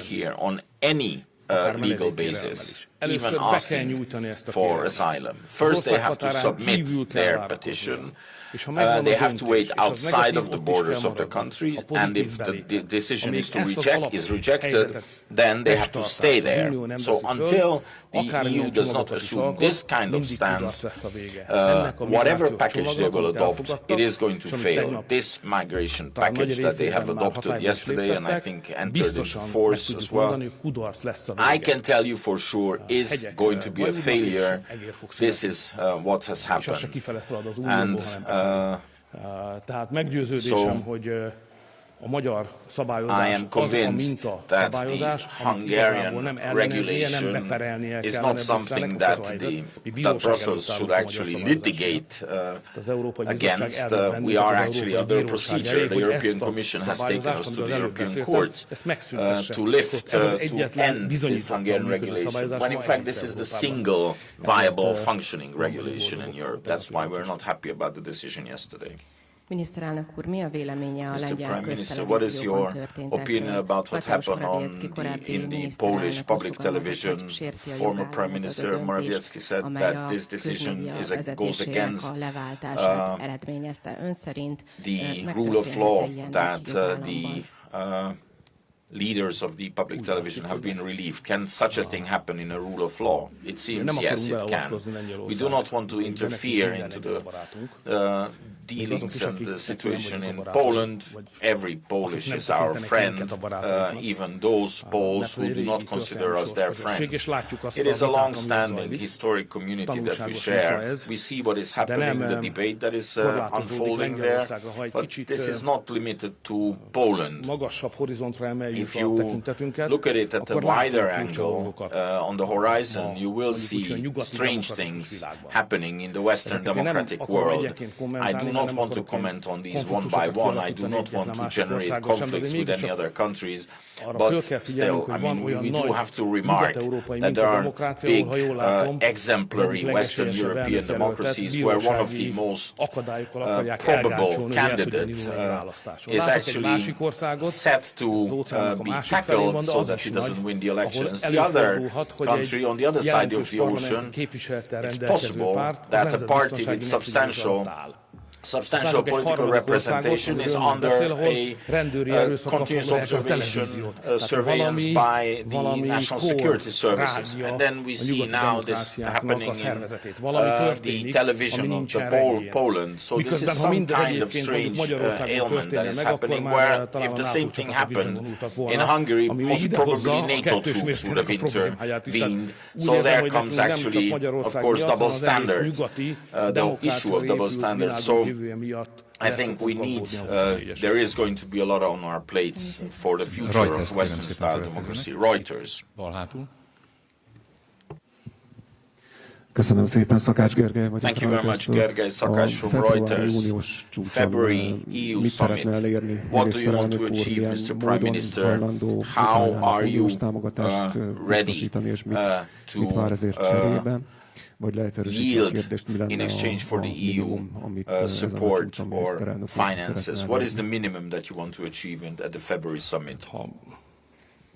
here on any legal basis, even asking for asylum. First, they have to submit their petition. They have to wait outside of the borders of the countries, and if the decision is rejected, then they have to stay there. So until the EU does not assume this kind of stance, whatever package they will adopt, it is going to fail. This migration package that they have adopted yesterday, and I think entered into force as well, I can tell you for sure is going to be a failure. This is what has happened. And I am convinced that the Hungarian regulation is not something that Brussels should actually litigate against. We are actually under a procedure. The European Commission has taken us to the European Court to end this Hungarian regulation, when in fact this is the single viable functioning regulation in Europe. That's why we're not happy about the decision yesterday. Miniszterelnök úr, mi a véleménye a lengyel what is your opinion about what happened in the Polish public television? Former Prime Minister Morawiecki said that this decision goes against the rule of law, that the leaders of the public television have been relieved. Can such a thing happen in a rule of law? It seems yes, it can. We do not want to interfere into the dealings and the situation in Poland. Every Polish is our friend, even those Poles who do not consider us their friends. It is a long-standing historic community that we share. We see what is happening, the debate that is unfolding there, but this is not limited to Poland. If you look at it at a wider angle, on the horizon, you will see strange things happening in the Western democratic world. I do not want to comment on these one by one. I do not want to generate conflicts with any other countries. But still, I mean, we do have to remark that there are big exemplary Western European democracies where one of the most probable candidates is actually set to be tackled so that he doesn't win the elections. The other country on the other side of the ocean, it's possible that a party with substantial political representation is under a continuous observation, surveillance by the national security services. And then we see now this happening in the television of Poland. So this is some kind of strange ailment that is happening, where if the same thing happened in Hungary, most probably NATO troops would have intervened. So there comes actually, of course, double standards, the issue of double standards. So I think we need, there is going to be a lot on our plates for the future of Western-style democracy. Reuters. Köszönöm szépen, Szakács Gergely vagyok. Thank you very much, Gergely Szakács from Reuters. February EU summit. What do you want to achieve, Mr. Prime Minister? How are you ready to yield in exchange for the EU support or finances? What is the minimum that you want to achieve at the February summit?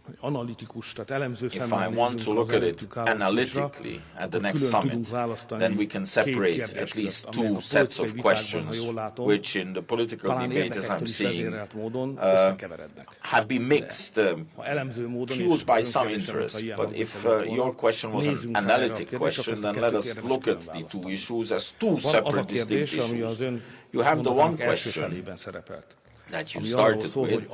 If I want to look at it analytically at the next summit, then we can separate at least two sets of questions, which in the political debate, as I'm seeing, have been mixed, fueled by some interest. But if your question was an analytic question, then let us look at the two issues as two separate distinct issues. You have the one question that you started with.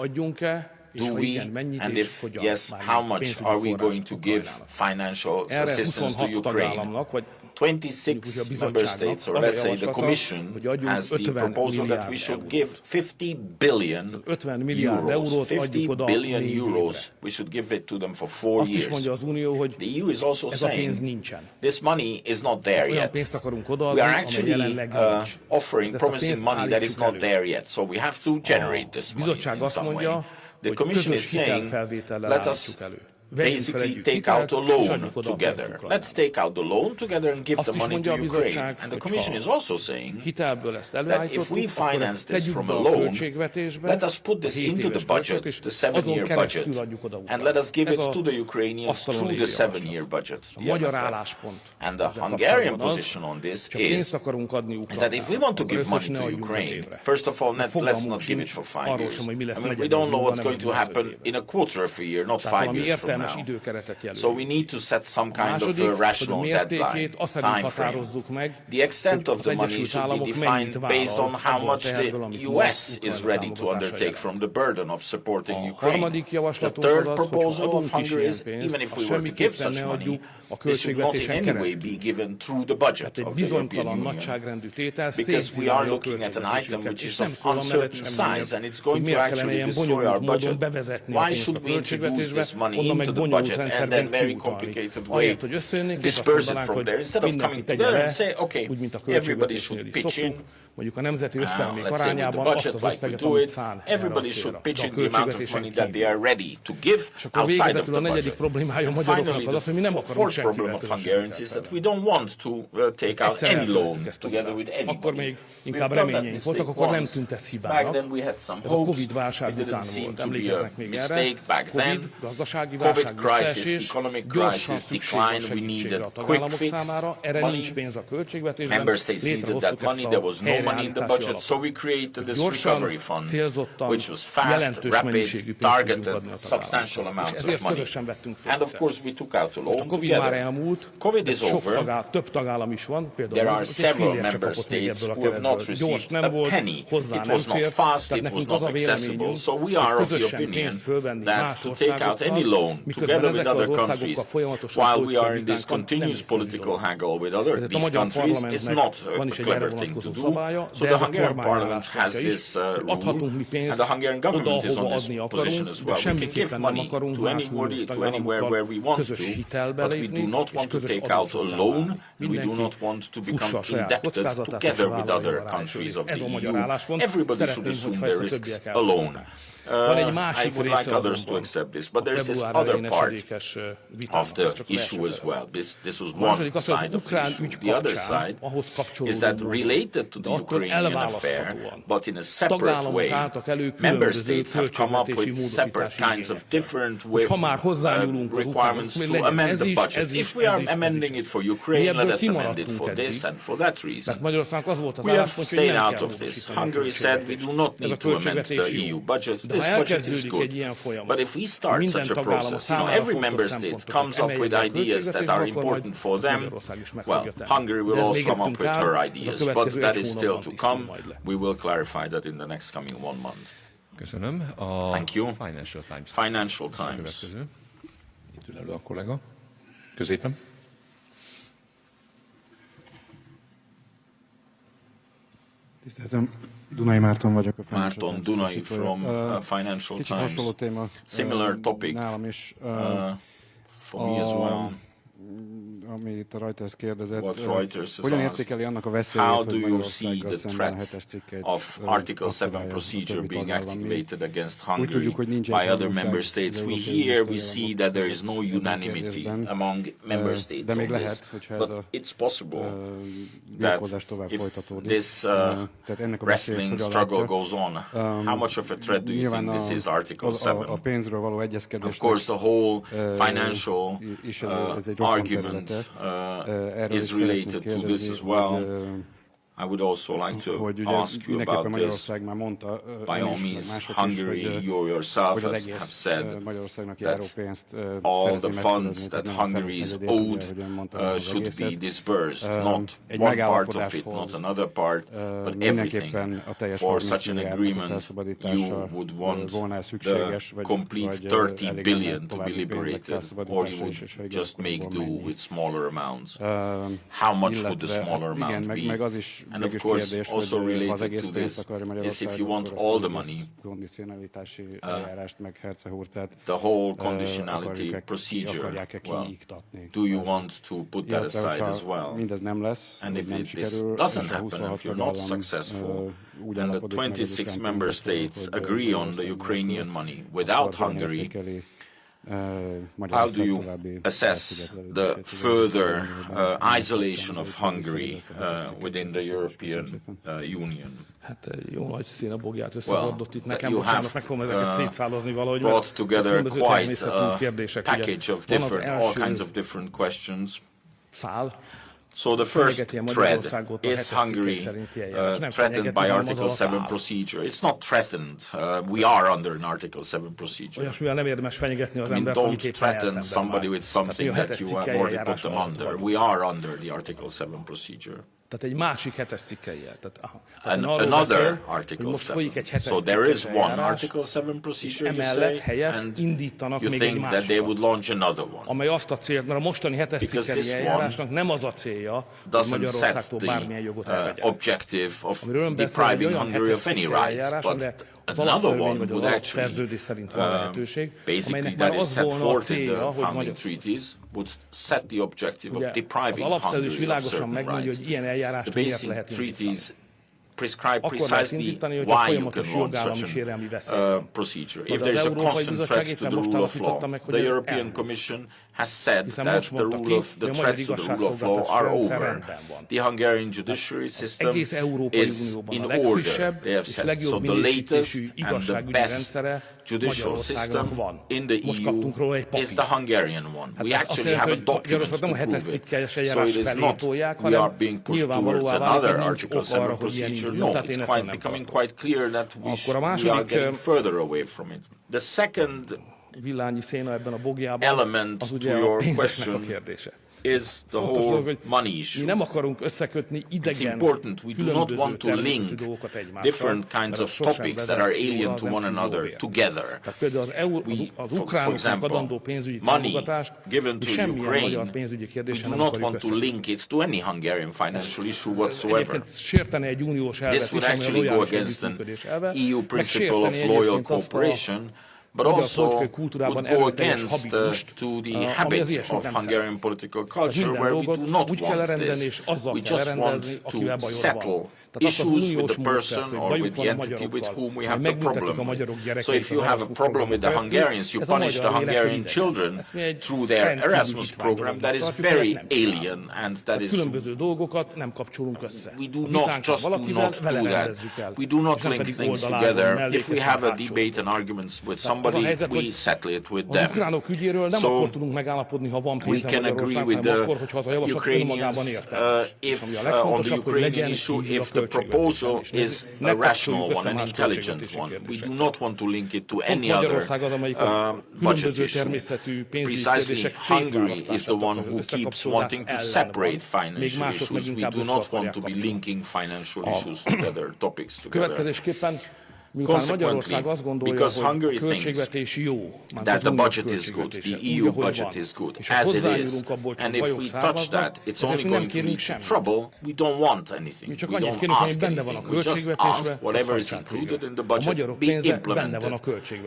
Do we, and if yes, how much are we going to give financial assistance to Ukraine? 26 member states, or let's say the Commission, has the proposal that we should give 50 billion euros. 50 billion euros, we should give it to them for 4 years. The EU is also saying this money is not there yet. We are actually promising money that is not there yet. So we have to generate this money in some way. The Commission is saying, let us basically take out a loan together. Let's take out the loan together and give the money to Ukraine. And the Commission is also saying that if we finance this from a loan, let us put this into the budget, the 7-year budget, and let us give it to the Ukrainians through the 7-year budget. And the Hungarian position on this is that if we want to give money to Ukraine, first of all, let's not give it for 5 years. I mean, we don't know what's going to happen in a quarter of a year, not 5 years from now. So we need to set some kind of a rational deadline, time frame. The extent of the money should be defined based on how much the US is ready to undertake from the burden of supporting Ukraine. The third proposal of Hungary is, even if we were to give such money, this should not in any way be given through the budget of the European Union, because we are looking at an item which is of uncertain size and it's going to actually destroy our budget. Why should we introduce this money into the budget and then very complicated way disperse it from there, instead of coming together and say, okay, everybody should pitch in. Let's say with the budget like we do it, everybody should pitch in the amount of money that they are ready to give outside of the budget. And finally, the fourth problem of Hungarians is that we don't want to take out any loan together with anybody. We've done that mistake once. Back then we had some hopes. It didn't seem to be a mistake back then. COVID crisis, economic crisis, decline, we needed quick fix money. Member states needed that money. There was no money in the budget, so we created this recovery fund, which was fast, rapid, targeted, substantial amounts of money. And of course we took out a loan together. COVID is over. There are several member states who have not received a penny. It was not fast, it was not accessible. So we are of the opinion that to take out any loan together with other countries while we are in this continuous political haggle with these countries is not a clever thing to do. So the Hungarian parliament has this rule, and the Hungarian government is on this position as well. We can give money to anybody, to anywhere where we want to, but we do not want to take out a loan, and we do not want to become indebted together with other countries of the EU. Everybody should assume their risks alone. I would like others to accept this, but there's this other part of the issue as well. This was one side of the issue. The other side is that related to the Ukrainian affair, but in a separate way, member states have come up with separate kinds of different requirements to amend the budget. If we are amending it for Ukraine, let us amend it for this and for that reason. We have stayed out of this. Hungary said we do not need to amend the EU budget. This budget is good. But if we start such a process, every member state comes up with ideas that are important for them, well, Hungary will also come up with her ideas, but that is still to come. We will clarify that in the next coming 1 month. Thank you. Financial Times. Itt ül elő a kollega. Középen. Tiszteltem, Dunai Márton vagyok a Márton Dunai from Financial Kicsit Times. hasonló téma. Similar topic nálam is. For me as well. Amit a Reuters kérdezett, hogyan értékeli annak a veszélyét, how do hogy you see Magyarországgal the szemben threat hetes cikkeit of Article 7 procedure being activated against Hungary by other member states? We see that there is no unanimity among member states on this, but it's possible that if this wrestling struggle goes on, how much of a threat do you think this is, Article 7? Of course, the whole financial argument is related to this as well. I would also like to ask you about this. By all means, Hungary, you yourself have said that all the funds that Hungary is owed should be disbursed, not one part of it, not another part, but everything. For such an agreement, you would want the complete 30 billion to be liberated, or you would just make do with smaller amounts. How much would the smaller amount be? And of course, also related to this is if you want all the money, the whole conditionality procedure, well, do you want to put that aside as well? And if this doesn't happen, if you're not successful, and the 26 member states agree on the Ukrainian money without Hungary, How do you assess the further isolation of Hungary within the European Union? Hát jó nagy színabogját összehordott itt nekem, You bocsánat, meg fogom ezeket szétszálazni valahogy, brought together különböző quite természetű kérdések. a package of different, all kinds of different questions. Szál. So the first thread, is Hungary threatened by Article 7 procedure? It's not threatened. We are under an Article 7 procedure. Olyasmivel nem érdemes fenyegetni az I mean, embert, don't amit éppen threaten elszenved somebody már. with something Tehát, that you have already put them under. We are under the Article 7 procedure. Tehát egy másik 7-es cikkellyel. Another Article 7. So there is one Article 7 procedure, you say, and you think that they would launch another one. Amely azt a célt, mert a mostani 7-es cikkeli eljárásnak nem az a célja, hogy Magyarországtól bármilyen jogot elvegyen. Objective of depriving Hungary of any rights, but another one would actually, basically that is set forth in the founding treaties, would set the objective of depriving Hungary of certain rights. The basic treaties prescribe precisely why you can launch such a procedure. If there is a constant threat to the rule of law, the European Commission has said that the threats to the rule of law are over. The Hungarian judiciary system is in order, they have said. So the latest and the best judicial system in the EU is the Hungarian one. We actually have a document to prove it. So it is not we are being pushed towards another Article 7 procedure. No, it's becoming quite clear that we are getting further away from it. The second element to your question is the whole money issue. It's important. We do not want to link different kinds of topics that are alien to one another together. For example, money given to Ukraine, we do not want to link it to any Hungarian financial issue whatsoever. This would actually go against an EU principle of loyal cooperation, but also would go against to the habit of Hungarian political culture, where we do not want this. We just want to settle issues with the person or with the entity with whom we have the problem with. So if you have a problem with the Hungarians, you punish the Hungarian children through their Erasmus program. That is very alien, and that is... We do not do that. We do not link things together. If we have a debate and arguments with somebody, we settle it with them. So we can agree with the Ukrainians if on the Ukrainian issue, if the proposal is a rational one, an intelligent one. We do not want to link it to any other budget issue. Precisely, Hungary is the one who keeps wanting to separate financial issues. We do not want to be linking financial issues together, topics together. Consequently, because Hungary thinks that the budget is good, the EU budget is good, as it is, and if we touch that, it's only going to lead to trouble. We don't want anything. We don't ask anything. We just ask whatever is included in the budget be implemented.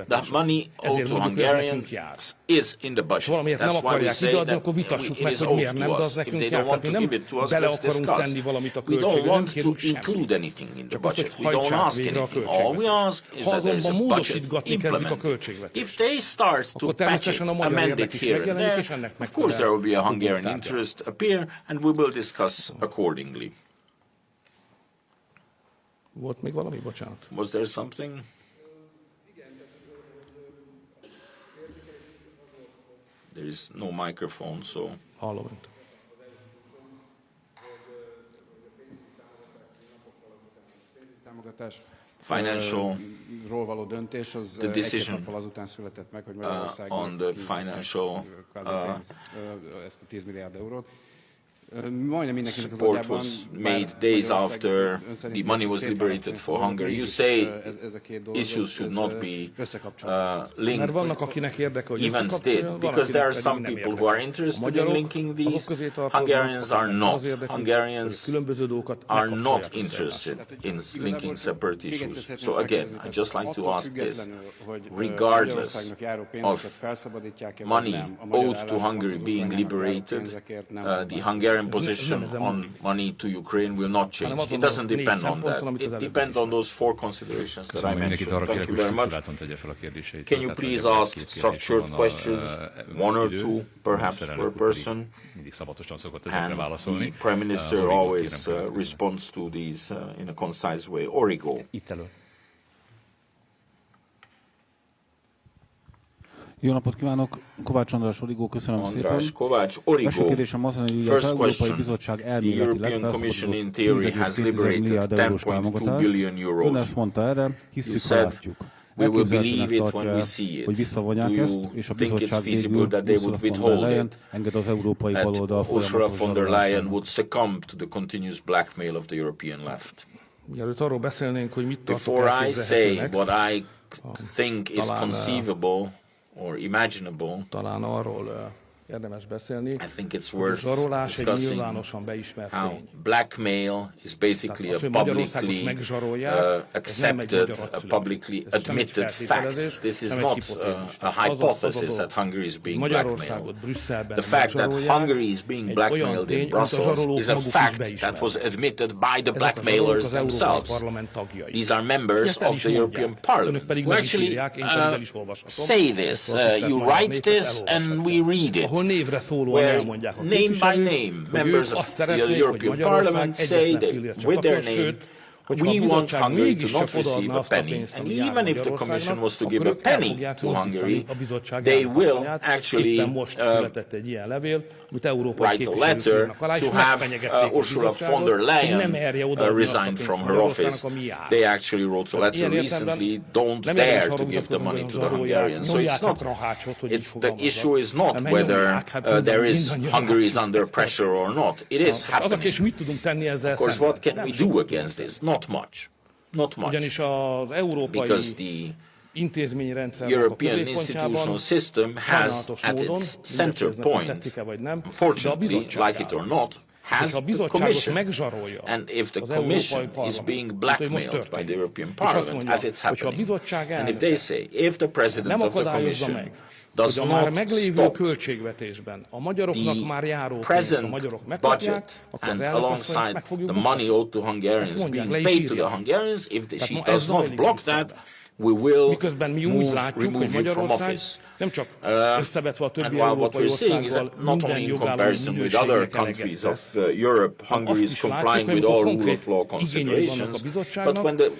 The money owed to Hungarians is in the budget. That's why we say that it is owed to us. If they don't want to give it to us, let's discuss. We don't want to include anything in the budget. We don't ask anything. All we ask is that there is a budget implemented. If they start to patch it, amend it here and there, of course there will be a Hungarian interest appear, and we will discuss accordingly. Was there something? There is no microphone, so... Financial, the decision on the financial support was made days after the money was liberated for Hungary. You say issues should not be linked. Events did, because there are some people who are interested in linking these. Hungarians are not. Hungarians are not interested in linking separate issues. So again, I'd just like to ask this. Regardless of money owed to Hungary being liberated, the Hungarian Hungarian position on money to Ukraine will not change. It doesn't depend on that. It depends on those four considerations that I mentioned. Thank you very much. Can you please ask structured questions, one or two, perhaps per person? And the Prime Minister always responds to these in a concise way. Origo. Jó napot kívánok, Kovács András Origó, köszönöm szépen. Kovács, Origo. Első kérdésem az, hogy az Európai Bizottság elméletileg felszabadult 10,2 milliárd eurós támogatást. Ön ezt mondta erre, hisszük, ha látjuk. Elképzelhetőnek tartja, hogy visszavonják ezt, és a bizottság végül Ursula von der Leyen enged az európai baloldal folyamatos zsarolásának. Mielőtt arról beszélnénk, hogy mit tartok Before I say elképzelhetőnek, what I think is conceivable or imaginable, talán arról érdemes beszélni, I think it's hogy a worth zsarolás egy discussing nyilvánosan beismert how tény. blackmail is basically a publicly accepted, a publicly admitted fact. This is not a hypothesis that Hungary is being blackmailed. The fact that Hungary is being blackmailed in Brussels is a fact that was admitted by the blackmailers themselves. These are members of the European Parliament who actually say this. You write this and we read it. Where name by name members of the European Parliament say that with their name we want Hungary to not receive a penny. And even if the Commission was to give a penny to Hungary, they will actually write a letter to have Ursula von der Leyen resign from her office. They actually wrote a letter recently, don't dare to give the money to the Hungarians. So the issue is not whether Hungary is under pressure or not. It is happening. Of course, what can we do against this? Not much. Not much. Because the European institutional system has at its center point, unfortunately, like it or not, has the Commission. And if the Commission is being blackmailed by the European Parliament, as it's happening, and if they say, if the President of the Commission does not stop the present budget and alongside the money owed to Hungarians being paid to the Hungarians, if she does not block that, we will remove you from office. And while what we're seeing is that not only in comparison with other countries of Europe, Hungary is complying with all rule of law considerations, but when the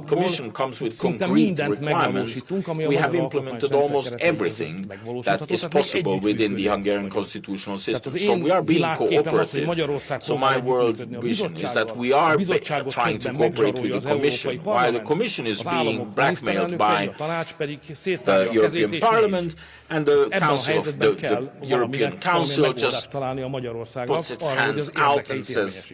Commission comes with concrete requirements, we have implemented almost everything that is possible within the Hungarian constitutional system. So we are being cooperative. So my world vision is that we are trying to cooperate with the Commission, while the Commission is being blackmailed by the European Parliament, and the Council of the European Council just puts its hands out and says,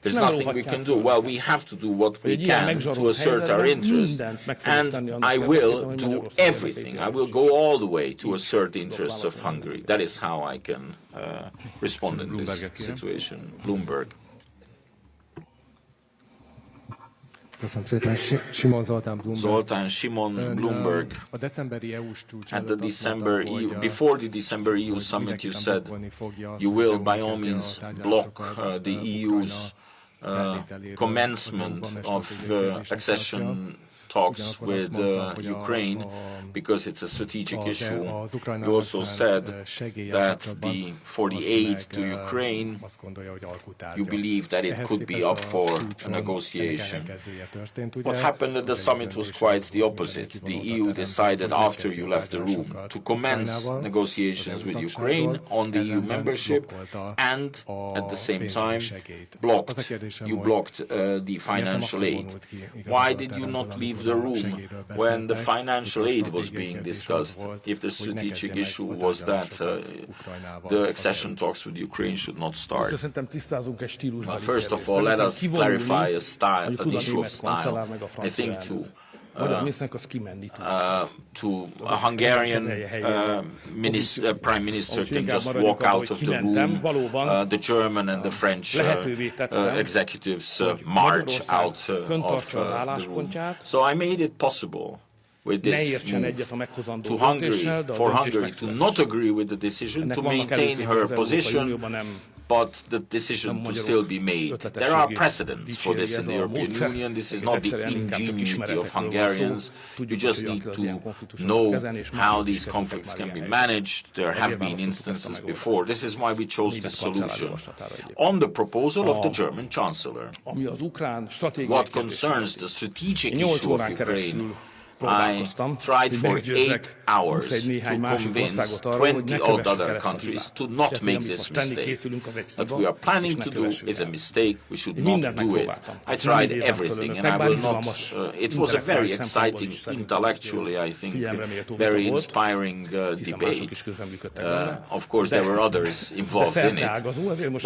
there's nothing we can do. Well, we have to do what we can to assert our interest, and I will do everything. I will go all the way to assert the interests of Hungary. That is how I can respond in this situation. Bloomberg. Köszönöm szépen. Simon Zoltán, Bloomberg. Zoltán Simon, Bloomberg. A decemberi EU-s csúcs At the December EU, before the December EU summit, you said you will by all means block the EU's commencement of accession talks with Ukraine because it's a strategic issue. You also said that for the aid to Ukraine, you believe that it could be up for a negotiation. What happened at the summit was quite the opposite. The EU decided after you left the room to commence negotiations with Ukraine on the EU membership and at the same time you blocked the financial aid. Why did you not leave the room when the financial aid was being discussed, if the strategic issue was that the accession talks with Ukraine should not start? Well, first of all, let us clarify an issue of style. I think to a Hungarian Prime Minister can just walk out of the room. The German and the French executives march out of the room. So I made it possible with this move, for Hungary to not agree with the decision, to maintain her position, and to have the European Parliament, the Commission, and the Council of the European Union. So I made it possible with this move to Hungary to not agree with the decision, to maintain her position, and to have the European Parliament, the Commission, and the Council of the European Union. So I made it possible with this move but the decision to still be made. There are precedents for this in the European Union. This is not the ingenuity of Hungarians. You just need to know how these conflicts can be managed. There have been instances before. This is why we chose this solution. On the proposal of the German Chancellor, what concerns the strategic issue of Ukraine, I tried for 8 hours to convince 20 other countries to not make this mistake. What we are planning to do is a mistake. We should not do it. I tried everything, and I will not. It was a very exciting, intellectually, I think, very inspiring debate. Of course, there were others involved in it,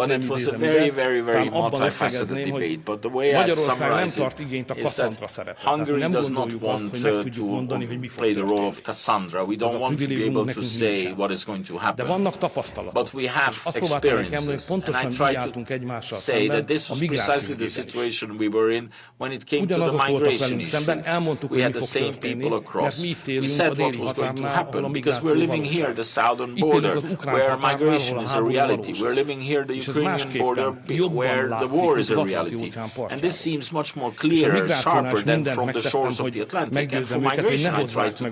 but it was a very, very, very multifaceted debate. But the way I summarize it is that Hungary does not want to play the role of Cassandra. We don't want to be able to say what is going to happen. But we have experiences, and I try to say that this was precisely the situation we were in when it came to the migration issue. We had the same people across. We said what was going to happen because we're living here at the southern border where migration is a reality. We're living here at the Ukrainian border where the war is a reality. And this seems much more clear, sharper than from the shores of the Atlantic. And for migration, I try to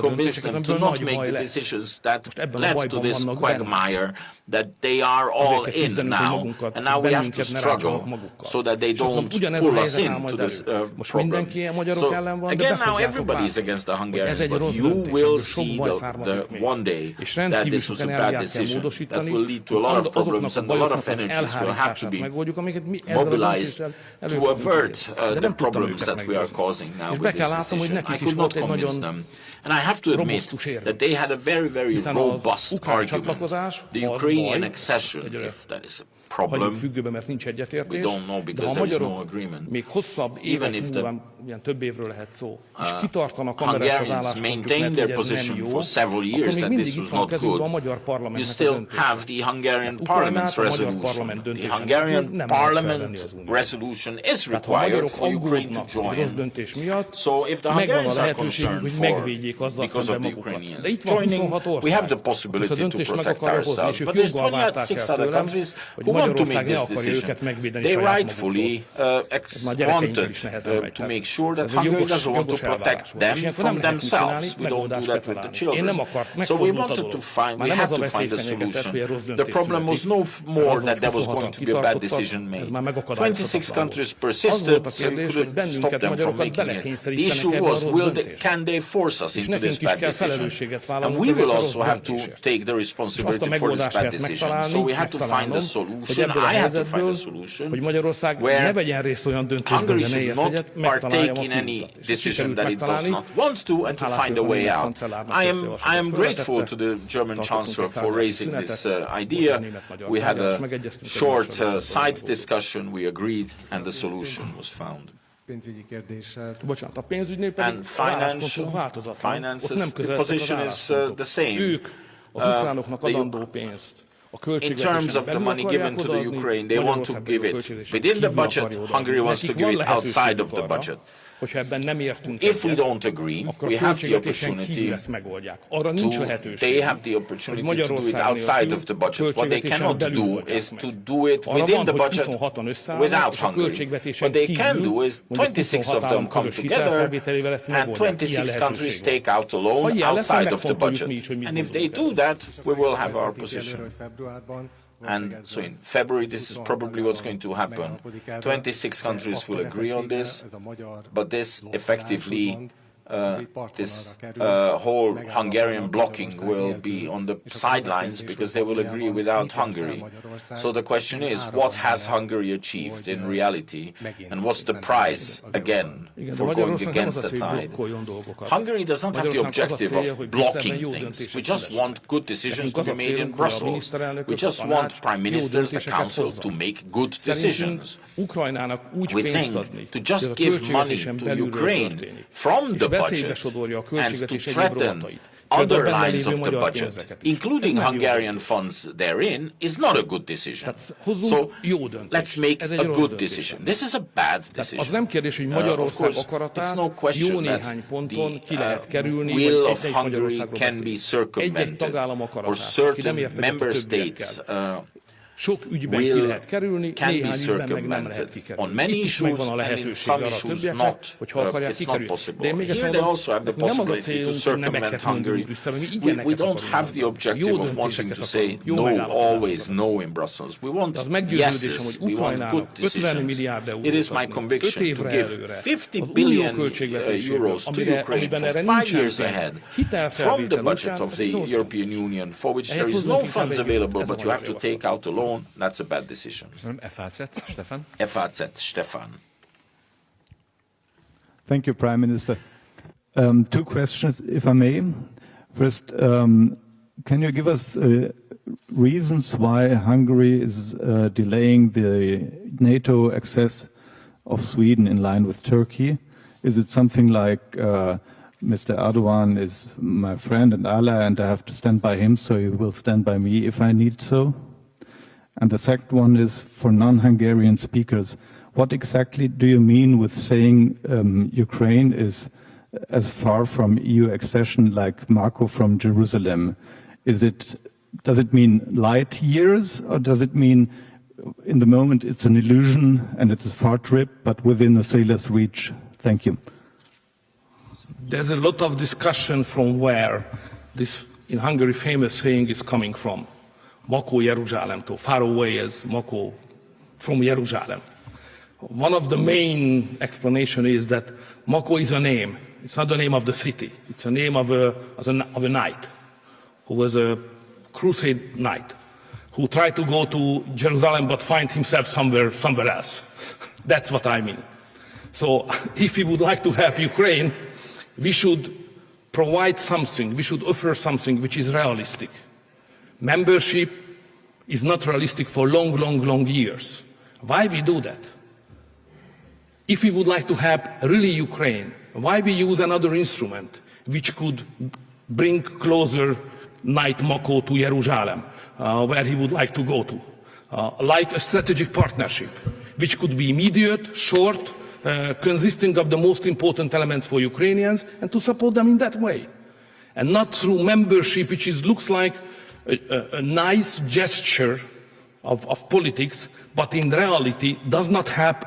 convince them to not make the decisions that led to this quagmire, that they are all in now, and now we have to struggle so that they don't pull us into this problem. So again, now everybody is against the Hungarians, but you will see one day that this was a bad decision that will lead to a lot of problems, and a lot of energies will have to be mobilized to avert the problems that we are causing now with this decision. I could not convince them. And I have to admit that they had a very, very robust argument. The Ukrainian accession, if that is a problem, we don't know because there is no agreement. Even if the Hungarians maintained their position for several years that this was not good, you still have the Hungarian Parliament's resolution. The Hungarian Parliament resolution is required for Ukraine to join. So if the Hungarians are concerned because of the Ukrainians joining, we have the possibility to protect ourselves. But there's 26 other countries who want to make this decision. They rightfully wanted to make sure that Hungary doesn't want to protect them from themselves. We don't do that with the children. So we wanted to find, we have to find a solution. The problem was no more that there was going to be a bad decision made. 26 countries persisted, so we couldn't stop them from making it. The issue was, can they force us into this bad decision? And we will also have to take the responsibility for this bad decision. So we had to find a solution. I had to find a solution where Hungary should not partake in any decision that it does not want to, and to find a way out. I am grateful to the German Chancellor for raising this idea. We had a short side discussion, we agreed, and the solution was found. And finances, the position is the same. In terms of the money given to the Ukraine, they want to give it within the budget. Hungary wants to give it outside of the budget. If we don't agree, we have the opportunity they have the opportunity to do it outside of the budget. What they cannot do is to do it within the budget without Hungary. What they can do is 26 of them come together and 26 countries take out a loan outside of the budget. And if they do that, we will have our position. And so in February, this is probably what's going to happen. 26 countries will agree on this, but this effectively this whole Hungarian blocking will be on the sidelines because they will agree without Hungary. So the question is, what has Hungary achieved in reality, and what's the price, again, for going against the tide? Hungary does not have the objective of blocking things. We just want good decisions to be made in Brussels. We just want prime ministers, the council, to make good decisions. We think to just give money to Ukraine from the budget and to threaten other lines of the budget, including Hungarian funds therein, is not a good decision. So let's make a good decision. This is a bad decision. Of course, it's no question that the will of Hungary can be circumvented, or certain member states Sok ügyben ki lehet kerülni, can be néhány ügyben meg nem lehet circumvented. kikerülni. On many Itt is megvan a issues and in lehetőség some arra a issues többieknek, hogy ha akarják it's not kikerülni. possible. De én még Here egyszer they mondom, also have the nekünk nem az a possibility to célunk, hogy nemeket circumvent mondjunk Hungary. Brüsszelben, mi We igeneket don't akarunk have the mondani. objective Jó of wanting döntéseket to say akarunk, jó no, megállapodásokat always akarunk. no in Brussels. We want De az meggyőződésem, yeses, hogy we want good Ukrajnának 50 decisions. milliárd eurót It is my adni, 5 conviction to évre give előre, 50 az unió billion költségvetéséből, euros to Ukraine amiben for erre 5 nincsen years pénz, ahead from the hitelfelvétel budget útján, of ez the egy rossz European döntés. Union for which Ehhez there is hozzunk no inkább funds egy- available, ez a but you have to magyar take out a loan. That's a bad decision. Köszönöm. FAZ, Stefan. FAZ, Stefan. Thank you, Prime Minister. Two questions, if I may. First, can you give us reasons why Hungary is delaying the NATO access of Sweden in line with Turkey? Is it something like Mr. Erdogan is my friend and ally, and I have to stand by him, so he will stand by me if I need so? And the second one is for non-Hungarian speakers. What exactly do you mean with saying Ukraine is as far from EU accession like Marco from Jerusalem? Does it mean light years, or does it mean in the moment it's an illusion and it's a far trip, but within a sailor's reach? Thank you. There's a lot of discussion from where this, in Hungary, famous saying is coming from. Mako Jerusalemtól, far away as Mako from Jerusalem. One of the main explanation is that Mako is a name. It's not the name of the city. It's a name of a knight who was a crusade knight who tried to go to Jerusalem but find himself somewhere else. That's what I mean. So if we would like to help Ukraine, we should provide something, we should offer something which is realistic. Membership is not realistic for long years. Why we do that? If we would like to help really Ukraine, why we use another instrument which could bring closer Knight Mako to Jerusalem, where he would like to go to, like a strategic partnership, which could be immediate, short, consisting of the most important elements for Ukrainians, and to support them in that way. And not through membership, which looks like a nice gesture of politics, but in reality does not help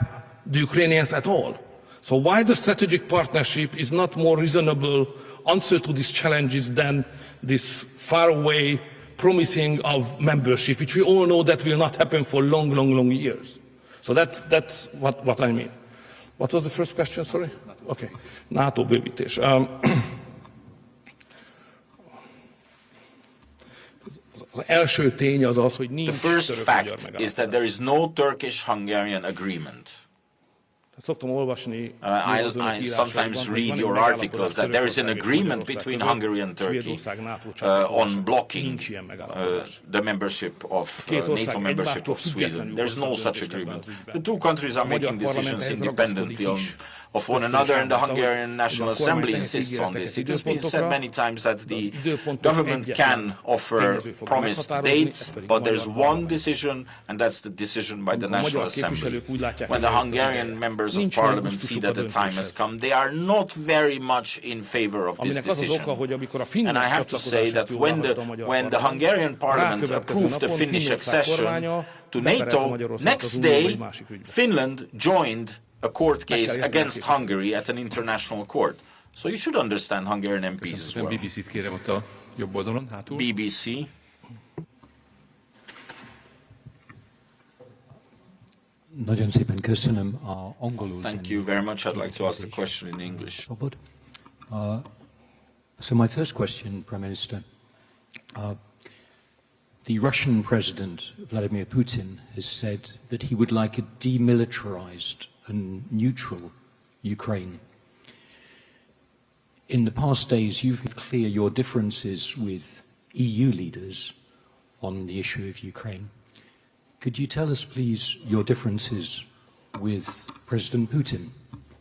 the Ukrainians at all. So why the strategic partnership is not more reasonable answer to these challenges than this faraway promising of membership, which we all know that will not happen for long years. So that's what I mean. What was the first question, sorry? Okay, NATO bővítés. Az első tény az az, hogy nincs The first török-magyar fact megállapodás. is that there is no Turkish-Hungarian agreement. Szoktam olvasni I sometimes read your articles that there is an agreement between Hungary and Turkey on blocking the membership of NATO membership of Sweden. There's no such agreement. The two countries are making decisions independently of one another, and the Hungarian National Assembly insists on this. It has been said many times that the government can offer promised dates, but there's one decision, and that's the decision by the National Assembly. When the Hungarian members of parliament see that the time has come, they are not very much in favor of this decision. And I have to say that when the Hungarian parliament approved the Finnish accession to NATO, next day Finland joined a court case against Hungary at an international court. So you should understand Hungarian MPs as well. BBC-t kérem ott a jobb oldalon, hátul. BBC. Nagyon szépen köszönöm a angolul. Thank you very much. I'd like to ask the question in English. So my first question, Prime Minister, the Russian President Vladimir Putin has said that he would like a demilitarized and neutral Ukraine. In the past days, you've made clear your differences with EU leaders on the issue of Ukraine. Could you tell us, please, your differences with President Putin,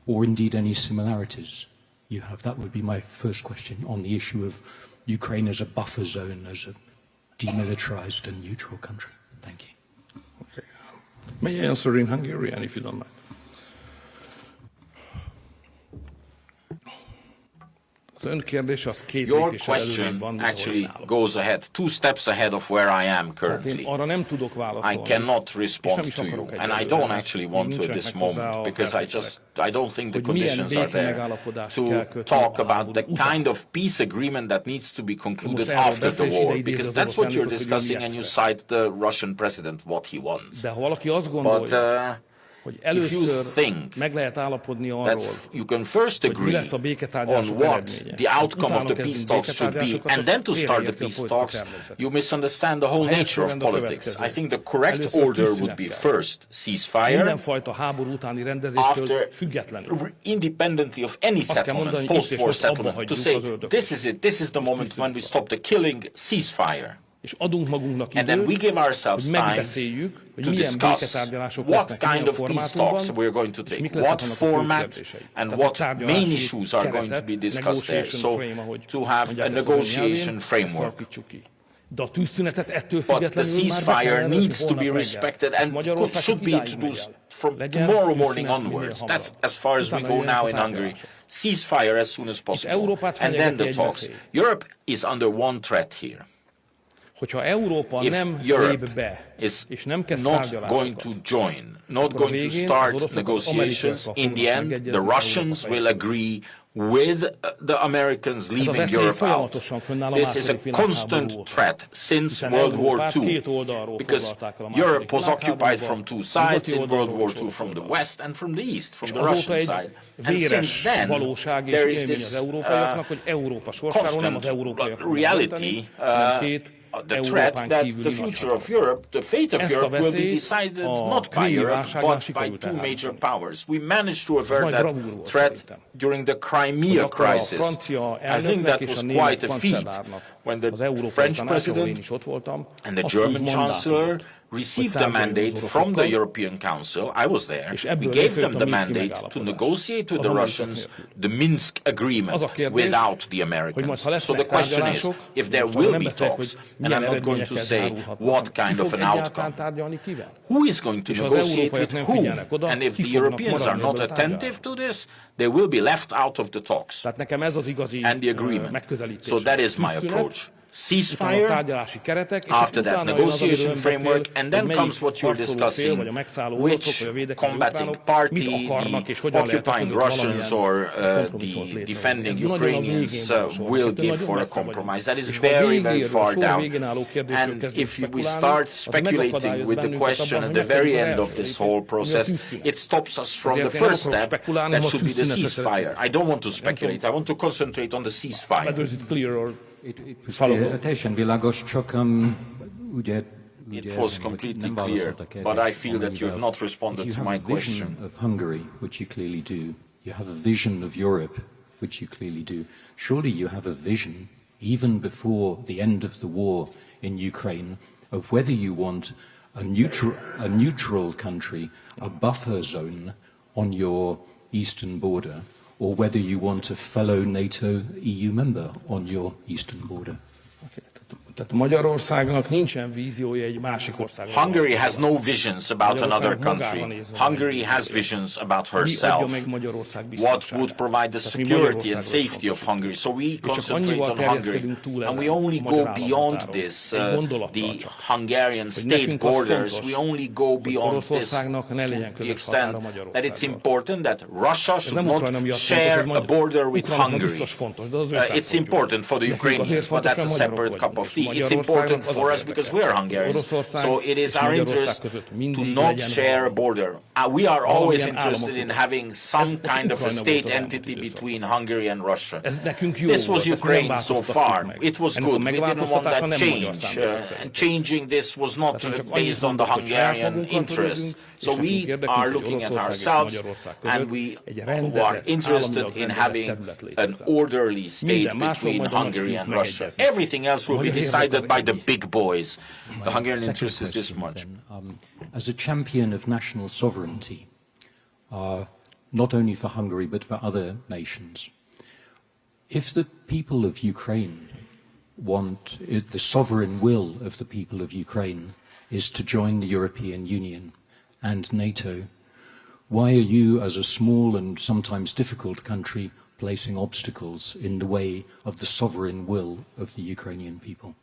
or indeed any similarities you have? That would be my first question on the issue of Ukraine as a buffer zone, as a demilitarized and neutral country. Thank you. Okay. May I answer in Hungarian, if you don't mind? Your question actually goes ahead, 2 steps ahead of where I am currently. I cannot respond to you, and I don't actually want to at this moment, because I don't think the conditions are there to talk about the kind of peace agreement that needs to be concluded after the war, because that's what you're discussing, and you cite the Russian president, what he wants. But if you think that you can first agree on what the outcome of the peace talks should be, and then to start the peace talks, you misunderstand the whole nature of politics. I think the correct order would be first ceasefire, after, independently of any settlement, post-war settlement, to say, this is it, this is the moment when we stop the killing, ceasefire. And then we give ourselves time to discuss what kind of peace talks we're going to take, what format and what main issues are going to be discussed there, so to have a negotiation framework. But the ceasefire needs to be respected and should be introduced from tomorrow morning onwards. That's as far as we go now in Hungary. Ceasefire as soon as possible, and then the talks. Europe is under one threat here. If Europe is not going to join, not going to start negotiations, in the end, the Russians will agree with the Americans leaving Europe out. This is a constant threat since World War II, because Europe was occupied from 2 sides in World War II, from the West and from the East, from the Russian side. And since then, there is this constant reality, the threat that the future of Europe, the fate of Europe, will be decided not by Europe, but by 2 major powers. We managed to avert that threat during the Crimea crisis. I think that was quite a feat, when the French president and the German chancellor received the mandate from the European Council. I was there. We gave them the mandate to negotiate with the Russians the Minsk agreement without the Americans. So the question is, if there will be talks, and I'm not going to say what kind of an outcome, who is going to negotiate with whom? And if the Europeans are not attentive to this, they will be left out of the talks and the agreement. So that is my approach. Ceasefire, after that negotiation framework, and then comes what you're discussing, which combating party, the occupying Russians or the defending Ukrainians will give for a compromise. That is very, very far down. And if we start speculating with the question at the very end of this whole process, it stops us from the first step, that should be the ceasefire. I don't want to speculate. I want to concentrate on the ceasefire. It was completely clear, but I feel that you have not responded to my question. Of Hungary, which you clearly do. You have a vision of Europe, which you clearly do. Surely you have a vision, even before the end of the war in Ukraine, of whether you want a neutral country, a buffer zone on your eastern border, or whether you want a fellow NATO EU member on your eastern border. Hungary has no visions about another country. Hungary has visions about herself. What would provide the security and safety of Hungary? So we concentrate on Hungary, and we only go beyond this, the Hungarian state borders. We only go beyond this to the extent that it's important that Russia should not share a border with Hungary. It's important for the Ukrainians, but that's a separate cup of tea. It's important for us because we are Hungarians, so it is our interest to not share a border. We are always interested in having some kind of a state entity between Hungary and Russia. This was Ukraine so far. It was good. We didn't want that change. And changing this was not based on the Hungarian interest. So we are looking at ourselves, and we are interested in having an orderly state between Hungary and Russia. Everything else will be decided by the big boys. The Hungarian interest is this much. As a champion of national sovereignty, not only for Hungary but for other nations, if the people of Ukraine want, the sovereign will of the people of Ukraine is to join the European Union and NATO, why are you, as a small and sometimes difficult country, placing obstacles in the way of the sovereign will of the Ukrainian people?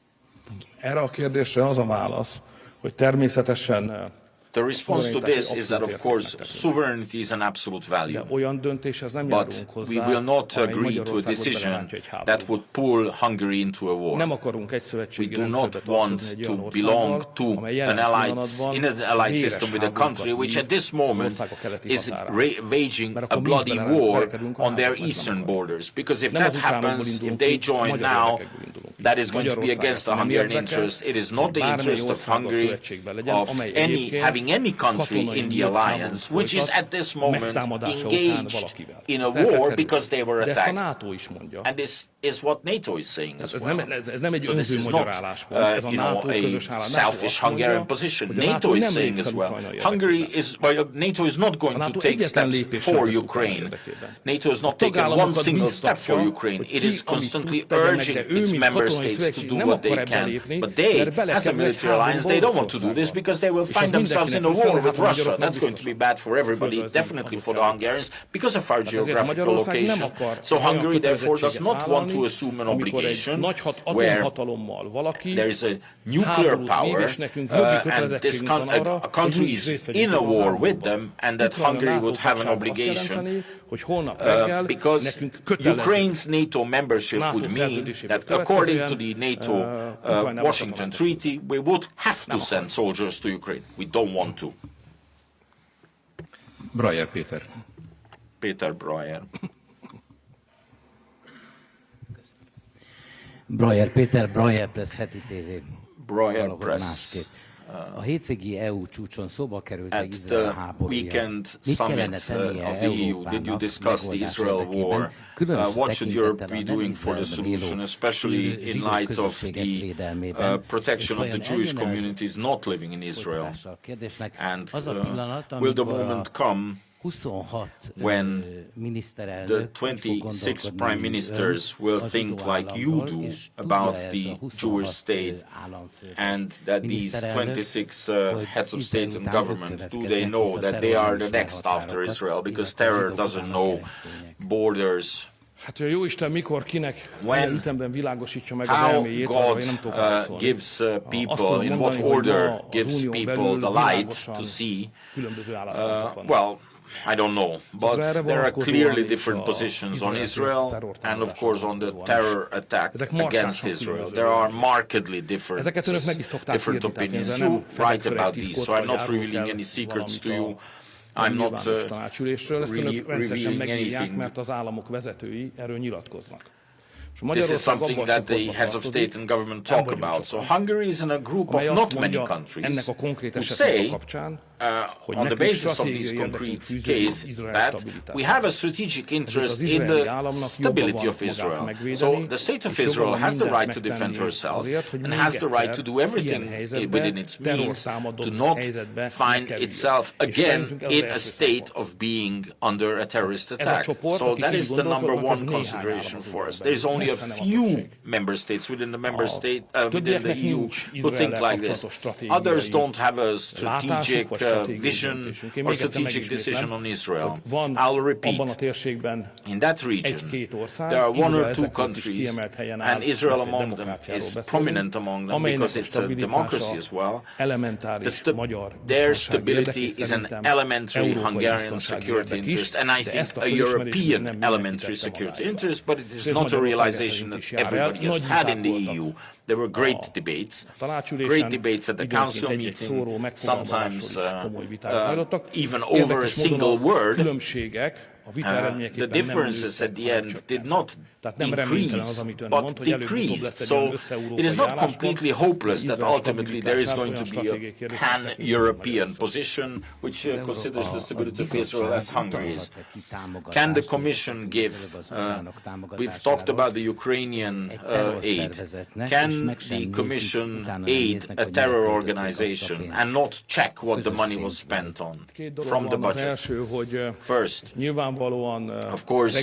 Thank you. Erre a kérdésre az a válasz, hogy természetesen The response to this is that, of course, sovereignty is an absolute value. But we will not agree to a decision that would pull Hungary into a war. We do not want to belong to an allied system with a country which at this moment is waging a bloody war on their eastern borders. Because if that happens, if they join now, that is going to be against the Hungarian interest. It is not the interest of Hungary of having any country in the alliance which is at this moment engaged in a war because they were attacked. And this is what NATO is saying as well. So this is not a selfish Hungarian position. NATO is saying as well. NATO is not going to take steps for Ukraine. NATO is not taking one single step for Ukraine. It is constantly urging its member states to do what they can. But they, as a military alliance, they don't want to do this because they will find themselves in a war with Russia. That's going to be bad for everybody, definitely for the Hungarians, because of our geographical location. So Hungary, therefore, does not want to assume an obligation where there is a nuclear power and this a country is in a war with them, and that Hungary would have an obligation because Ukraine's NATO membership would mean that according to the NATO Washington Treaty, we would have to send soldiers to Ukraine. We don't want to. Breyer Péter. Péter Breyer. Breyer Péter, Breyer Press, heti tévé. Breyer Press. A hétvégi EU csúcson szóba került egy Izrael háborúja. Mit kellene tennie Európának megoldásra? What should Europe be doing for the solution, especially in light of the protection of the Jewish communities not living in Israel? And will the moment come when the 26 prime ministers will think like you do about the Jewish state, and that these 26 heads of state and government, do they know that they are the next after Israel? Because terror doesn't know borders. When, how God gives people, in what order gives people the light to see, well, I don't know, but there are clearly different positions on Israel and, of course, on the terror attack against Israel. There are markedly different opinions. You write about these, so I'm not revealing any secrets to you. I'm not really revealing anything. This is something that the heads of state and government talk about. So Hungary is in a group of not many countries who say, on the basis of this concrete case, that we have a strategic interest in the stability of Israel. So the state of Israel has the right to defend herself and has the right to do everything within its means to not find itself again in a state of being under a terrorist attack. So that is the number one consideration for us. There is only a few member states within the within the EU who think like this. Others don't have a strategic vision or strategic decision on Israel. I'll repeat, in that region there are one or two countries, and Israel among them is prominent among them because it's a democracy as well. Their stability is an elementary Hungarian security interest, and I think a European elementary security interest, but it is not a realization that everybody has had in the EU. There were great debates at the council meeting, sometimes even over a single word. The differences at the end did not increase, but decreased. So it is not completely hopeless that ultimately there is going to be a pan-European position which considers the stability of Israel as Hungary is. Can the Commission give, we've talked about the Ukrainian aid, can the Commission aid a terror organization and not check what the money was spent on from the budget? First, of course,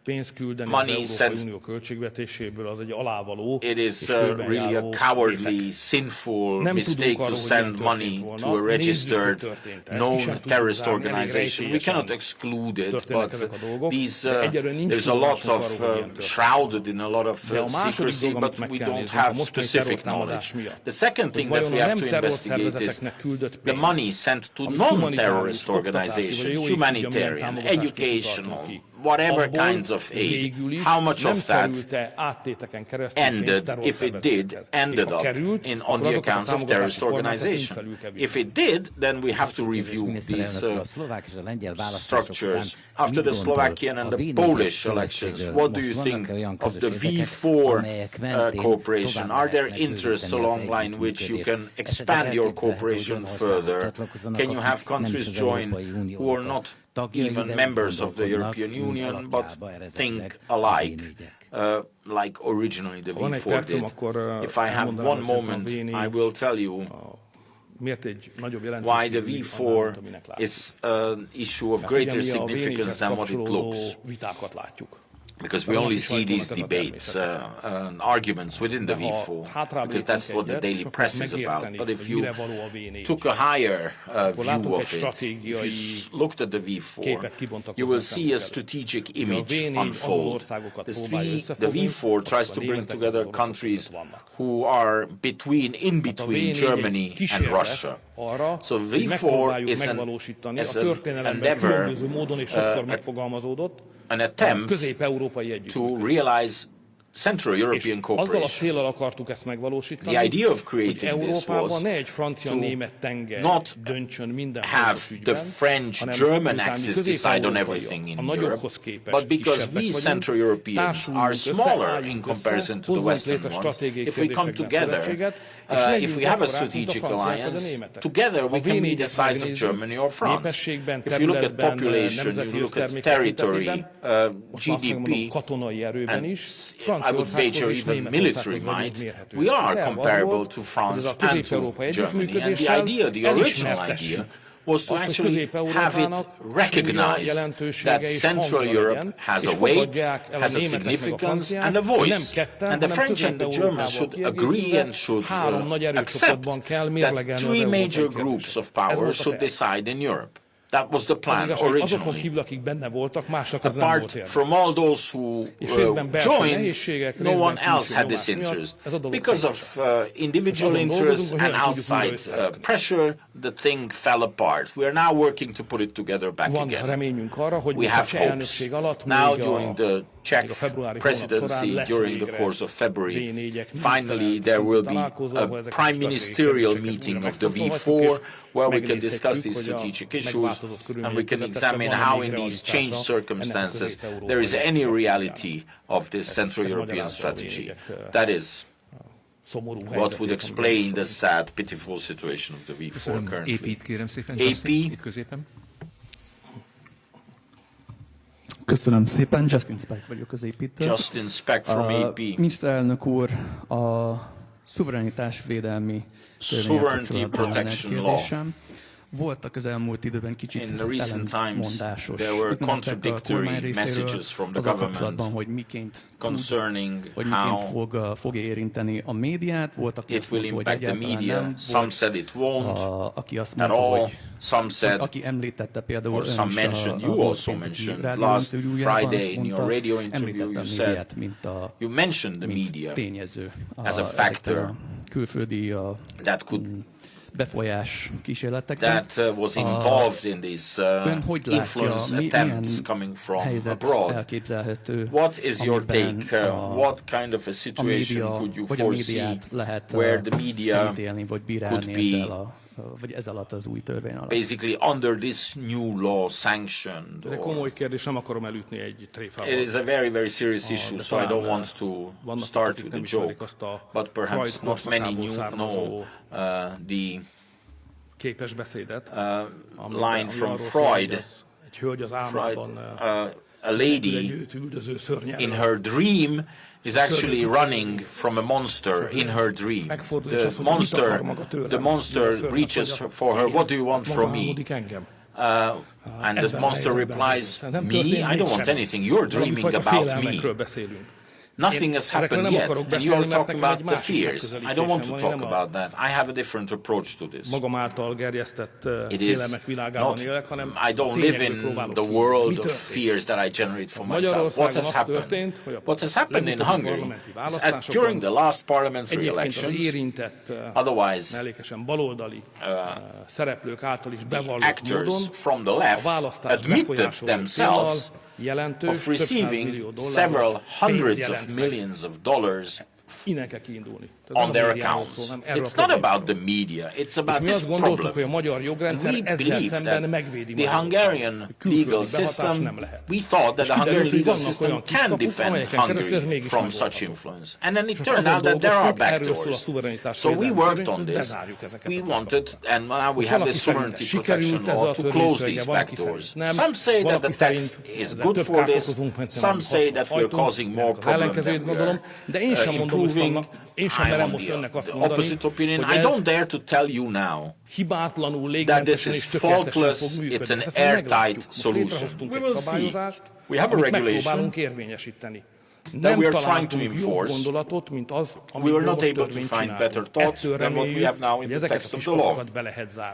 pénzt küldeni az money Európai sent, Unió költségvetéséből, az egy alávaló it is és really a fölbenjáró cowardly, tétek. sinful Nem mistake tudunk to arról, hogy send mi money történt volna. to a Nézzük, hogy registered, történt-e. Ki known sem tudjuk terrorist zárni, elég organization. We cannot rejtélyesen exclude it, történnek but ezek a dolgok, these, de egyelőre nincs there's a lot tudomásunk of arról, hogy ilyen történt. shrouded in a lot of De a második secrecy, dolog, amit but meg we kell don't néznünk a have mostani specific knowledge. terrortámadás miatt, The second hogy thing that vajon we a have nem to investigate is terrorszervezeteknek küldött the pénz, money sent to ami non-terrorist humanitárius, oktatási, vagy a organizations, jó égtudja milyen humanitarian, támogatást educational, mutatnak ki. whatever Abból kinds of aid, végül is how much nem of that került-e áttéteken keresztül pénz ended, if it terrorszervezetekhez. did, És ended ha up került, on akkor the azokat a accounts of támogatási terrorist formákat mind organization. felül kell If vizsgálni. it did, then we have to review these a szlovák és a lengyel választások után structures. After the mit gondol Slovakian and a the V4-es Polish elections, szövetségről? what do Most you vannak think olyan of the közös érdekek, V4 amelyek mentén cooperation? tovább Are there lehetne interests bővíteni az along line which you együttműködést? can expand your cooperation further? Can you have countries join who are not even members of the European Union, but think alike, like originally the Van egy V4 percem, did? akkor If I have elmondanám, one hogy moment, szerintem a I will tell you miért egy nagyobb why the jelentőségű annál, V4 mint aminek látjuk. is an issue of Mert ugye greater mi a significance V4-hez than what it kapcsolódó looks. vitákat látjuk. Because we only see these debates, arguments within the V4, because that's what the daily press is about. But if you took a higher view of it, if you looked at the V4, you will see a strategic image unfold. The V4 tries to bring together countries who are in between Germany and Russia. So V4 is an endeavor, an attempt to realize Central European azzal a cooperation. céllal akartuk ezt megvalósítani, The idea of hogy creating this was Európában ne egy francia-német tenger not döntsön minden have fontos the ügyben, French-German hanem axis miután mi decide on közép-európaiak, everything in a Europe, nagyobbhoz képest but because kisebbek we vagyunk, Central Europeans társuljunk are össze, smaller in álljunk comparison össze, to the hozzunk Western létre ones, stratégiai if we come kérdésekben together, szövetséget, és if legyünk we have a akkorák, mint a strategic franciák vagy a alliance, németek. together we A can be the V4-et size of megnézzük, Germany or France. népességben, If you look at területben, population, nemzeti you look at össztermékek territory, tekintetében, most azt GDP, mondom, katonai erőben is, I would wager even military might, we are comparable to France and to Germany. And the idea, the original idea, was to actually have it recognized that Central Europe has a weight, has a significance and a voice. And the French and the Germans should agree and should accept that three major groups of power should decide in Europe. That was the plan azokon originally. kívül, akik benne voltak, másnak az nem volt Apart érdeke. from all those who És részben belső joined, nehézségek, no részben one else külső had this nyomás miatt interest. ez a dolog Because of individual azon interests dolgozunk, hogy and hogyan tudjuk újra outside összerakni. pressure, the thing fell apart. We are now working to put it together back Van again. reményünk arra, hogy We a have cseh hopes. elnökség alatt Now még during the még a Czech februári hónap presidency, során lesz during the végre course of February, V4-ek finally there will be a prime ministerial meeting of the V4 where we can discuss these strategic issues and we can examine how in these changed circumstances there is any reality of this Central European strategy. That is what would explain the sad, pitiful situation of the V4 currently. AP-t kérem szépen, AP. Justin, itt középen. Köszönöm szépen, Justin Speck vagyok az AP-től. Justin Speck from AP. Miniszterelnök úr, a szuverenitásvédelmi törvényel kapcsolatban lenne egy kérdésem. Voltak az elmúlt időben kicsit ellentmondásos üzenetek a kormány részéről azzal kapcsolatban, hogy miként fogja érinteni a médiát. Voltak, aki azt mondta, hogy egyáltalán nem volt, aki azt mondta, hogy aki említette például ön is a pénteki rádióinterjújában, azt mondta, említette a médiát, mint tényező ezekkel a külföldi befolyás kísérletekben. That was involved in these influence attempts coming from abroad. What is your take? What kind of a situation could you foresee where the media could be vagy ez alatt az új törvény alatt? Basically under this new law sanctioned? Ez egy komoly kérdés, nem akarom elütni egy tréfával. It is a very, very serious issue, so I don't want to start with a joke, but perhaps not many know the képes beszédet, line from Freud. Egy hölgy az álmában a lady in her dream is actually running from a monster in her dream. The monster reaches for her, what do you want from me? And the monster replies, me? I don't want anything. You're dreaming about me. Nothing has happened yet, and you are talking about the fears. I don't want to talk about that. I have a different approach to this. It is not, I don't live in the world of fears that I generate for myself. What has happened? What has happened in Hungary is that during the last parliamentary elections, otherwise the actors from the left admitted themselves of receiving several hundreds of millions of dollars on their accounts. It's not about the media, it's about this problem. And we believe that the Hungarian legal system, we thought that the Hungarian legal system can defend Hungary from such influence. And then it turned out that there are backdoors. So we worked on this. We wanted, and now we have this sovereignty protection law to close these backdoors. Some say that the text is good for this, some say that we're causing more problems than we're improving. I'm on the opposite opinion. I don't dare to tell you now that this is faultless, it's an airtight solution. We will see. We have a regulation that we are trying to enforce. We were not able to find better thoughts than what we have now in the text of the law.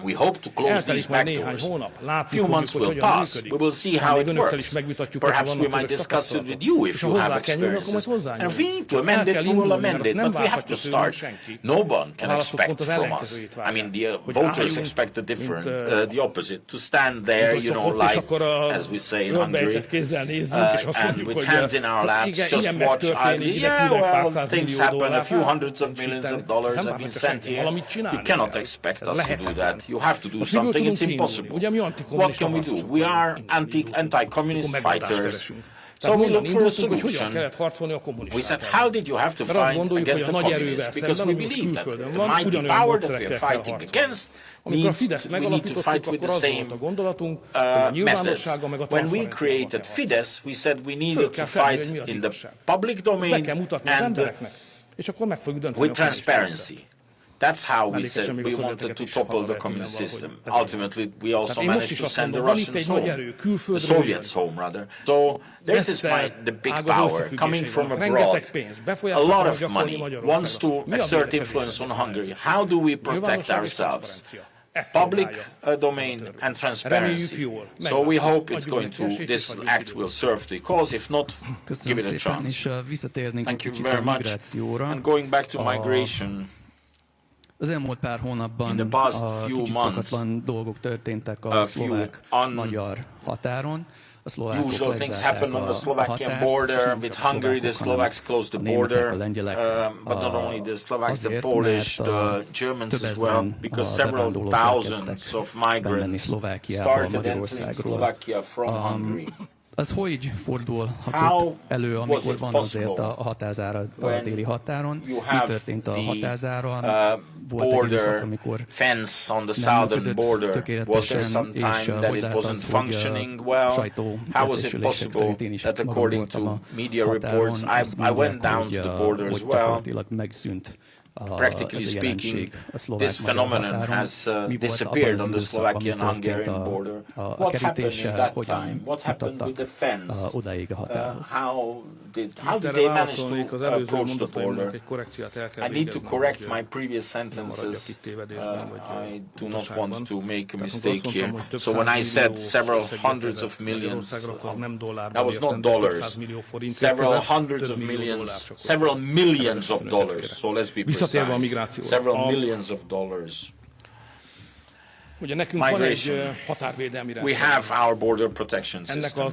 We hope to close these backdoors. A few months will pass. We will see how it works. Perhaps we might discuss it with you if you have experiences. And if we need to amend it, we will amend it. But we have to start. No one can expect from us. I mean, the voters expect the opposite. To stand there, you know, like, as we say in Hungary, and with hands in our laps, just watch idly. Yeah, well, things happen. A few hundreds of millions of dollars have been sent here. You cannot expect us to do that. You have to do something. It's impossible. What can we do? We are anti-communist fighters. So we looked for a solution. We said, how did you have to fight against the communists? Because we believe that the mighty power that we are fighting against we need to fight with the same methods. When we created Fidesz, we said we needed to fight in the public domain and with transparency. That's how we said we wanted to topple the communist system. Ultimately, we also managed to send the Russians home, the Soviets home, rather. So this is the big power coming from abroad. A lot of money wants to exert influence on Hungary. How do we protect ourselves? Public domain and transparency. So we hope this act will serve the cause. If not, give it a chance. Thank you very much. And going back to migration, az elmúlt pár hónapban kicsúszhatatlan dolgok történtek a szlovák-magyar határon. Usual things happen on the Slovakian border. With Hungary, the Slovaks closed the border. But not only the Slovaks, the Polish, the Germans as well, because several thousands of migrants started entering Slovakia from Hungary. Az hogy fordulhatott elő, amikor van azért a határzár a déli határon? Mi történt a határzáron? Volt egy időszak, amikor fence on the southern border. Was there some time that it wasn't functioning well? How was it possible that, according to media reports, I went down to the border as well? Practically speaking, this phenomenon has disappeared on the Slovakian-Hungarian border. What happened in that time? What happened with the fence? How did they manage to approach the border? I need to correct my previous sentences. I do not want to make a mistake here. So when I said several hundreds of millions, that was not dollars. Several hundreds of millions, several millions of dollars. So let's be precise. Several millions of dollars. Migration. We have our border protection system.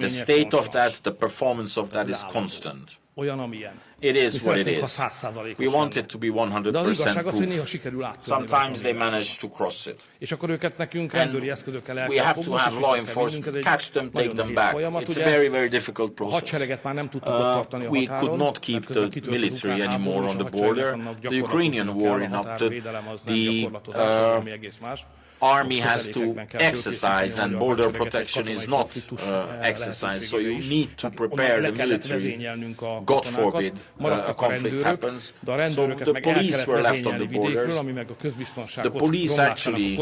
The state of that, the performance of that is constant. It is what it is. We want it to be 100% proof. Sometimes they manage to cross it. And we have to have law enforcement catch them, take them back. It's a very, very difficult process. We could not keep the military anymore on the border. The Ukrainian war erupted. The army has to exercise and border protection is not exercised. So you need to prepare the military. God forbid a conflict happens. So the police were left on the borders. The police actually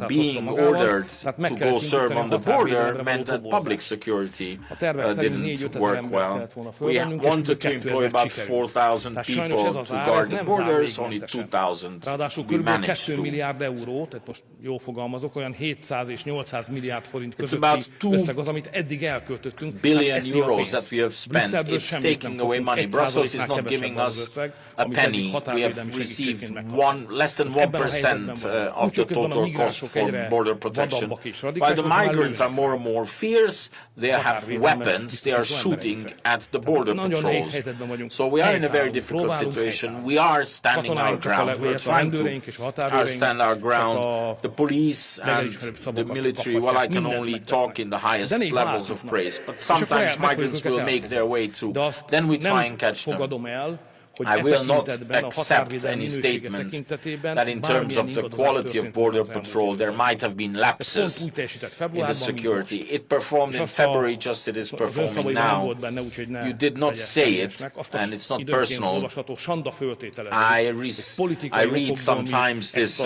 being ordered to go serve on the border meant that public security didn't work well. We wanted to employ about 4,000 people to guard the borders, only 2,000 we managed to. Jól fogalmazok, olyan 700 és 800 milliárd forint közötti összeg az, amit eddig elköltöttünk. Billion euros that we have spent. It's taking away money. Brussels is not giving us a penny. We have received less than 1% of the total cost for border protection. While the migrants are more and more fierce, they have weapons, they are shooting at the border patrols. So we are in a very difficult situation. We are standing our ground. We are trying to stand our ground. The police and the military, well, I can only talk in the highest levels of praise, but sometimes migrants will make their way too. Then we try and catch them. I will not accept any statements that in terms of the quality of border patrol there might have been lapses in the security. It performed in February just as it is performing now. You did not say it, and it's not personal. I read sometimes this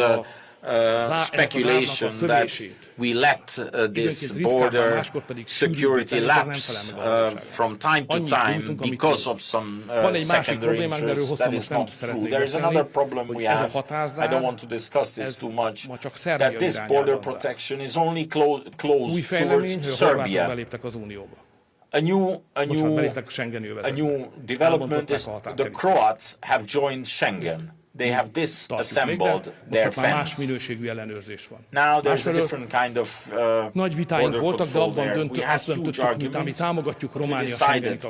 speculation that we let this border security lapse from time to time because of some secondary interests. That is not true. There is another problem we have. I don't want to discuss this too much. That this border protection is only closed towards Serbia. A new development is the Croats have joined Schengen. They have disassembled their fence. Now there's a different kind of border control there. We have huge arguments. We decided,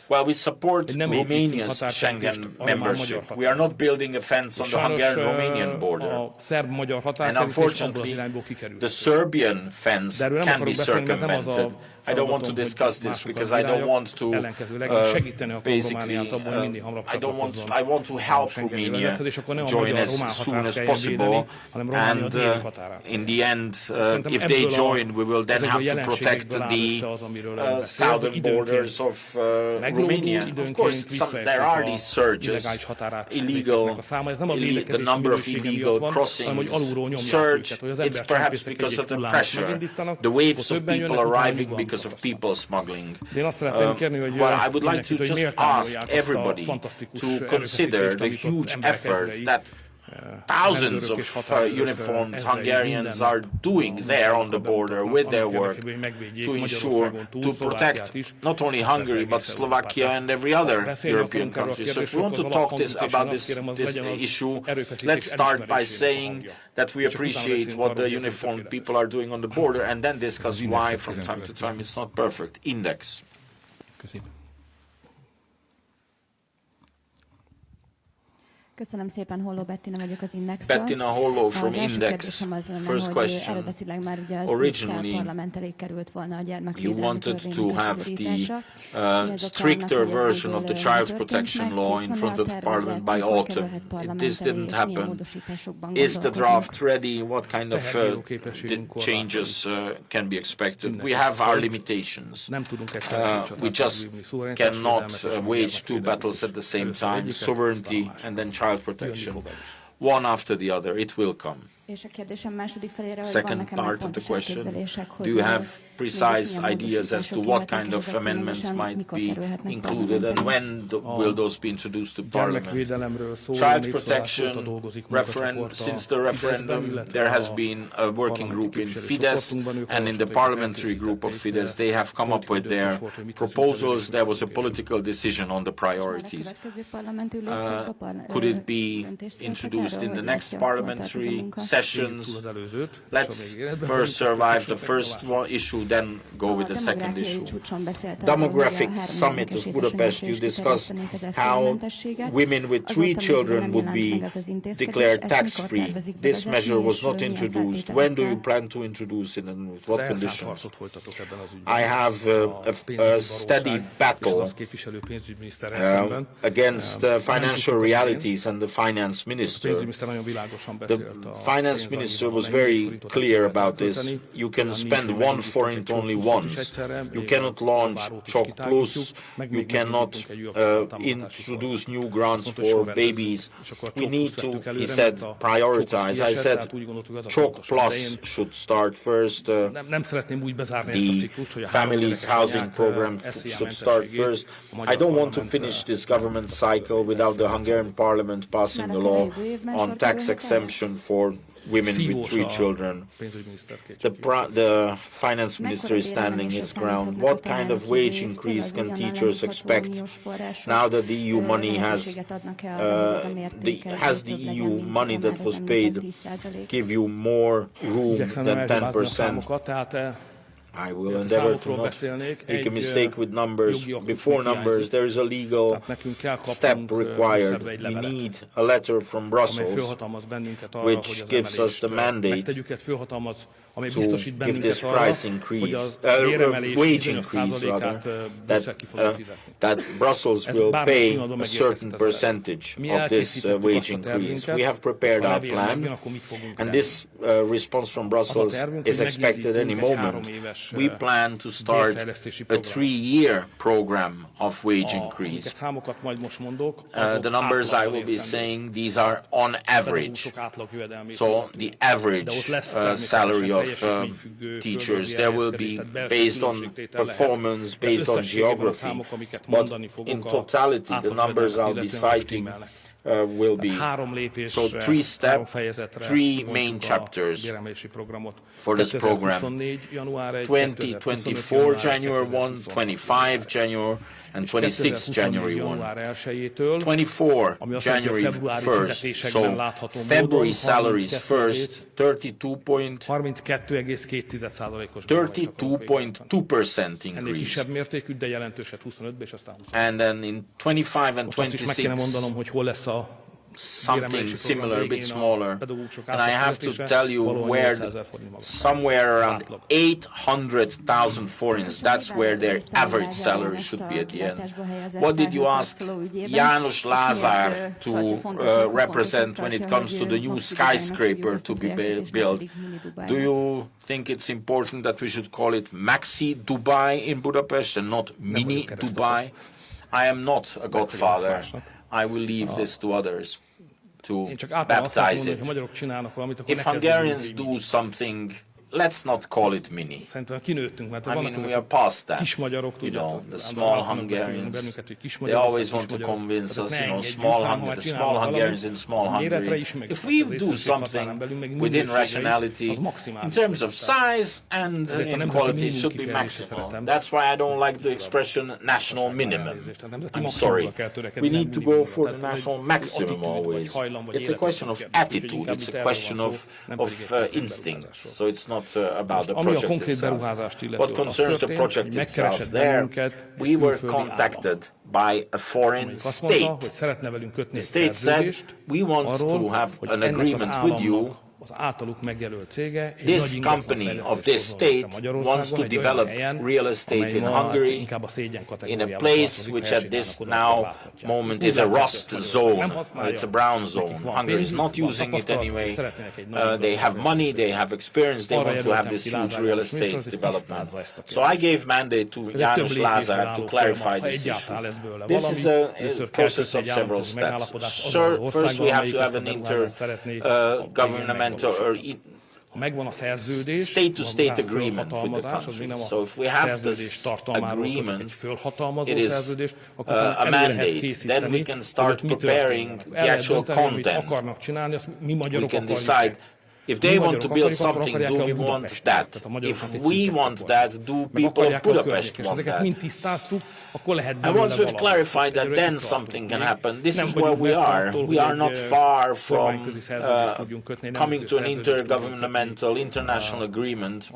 well, we support Romania's Schengen membership. We are not building a fence on the Hungarian-Romanian border. And unfortunately, the Serbian fence can be circumvented. I don't want to discuss this because I don't want to I want to help Romania join as soon as possible, and in the end, if they join, we will then have to protect the southern borders of Romania. Of course, there are these surges, the number of illegal crossings surge. It's perhaps because of the pressure, the waves of people arriving because of people smuggling. Well, I would like to just ask everybody to consider the huge effort that thousands of uniformed Hungarians are doing there on the border with their work to ensure, to protect not only Hungary but Slovakia and every other European country. So if we want to talk about this issue, let's start by saying that we appreciate what the uniformed people are doing on the border and then discuss why from time to time it's not perfect. Index. Köszönöm szépen, Holló Bettina vagyok az Indexről. Bettina Holló from az első Index. kérdésem az lenne, First hogy question. eredetileg már ugye az Brüsszel parlament elé került volna a gyermekvédelmi törvény beszigorítása. Stricter version of the child protection law in front of the parliament by autumn. This didn't happen. Is the draft ready? What kind of changes can be expected? We have our limitations. We just cannot wage two battles at the same time, sovereignty and then child protection. One after the other, it will come. És a kérdésem második felére, hogy Second vannak-e part of the question, do you hogy have precise ideas as to what kind of amendments might be included and when will those be introduced to Parliament? Child protection, since the referendum, there has been a working group in Fidesz and in the parliamentary group of Fidesz. They have come up with their proposals. There was a political decision on the priorities. Could it be introduced in the next parliamentary sessions? Let's first survive the first issue, then go with the second issue. Demographic summit of Budapest, you discussed how women with 3 children would be declared tax-free. This measure was not introduced. When do you plan to introduce it and with what conditions? I have a steady battle against financial realities and the finance minister The finance minister was very clear about this. You can spend $1 only once. You cannot launch Csok Plus. You cannot introduce new grants for babies. We need to, he said, prioritize. I said Csok Plus should start first. The families housing program should start first. I don't want to finish this government cycle without the Hungarian parliament passing a law on tax exemption for women with 3 children. The finance minister is standing his ground. What kind of wage increase can teachers expect now that the EU money has the EU money that was paid give you more room than 10%? I will endeavor to not make a mistake with numbers. Before numbers, there is a legal step required. We need a letter from Brussels which gives us the mandate to give this price increase, wage increase rather, that Brussels will pay a certain percentage of this wage increase. We have prepared our plan, and this response from Brussels is expected any moment. We plan to start a 3-year program of wage increase. The numbers I will be saying, these are on average. So the average salary of teachers, there will be based on performance, based on geography, but in totality the numbers I'll be citing will be so 3 steps, 3 main chapters for this program: 2024 January 1, 25 January and 26 January 1. 24 January 1st, so February salaries first, 32.2% increase. And then in 25 and 26, something similar, a bit smaller. And I have to tell you where somewhere around 800,000 forints, that's where their average salary should be at the end. What did you ask János Lázár to represent when it comes to the new skyscraper to be built? Do you think it's important that we should call it Maxi Dubai in Budapest and not Mini Dubai? I am not a godfather. I will leave this to others to baptize it. If Hungarians do something, let's not call it mini. I mean, we are past that. You know, the small Hungarians, they always want to convince us, you know, the small Hungarians in small Hungary. If we do something within rationality, in terms of size and in quality, it should be maximum. That's why I don't like the expression national minimum. I'm sorry. We need to go for the national maximum always. It's a question of attitude. It's a question of instinct. So it's not about the project itself. What concerns the project itself, there we were contacted by a foreign state. The state said, we want to have an agreement with you. This company of this state wants to develop real estate in Hungary in a place which at this now moment is a rust zone. It's a brown zone. Hungary is not using it anyway. They have money, they have experience, they want to have this huge real estate development. So I gave mandate to János Lázár to clarify this issue. This is a process of several steps. First we have to have an intergovernmental or state-to-state agreement with the country. So if we have this agreement, it is a mandate. Then we can start preparing the actual content. We can decide. If they want to build something, do we want that? If we want that, do people of Budapest want that? And once we've clarified that, then something can happen. This is where we are. We are not far from coming to an intergovernmental, international agreement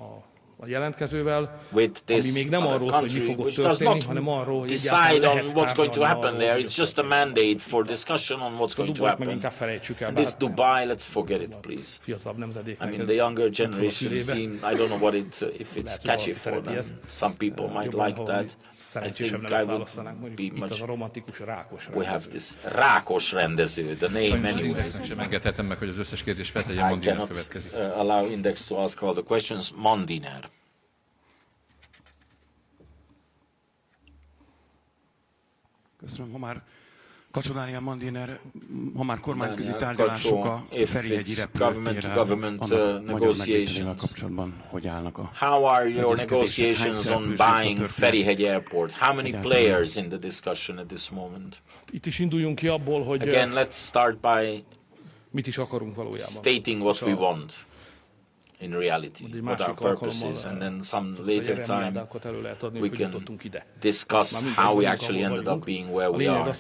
a jelentkezővel, with this ami még nem arról szól, hogy mi country, fog ott which does történni, not hanem arról, hogy decide egyáltalán on what's going to happen arról, there. hogy It's just a mandate for discussion on what's going to meg happen. inkább felejtsük el. And this Dubai, let's forget it, please. Fiatalabb I nemzedéknek mean, the younger generation ez seem, I don't know what if it's catchy for them. Some people might like that. I think I would be much. We have this rákos rendező, the name anyway. Sem engedhetem meg, hogy az összes kérdés feltegyen, Mandiner következik. Allow Index to ask all the questions. Mandiner. Köszönöm, ha már Kacsodániel Mandiner, ha már kormányközi tárgyalások a Ferihegyi repülőtérrel, annak magyar megvételével kapcsolatban hogy állnak a How are your negotiations on buying Ferihegy Airport? How many players in the discussion at this moment? Itt is induljunk ki abból, hogy Again, let's start by mit is akarunk valójában. stating what we want in reality, what our purpose is, and then some later time we can discuss how we actually ended up being where we are.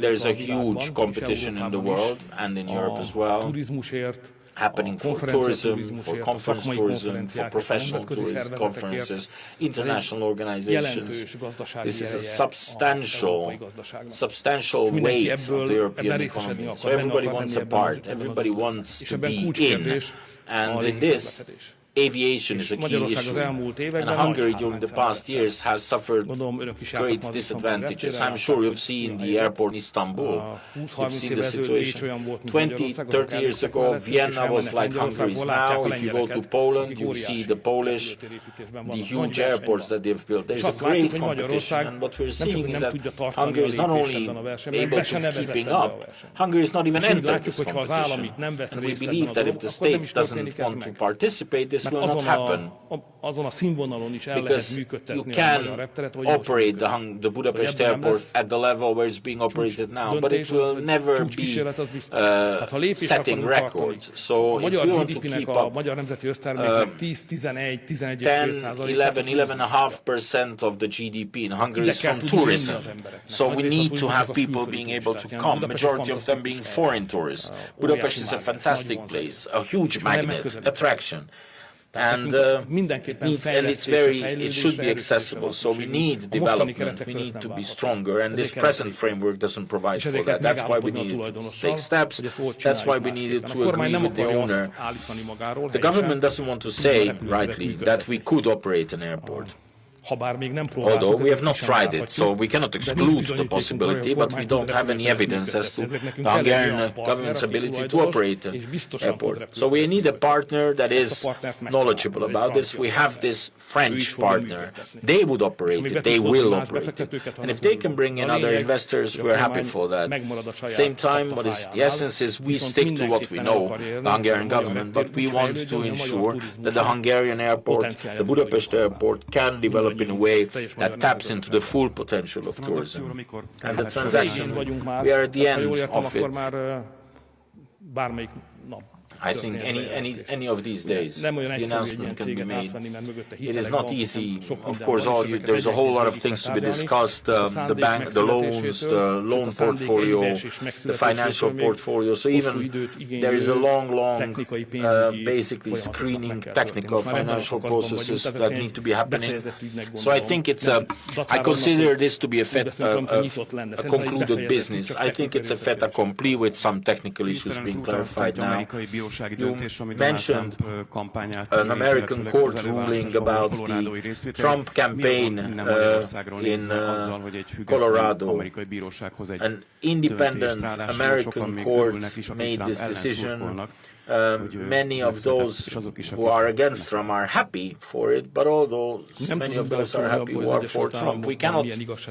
There's a huge competition in the world and in Europe as well, happening for tourism, for conference tourism, for professional tourism, conferences, international organizations. This is a substantial weight of the European economy. So everybody wants a part, everybody wants to be in, and in this, aviation is a key issue, and Hungary during the past years has suffered great disadvantages. I'm sure you've seen the airport in Istanbul, you've seen the situation. 20, 30 years ago, Vienna was like Hungary is now. If you go to Poland, you see the Polish, the huge airports that they've built. There's a great competition, and what we're seeing is that Hungary is not only able to keeping up, Hungary is not even entered this competition. And we believe that if the state doesn't want to participate, this will not happen, because you can operate the Budapest airport at the level where it's being operated now, but it will never be setting records. So if you want to keep up 11.5% of the GDP in Hungary is from tourism. So we need to have people being able to come, majority of them being foreign tourists. Budapest is a fantastic place, a huge magnet, attraction. And it should be accessible. So we need development. We need to be stronger. And this present framework doesn't provide for that. That's why we needed to take steps. That's why we needed to agree with the owner. The government doesn't want to say, rightly, that we could operate an airport. Although we have not tried it, so we cannot exclude the possibility, but we don't have any evidence as to the Hungarian government's ability to operate an airport. So we need a partner that is knowledgeable about this. We have this French partner. They would operate it. They will operate it. And if they can bring in other investors, we're happy for that. Same time, what is the essence is we stick to what we know, the Hungarian government, but we want to ensure that the Hungarian airport, the Budapest airport, can develop in a way that taps into the full potential of tourism. And the transaction, we are at the end of it. I think any of these days, the announcement can be made. It is not easy. Of course, there's a whole lot of things to be discussed. The bank, the loans, the loan portfolio, the financial portfolio. So even there is a long, basically screening technical financial processes that need to be happening. So I think I consider this to be a concluded business. I think it's a fait accompli with some technical issues being clarified now. You mentioned an American court ruling about the Trump campaign in Colorado. An independent American court made this decision. Many of those who are against Trump are happy for it, but although many of those are happy who are for Trump, we cannot,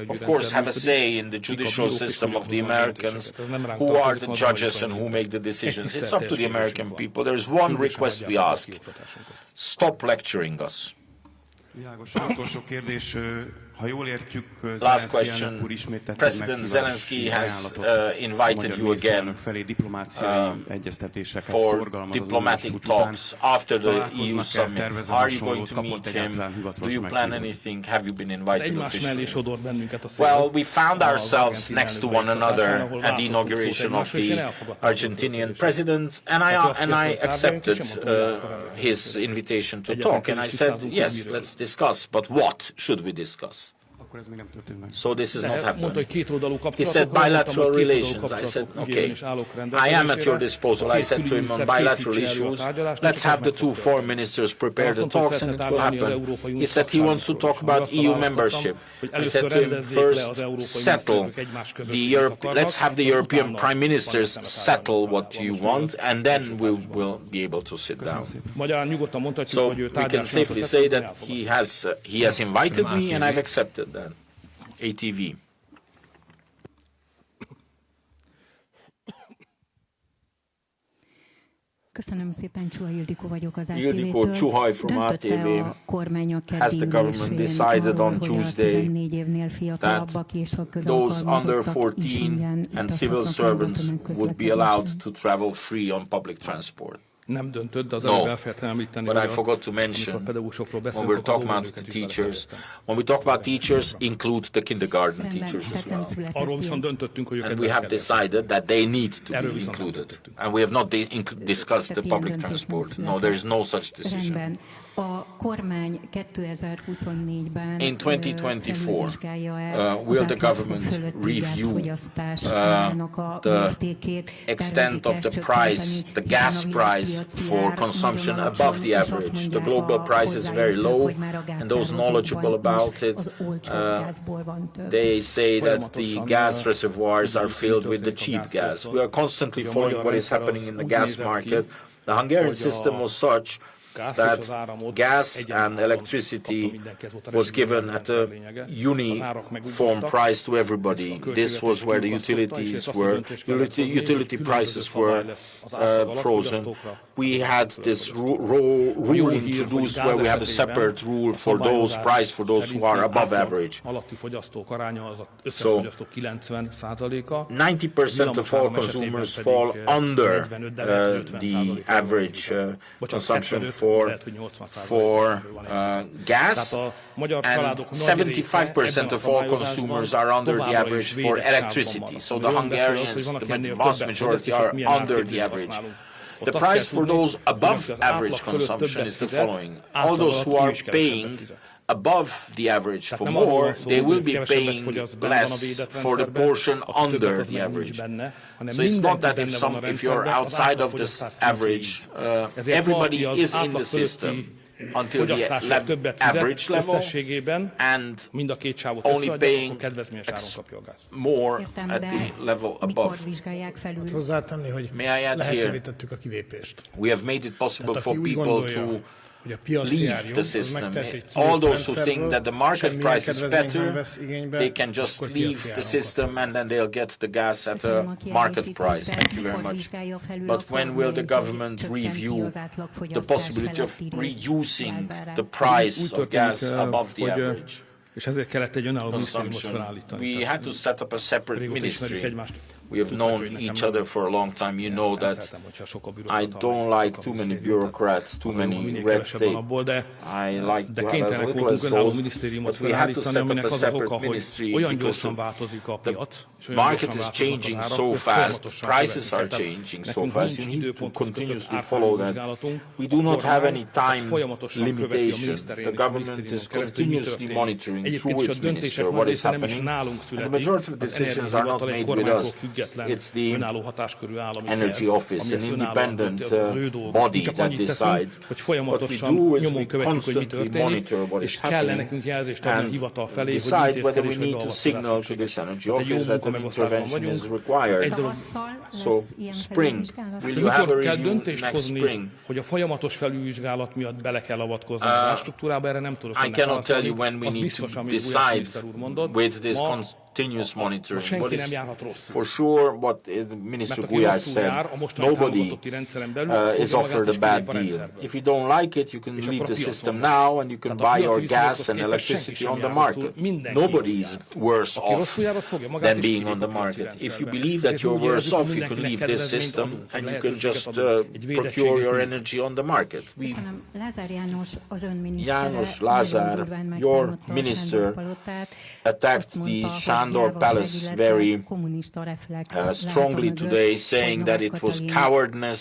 of course, have a say in the judicial system of the Americans, who are the judges and who make the decisions. It's up to the American people. There is one request we ask. Stop lecturing us. Utolsó kérdés, Last question. President Zelensky has invited you again for diplomatic talks after the EU summit. Are you going to meet him? Do you plan anything? Have you been invited officially? Well, we found ourselves next to one another at the inauguration of the Argentinian president, and I accepted his invitation to talk, and I said, yes, let's discuss, but what should we discuss? So this is not happening. He said bilateral relations. I said, okay, I am at your disposal. I said to him on bilateral issues, let's have the two foreign ministers prepare the talks and it will happen. He said he wants to talk about EU membership. I said to him, first settle let's have the European prime ministers settle what you want, and then we will be able to sit down. So we can safely say that he has invited me and I've accepted that. ATV. Köszönöm szépen, Csuha Ildikó vagyok az Ildikó Csuhaj from ATV. Has the government decided on Tuesday that those under 14 and civil servants would be allowed to travel free on public transport? Nem döntött, de az előbb elfelejtettem említeni, but I forgot to mention, when we're talking about the teachers, when we talk about teachers, include the kindergarten teachers as well. Arról viszont döntöttünk, hogy and we have decided that they need to be included. And we have not discussed the public transport. No, there is no such decision. A kormány 2024-ben in 2024, will the government review the extent of the price, the gas price for consumption above the average? The global price is very low, and those knowledgeable about it, they say that the gas reservoirs are filled with the cheap gas. We are constantly following what is happening in the gas market. The Hungarian system was such that gas and electricity was given at a uniform price to everybody. This was where the utilities were, utility prices were frozen. We had this rule introduced where we have a separate rule for those price for those who are above average. So 90% of all consumers fall under the average consumption for gas, and 75% of all consumers are under the average for electricity. So the Hungarians, the vast majority, are under the average. The price for those above average consumption is the following. All those who are paying above the average for more, they will be paying less for the portion under the average. So it's not that if you're outside of this average, everybody is in the system until the average level and only paying more at the level above. May I add here, we have made it possible for people to leave the system. All those who think that the market price is better, they can just leave the system and then they'll get the gas at a market price. Thank you very much. But when will the government review the possibility of reducing the price of gas above the average consumption? We had to set up a separate ministry. We have known each other for a long time. You know that I don't like too many bureaucrats, too many red tape. I like to have as little as those, but we had to set up a separate ministry because the market is changing so fast, prices are changing so fast, you need to continuously follow that. We do not have any time limitation. The government is continuously monitoring through its minister what is happening, and the majority of decisions are not made with us. It's the Energy Office, an independent body that decides. What we do is we constantly monitor what is happening and decide whether we need to signal to this Energy Office that an intervention is required. So, spring, will you have a review next spring? I cannot tell you when we need to decide with this continuous monitoring. What is for sure what Minister Gulyás said, nobody is offered a bad deal. If you don't like it, you can leave the system now and you can buy your gas and electricity on the market. Nobody is worse off than being on the market. If you believe that you're worse off, you can leave this system and you can just procure your energy on the market. János Lázár, your minister, attacked the Sándor Palace very strongly today, saying that it was cowardness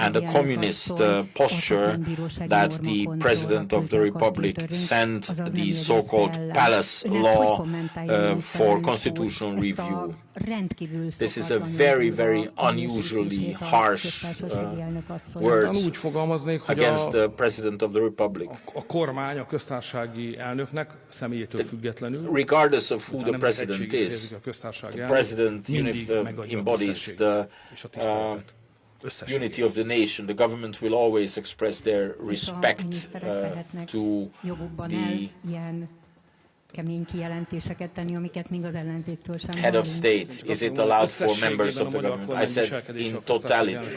and a communist posture that the President of the Republic sent the so-called palace law for constitutional review. This is a very, very unusually harsh words against the President of the Republic. A kormány a köztársasági elnöknek személyétől függetlenül, regardless of who the president is, the president embodies the unity of the nation. The government will always express their respect to the head of state. Is it allowed for members of the government? I said in totality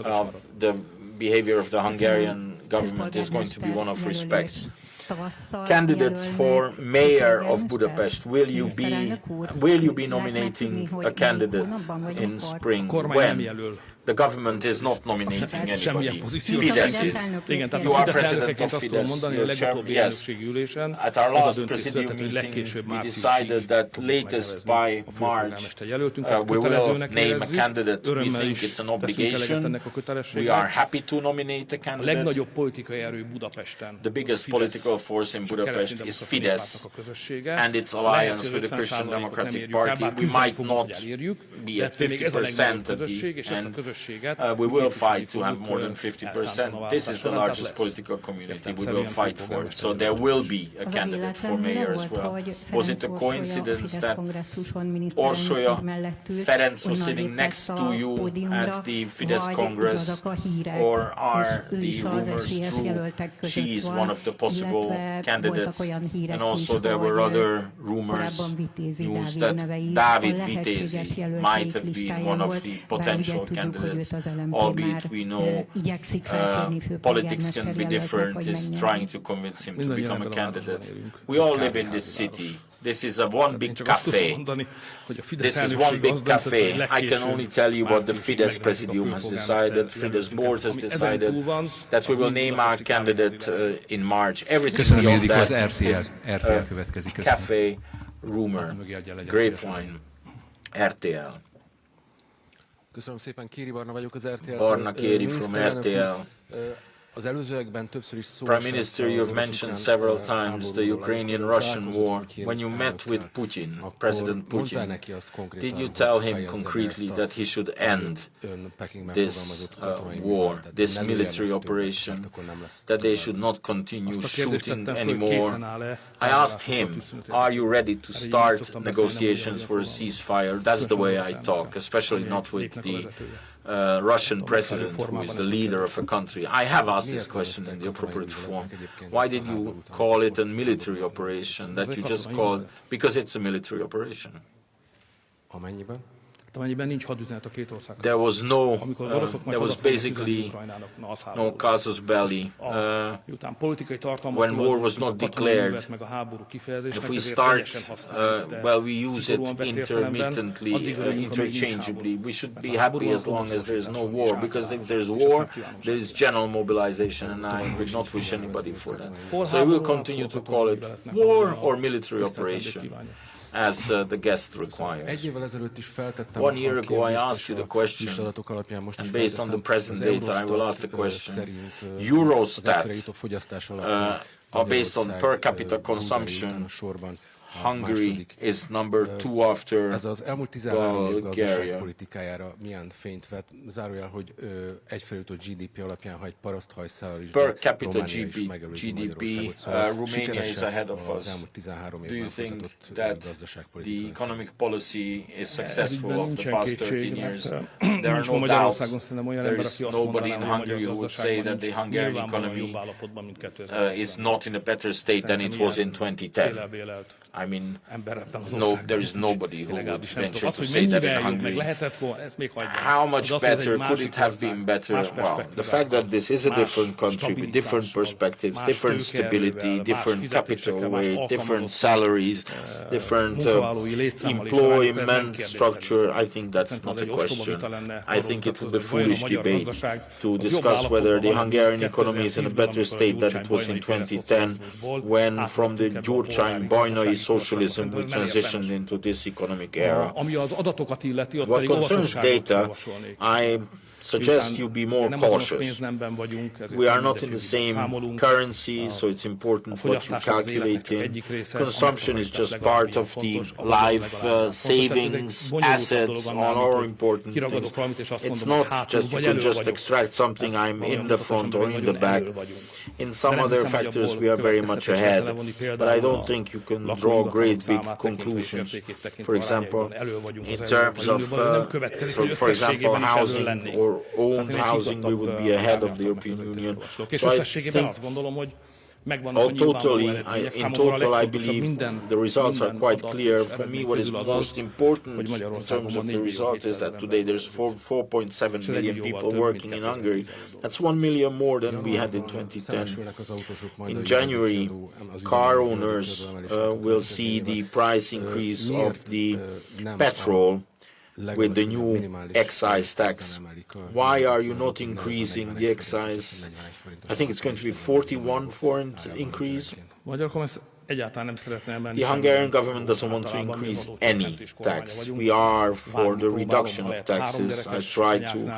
of the behavior of the Hungarian government is going to be one of respect. Candidates for mayor of Budapest, will you be nominating a candidate in spring? When? The government is not nominating anybody. Fidesz is. You are president of Fidesz. Yes. At our last presidium meeting, we decided that latest by March, we will name a candidate. We think it's an obligation. We are happy to nominate a candidate. The biggest political force in Budapest is Fidesz and its alliance with the Christian Democratic Party. We might not be at 50% at the end. We will fight to have more than 50%. This is the largest political community. We will fight for it. So there will be a candidate for mayor as well. Was it a coincidence that Orsolya Ferenc was sitting next to you at the Fidesz Congress, or are the rumors true? She is one of the possible candidates. And also there were other rumors, news that Dávid Vitézi might have been one of the potential candidates. Albeit we know politics can be different, is trying to convince him to become a candidate. We all live in this city. This is one big cafe. This is one big cafe. I can only tell you what the Fidesz Presidium has decided, Fidesz board has decided, that we will name our candidate in March. Everything beyond that is cafe, rumor, grapevine, RTL. Köszönöm szépen, Kéri Barna vagyok az RTL-től. Barna Kéri from RTL. Az előzőekben többször is szó Prime Minister, you've mentioned several times the Ukrainian-Russian war. When you met with Putin, President Putin, did you tell him concretely that he should end this war, this military operation, that they should not continue shooting anymore? I asked him, are you ready to start negotiations for a ceasefire? That's the way I talk, especially not with the Russian president, who is the leader of a country. I have asked this question in the appropriate form. Why did you call it a military operation that you just called? Because it's a military operation. There was no, there was basically no casus belli. When war was not declared, if we start, well, we use it intermittently, interchangeably. We should be happy as long as there is no war, because if there is war, there is general mobilization, and I would not wish anybody for that. So I will continue to call it war or military operation, as the guest requires. 1 year ago I asked you the question, and based on the present data I will ask the question. Eurostat, based on per capita consumption, Hungary is number 2 after ez az elmúlt 13 év gazdaságpolitikájára milyen fényt vet? Zárójel, hogy egyfelől a GDP alapján, ha egy paraszthajszállal is, per capita GDP, Romania is ahead of us. Do you think that the economic policy is successful of the past 13 years? There are no doubts. There is nobody in Hungary who would say that the Hungarian economy is not in a better state than it was in 2010. I mean, no, there is nobody who would venture to say that in Hungary. How much better could it have been better? Well, the fact that this is a different country with different perspectives, different stability, different capital weight, different salaries, different employment structure, I think that's not a question. I think it would be a foolish debate to discuss whether the Hungarian economy is in a better state than it was in 2010, when from the Gyurcsány Bajnai socialism we transitioned into this economic era. What concerns data, I suggest you be more cautious. We are not in the same currency, so it's important what you calculate in. Consumption is just part of the life savings, assets, are important things. It's not just you can just extract something, I'm in the front or in the back. In some other factors we are very much ahead, but I don't think you can draw great big conclusions. For example, in terms of, for example, housing or owned housing, we would be ahead of the European Union. So I think in total, I believe the results are quite clear. For me, what is most important in terms of the result is that today there's 4.7 million people working in Hungary. That's 1 million more than we had in 2010. In January, car owners will see the price increase of the petrol with the new excise tax. Why are you not increasing the excise? I think it's going to be 41 forint increase. The Hungarian government doesn't want to increase any tax. We are for the reduction of taxes. I try to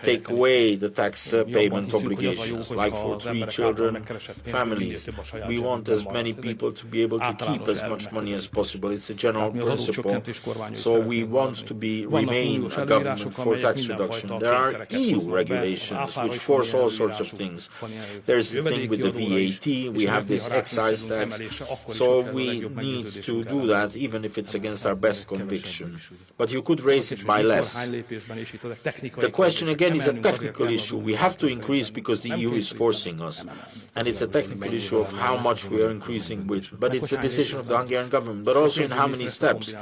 take away the tax payment obligations, like for 3 children families. We want as many people to be able to keep as much money as possible. It's a general principle. So we want to remain a government for tax reduction. There are EU regulations which force all sorts of things. There's the thing with the VAT. We have this excise tax. So we need to do that, even if it's against our best conviction. But you could raise it by less. The question again is a technical issue. We have to increase because the EU is forcing us. And it's a technical issue of how much we are increasing with. But it's a decision of the Hungarian government, but also in how many steps.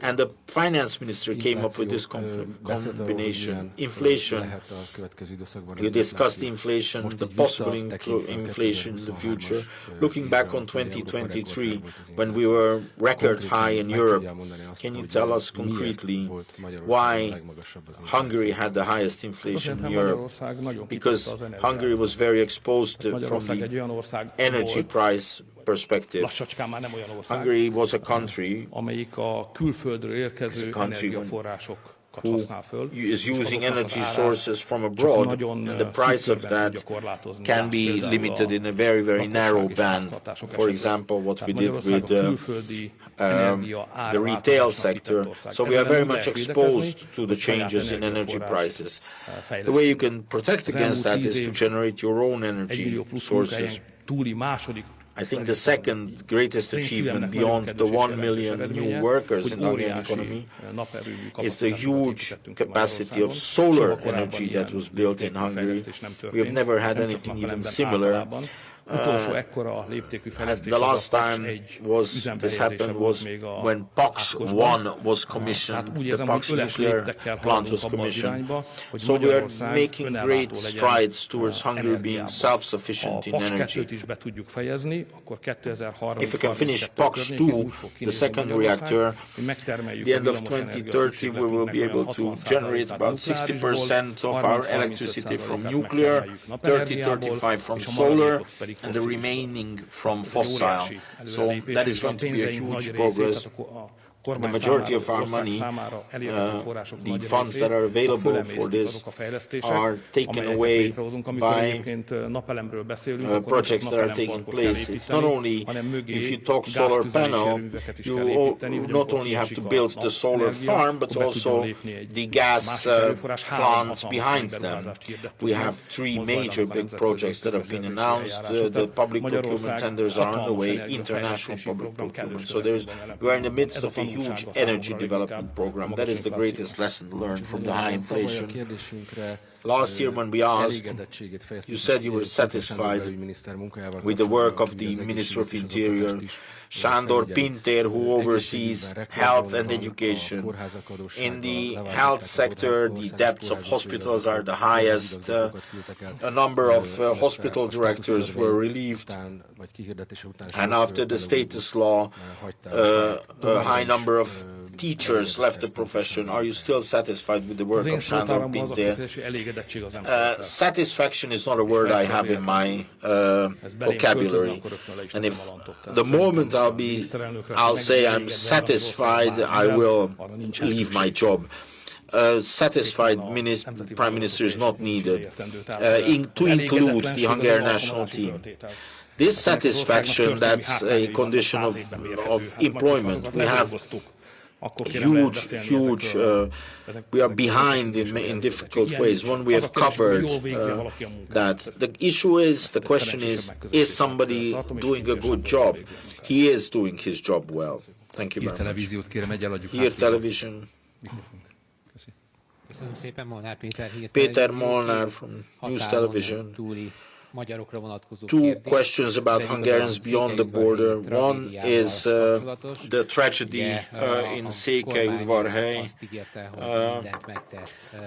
And the finance minister came up with this combination. Inflation. You discussed inflation, the possible inflation in the future. Looking back on 2023, when we were record high in Europe, can you tell us concretely why Hungary had the highest inflation in Europe? Because Hungary was very exposed from the energy price perspective. Hungary was a country who is using energy sources from abroad, and the price of that can be limited in a very, very narrow band. For example, what we did with the retail sector. So we are very much exposed to the changes in energy prices. The way you can protect against that is to generate your own energy sources. I think the second greatest achievement beyond the 1 million new workers in the Hungarian economy is the huge capacity of solar energy that was built in Hungary. We have never had anything even similar. The last time this happened was when Crux 1 was commissioned, the Crux nuclear plant was commissioned. So we are making great strides towards Hungary being self-sufficient in energy. If we can finish Crux 2, the second reactor, at the end of 2030 we will be able to generate about 60% of our electricity from nuclear, 30-35% from solar, and the remaining from fossil. So that is going to be a huge progress. The majority of our money, the funds that are available for this, are taken away by projects that are taking place. It's not only, if you talk solar panel, you not only have to build the solar farm, but also the gas plants behind them. We have 3 major big projects that have been announced. The public procurement tenders are underway, international public procurement. So we are in the midst of a huge energy development program. That is the greatest lesson learned from the high inflation. Last year when we asked, you said you were satisfied with the work of the Minister of Interior, Sándor Pintér, who oversees health and education. In the health sector, the debts of hospitals are the highest. A number of hospital directors were relieved, and after the status law, a high number of teachers left the profession. Are you still satisfied with the work of Sándor Pintér? Satisfaction is not a word I have in my vocabulary, and if the moment I'll say I'm satisfied, I will leave my job. Satisfied Prime Minister is not needed to include the Hungarian national team. This satisfaction, that's a condition of employment. We have huge, we are behind in difficult ways. When we have covered that, the issue is, the question is somebody doing a good job? He is doing his job well. Thank you very much. Here television. Peter Molnár from News Television. Two questions about Hungarians beyond the border. One is the tragedy in Székelyudvarhely.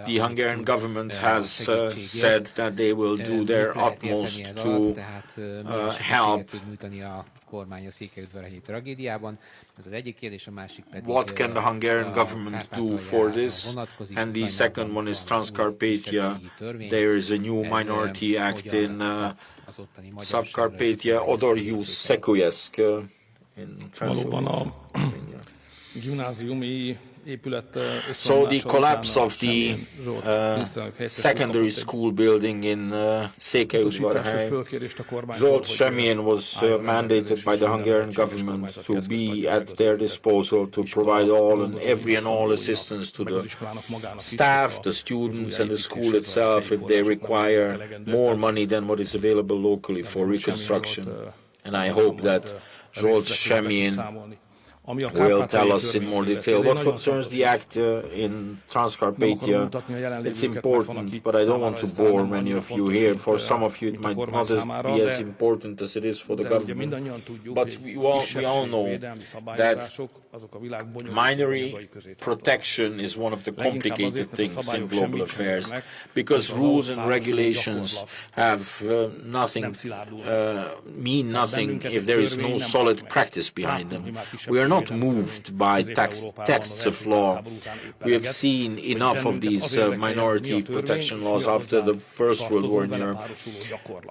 The Hungarian government has said that they will do their utmost to help. What can the Hungarian government do for this? And the second one is Transcarpathia. There is a new minority act in Subcarpathia, Odorhus Szekujeszk in Transylvania. So the collapse of the secondary school building in Székelyudvarhely, Zsolt Semjén was mandated by the Hungarian government to be at their disposal to provide all assistance to the staff, the students and the school itself if they require more money than what is available locally for reconstruction. And I hope that Zsolt Semjén will tell us in more detail. What concerns the act in Transcarpathia, it's important, but I don't want to bore many of you here. For some of you it might not be as important as it is for the government. But we all know that minority protection is one of the complicated things in global affairs, because rules and regulations have mean nothing if there is no solid practice behind them. We are not moved by texts of law. We have seen enough of these minority protection laws after the First World War in Europe.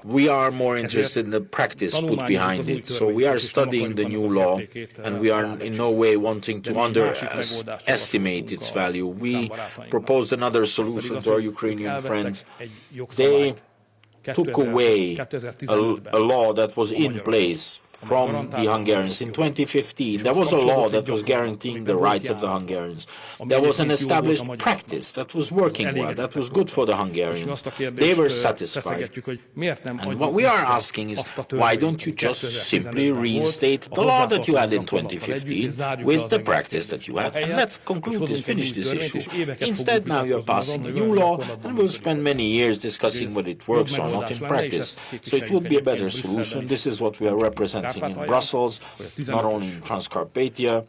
We are more interested in the practice put behind it. So we are studying the new law, and we are in no way wanting to underestimate its value. We proposed another solution to our Ukrainian friends. They took away a law that was in place from the Hungarians. In 2015, there was a law that was guaranteeing the rights of the Hungarians. There was an established practice that was working well, that was good for the Hungarians. They were satisfied. And what we are asking is, why don't you just simply reinstate the law that you had in 2015 with the practice that you had, and let's conclude this, finish this issue. Instead, now you're passing a new law, and we'll spend many years discussing whether it works or not in practice. So it would be a better solution. This is what we are representing in Brussels, not only in Transcarpathia,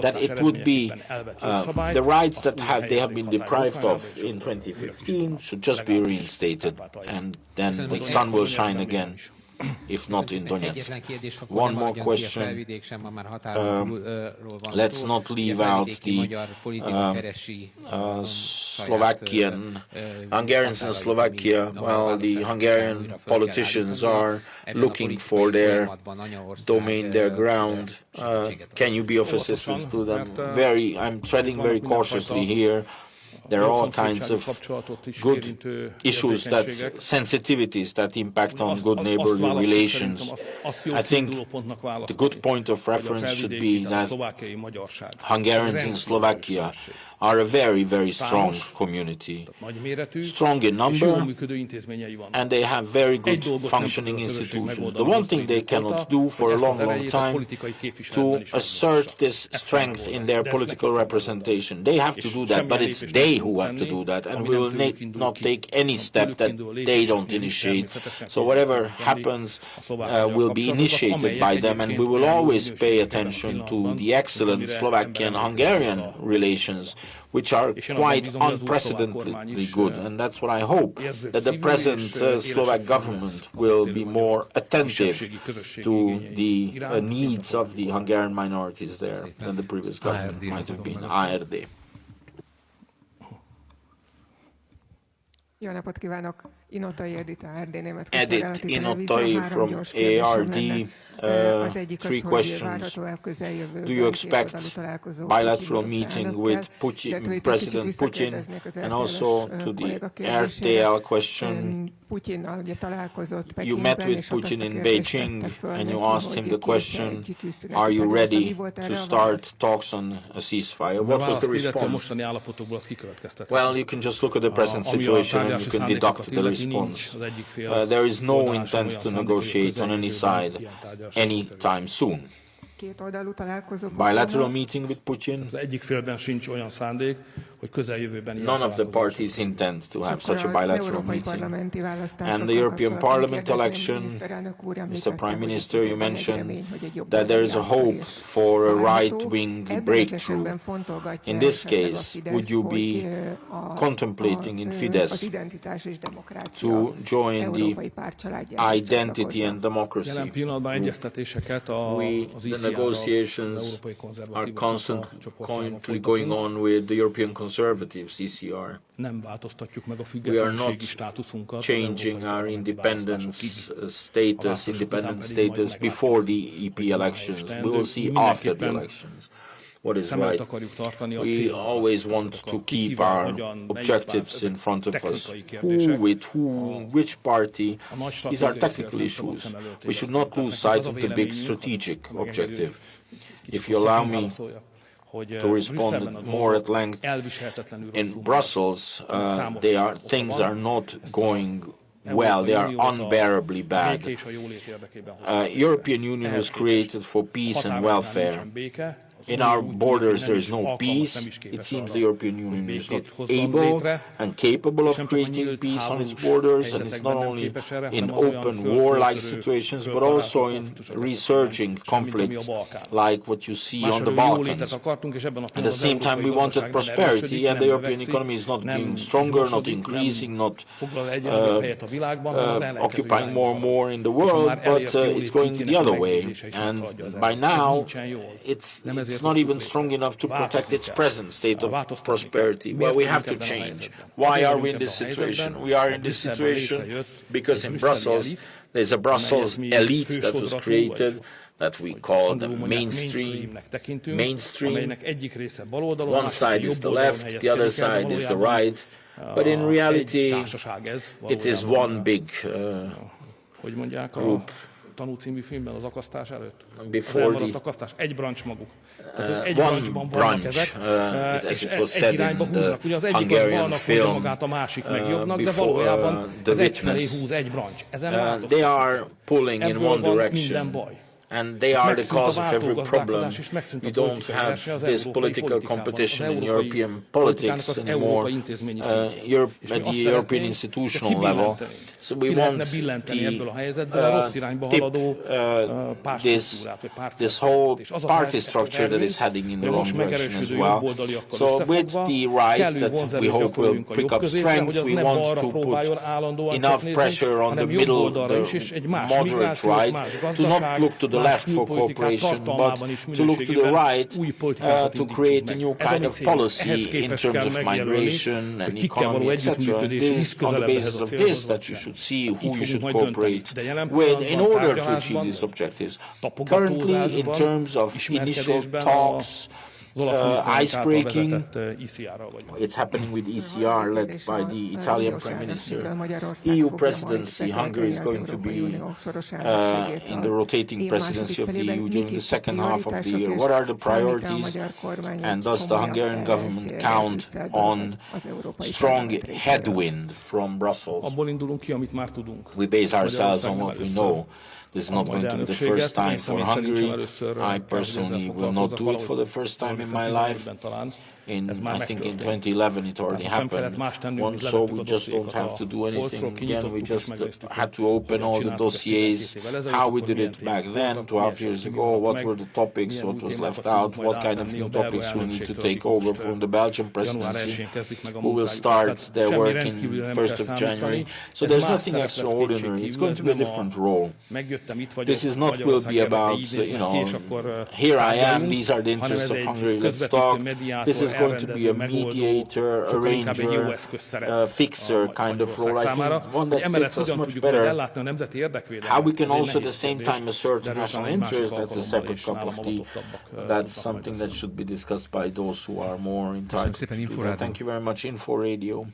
that it would be the rights that they have been deprived of in 2015 should just be reinstated, and then the sun will shine again, if not in Donetsk. One more question. Let's not leave out the Slovakian, Hungarians in Slovakia. Well, the Hungarian politicians are looking for their domain, their ground. Can you be of assistance to them? I'm treading very cautiously here. There are all kinds of good issues, sensitivities that impact on good neighborly relations. I think the good point of reference should be that Hungarians in Slovakia are a very, very strong community, strong in number, and they have very good functioning institutions. The one thing they cannot do for a long, long time to assert this strength in their political representation. They have to do that, but it's they who have to do that, and we will not take any step that they don't initiate. So whatever happens will be initiated by them, and we will always pay attention to the excellent Slovakian-Hungarian relations, which are quite unprecedentedly good. And that's what I hope, that the present Slovak government will be more attentive to the needs of the Hungarian minorities there than the previous government might have been. ARD. Jó napot kívánok! Inotai Edith, ARD német Edith Inotai from ARD. Three questions. Do you expect bilateral meeting with President Putin? And also to the RTL question, you met with Putin in Beijing and you asked him the question, are you ready to start talks on a ceasefire? What was the response? Well, you can just look at the present situation and you can deduct the response. There is no intent to negotiate on any side anytime soon. Bilateral meeting with Putin? None of the parties intend to have such a bilateral meeting. And the European Parliament election, Mr. Prime Minister, you mentioned that there is a hope for a right-wing breakthrough. In this case, would you be contemplating in Fidesz to join the Identity and Democracy? The negotiations are constantly going on with the European Conservatives, ECR. We are not changing our independent status before the EP elections. We will see after the elections what is right. We always want to keep our objectives in front of us. Who with who, which party, these are technical issues. We should not lose sight of the big strategic objective. If you allow me to respond more at length, in Brussels, things are not going well, they are unbearably bad. European Union was created for peace and welfare. In our borders there is no peace. It seems the European Union is not able and capable of creating peace on its borders, and it's not only in open war-like situations, but also in resurging conflicts like what you see on the Balkans. At the same time, we wanted prosperity, and the European economy is not being stronger, not increasing, not occupying more and more in the world, but it's going the other way. And by now, it's not even strong enough to protect its present state of prosperity. Well, we have to change. Why are we in this situation? We are in this situation because in Brussels, there's a Brussels elite that was created that we call the mainstream. One side is the left, the other side is the right. But in reality, it is one big group. Tanú című filmben az akasztás előtt. Egy branch maguk. Tehát egy branchban vannak ezek, és egy irányba húznak. Ugye az egyik az balnak húzza magát, a másik meg jobbnak, de valójában ez egyfelé húz egy branch. Ezen változnak. Ebből van minden baj. And they are the cause of every problem. You don't have this political competition in European politics anymore at the European institutional level. So we want this whole party structure that is heading in the wrong direction as well. So with the right that we hope will pick up strength, we want to put enough pressure on the middle, the moderate right, to not look to the left for cooperation, but to look to the right to create a new kind of policy in terms of migration and economy, etc. This, on the basis of this, that you should see who you should cooperate with in order to achieve these objectives. Currently, in terms of initial talks, ice-breaking. It's happening with ECR, led by the Italian Prime Minister. EU presidency, Hungary is going to be in the rotating presidency of the EU during the second half of the year. What are the priorities, and does the Hungarian government count on strong headwind from Brussels? We base ourselves on what we know. This is not going to be the first time for Hungary. I personally will not do it for the first time in my life. I think in 2011 it already happened once, so we just don't have to do anything again. We just had to open all the dossiers, how we did it back then, 12 years ago, what were the topics, what was left out, what kind of new topics we need to take over from the Belgian presidency, who will start their work in 1st of January. So there's nothing extraordinary. It's going to be a different role. This is not will be about, here I am, these are the interests of Hungary, let's talk. This is going to be a mediator, arranger, fixer kind of role. I think one that fits us much better. How we can also at the same time assert national interest, that's a separate cup of tea. That's something that should be discussed by those who are more entitled to do that. Thank you very much, Info Radio.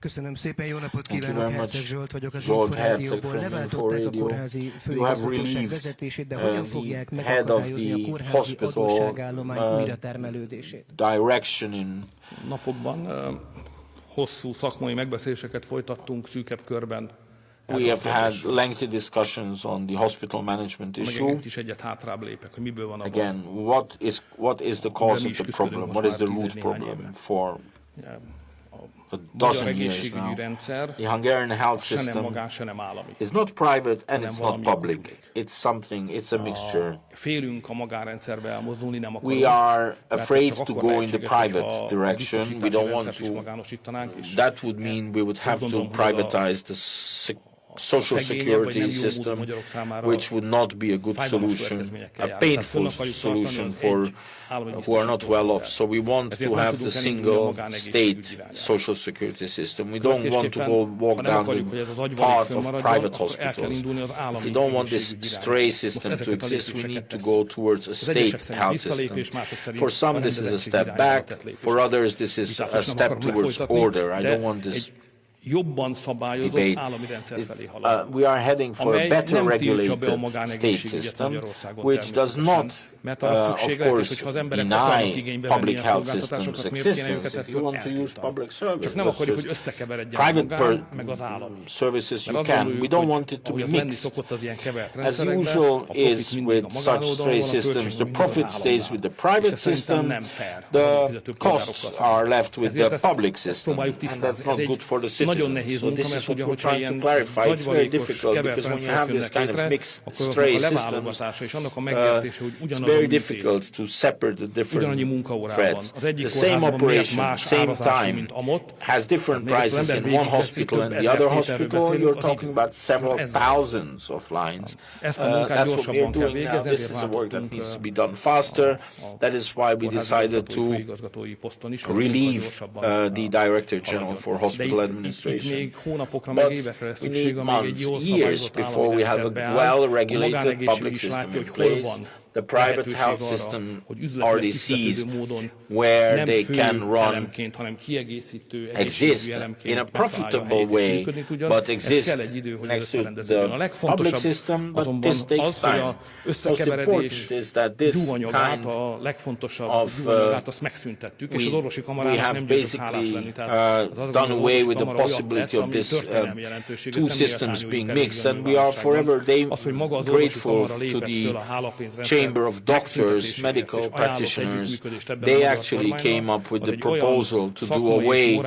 Köszönöm szépen, jó napot kívánok, Herceg Zsolt vagyok az Inforádióból. Leváltották a kórházi főigazgatóság vezetését, de hogyan fogják megakadályozni a kórházi adósságállomány újratermelődését? Napokban hosszú szakmai megbeszéléseket folytattunk szűkebb körben. We have had lengthy discussions on the hospital management issue. Again, what is the cause of the problem? What is the root problem for a dozen years now? The Hungarian health system is not private and it's not public. It's something, it's a mixture. We are afraid to go in the private direction. We don't want to. That would mean we would have to privatize the social security system, which would not be a good solution, a painful solution for who are not well off. So we want to have the single state social security system. We don't want to walk down the path of private hospitals. If we don't want this stray system to exist, we need to go towards a state health system. For some, this is a step back. For others, this is a step towards order. I don't want this debate. We are heading for a better regulated state system, which does not, of course, deny public health systems' existence. If you want to use public services, private services, you can. We don't want it to be mixed. As usual is with such stray systems, the profit stays with the private system, the costs are left with the public system, and that's not good for the citizens. So this is what we're trying to clarify. It's very difficult because when you have this kind of mixed stray systems, it's very difficult to separate the different threads. The same operation, same time, has different prices in one hospital and the other hospital. You're talking about several thousands of lines. That's what we're doing now. This is a work that needs to be done faster. That is why we decided to relieve the Director General for Hospital Administration. But we need months, years before we have a well-regulated public system in place. The private health system already sees where they can run, exist in a profitable way, but exist next to the public system, but this takes time. Most important is that this kind of, we have basically done away with the possibility of this two systems being mixed, and we are forever grateful to the Chamber of Doctors, medical practitioners. They actually came up with the proposal to do away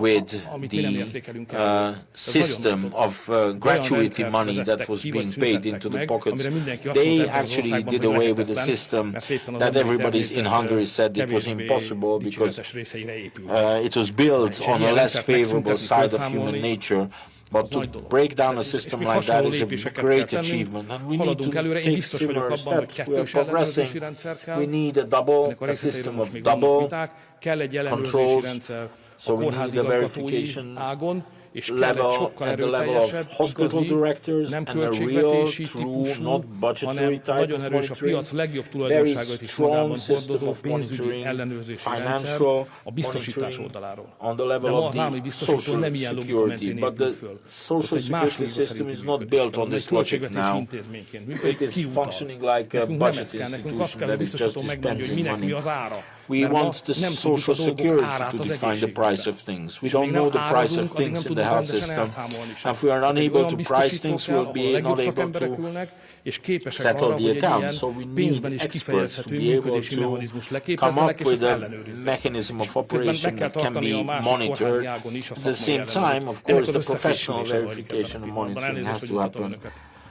with the system of gratuity money that was being paid into the pockets. They actually did away with the system that everybody in Hungary said it was impossible because it was built on a less favorable side of human nature. But to break down a system like that is a great achievement, and we need to take similar steps. We are progressing. We need a system of double controls, so we need a verification level, at the level of hospital directors, and a real, true, not budgetary type of monitoring, very strong system of monitoring, financial monitoring on the level of the social security. But the social security system is not built on this logic now. It is functioning like a budget institution that is just dispensing money. We want the social security to define the price of things. We don't know the price of things in the health system. If we are unable to price things, we will be not able to settle the accounts. So we need experts to be able to come up with a mechanism of operation that can be monitored. At the same time, of course, the professional verification and monitoring has to happen.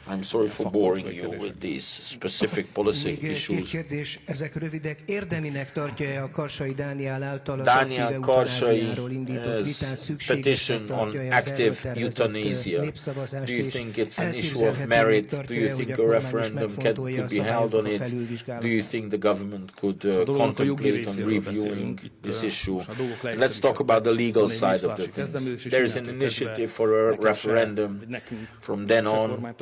I'm sorry for boring you with these specific policy issues. Kérdés, ezek rövidek. Érdeminek tartja a Karsai Dániel által az Daniel aktív eutanáziáról indított vitát szükségesnek tartja az elkötelezett népszavazást, do you think it's an issue of merit? Do you think a referendum could be held on it? Do you think the government could contemplate on reviewing this issue? Let's talk about the legal side of the things. There is an initiative for a referendum from then on.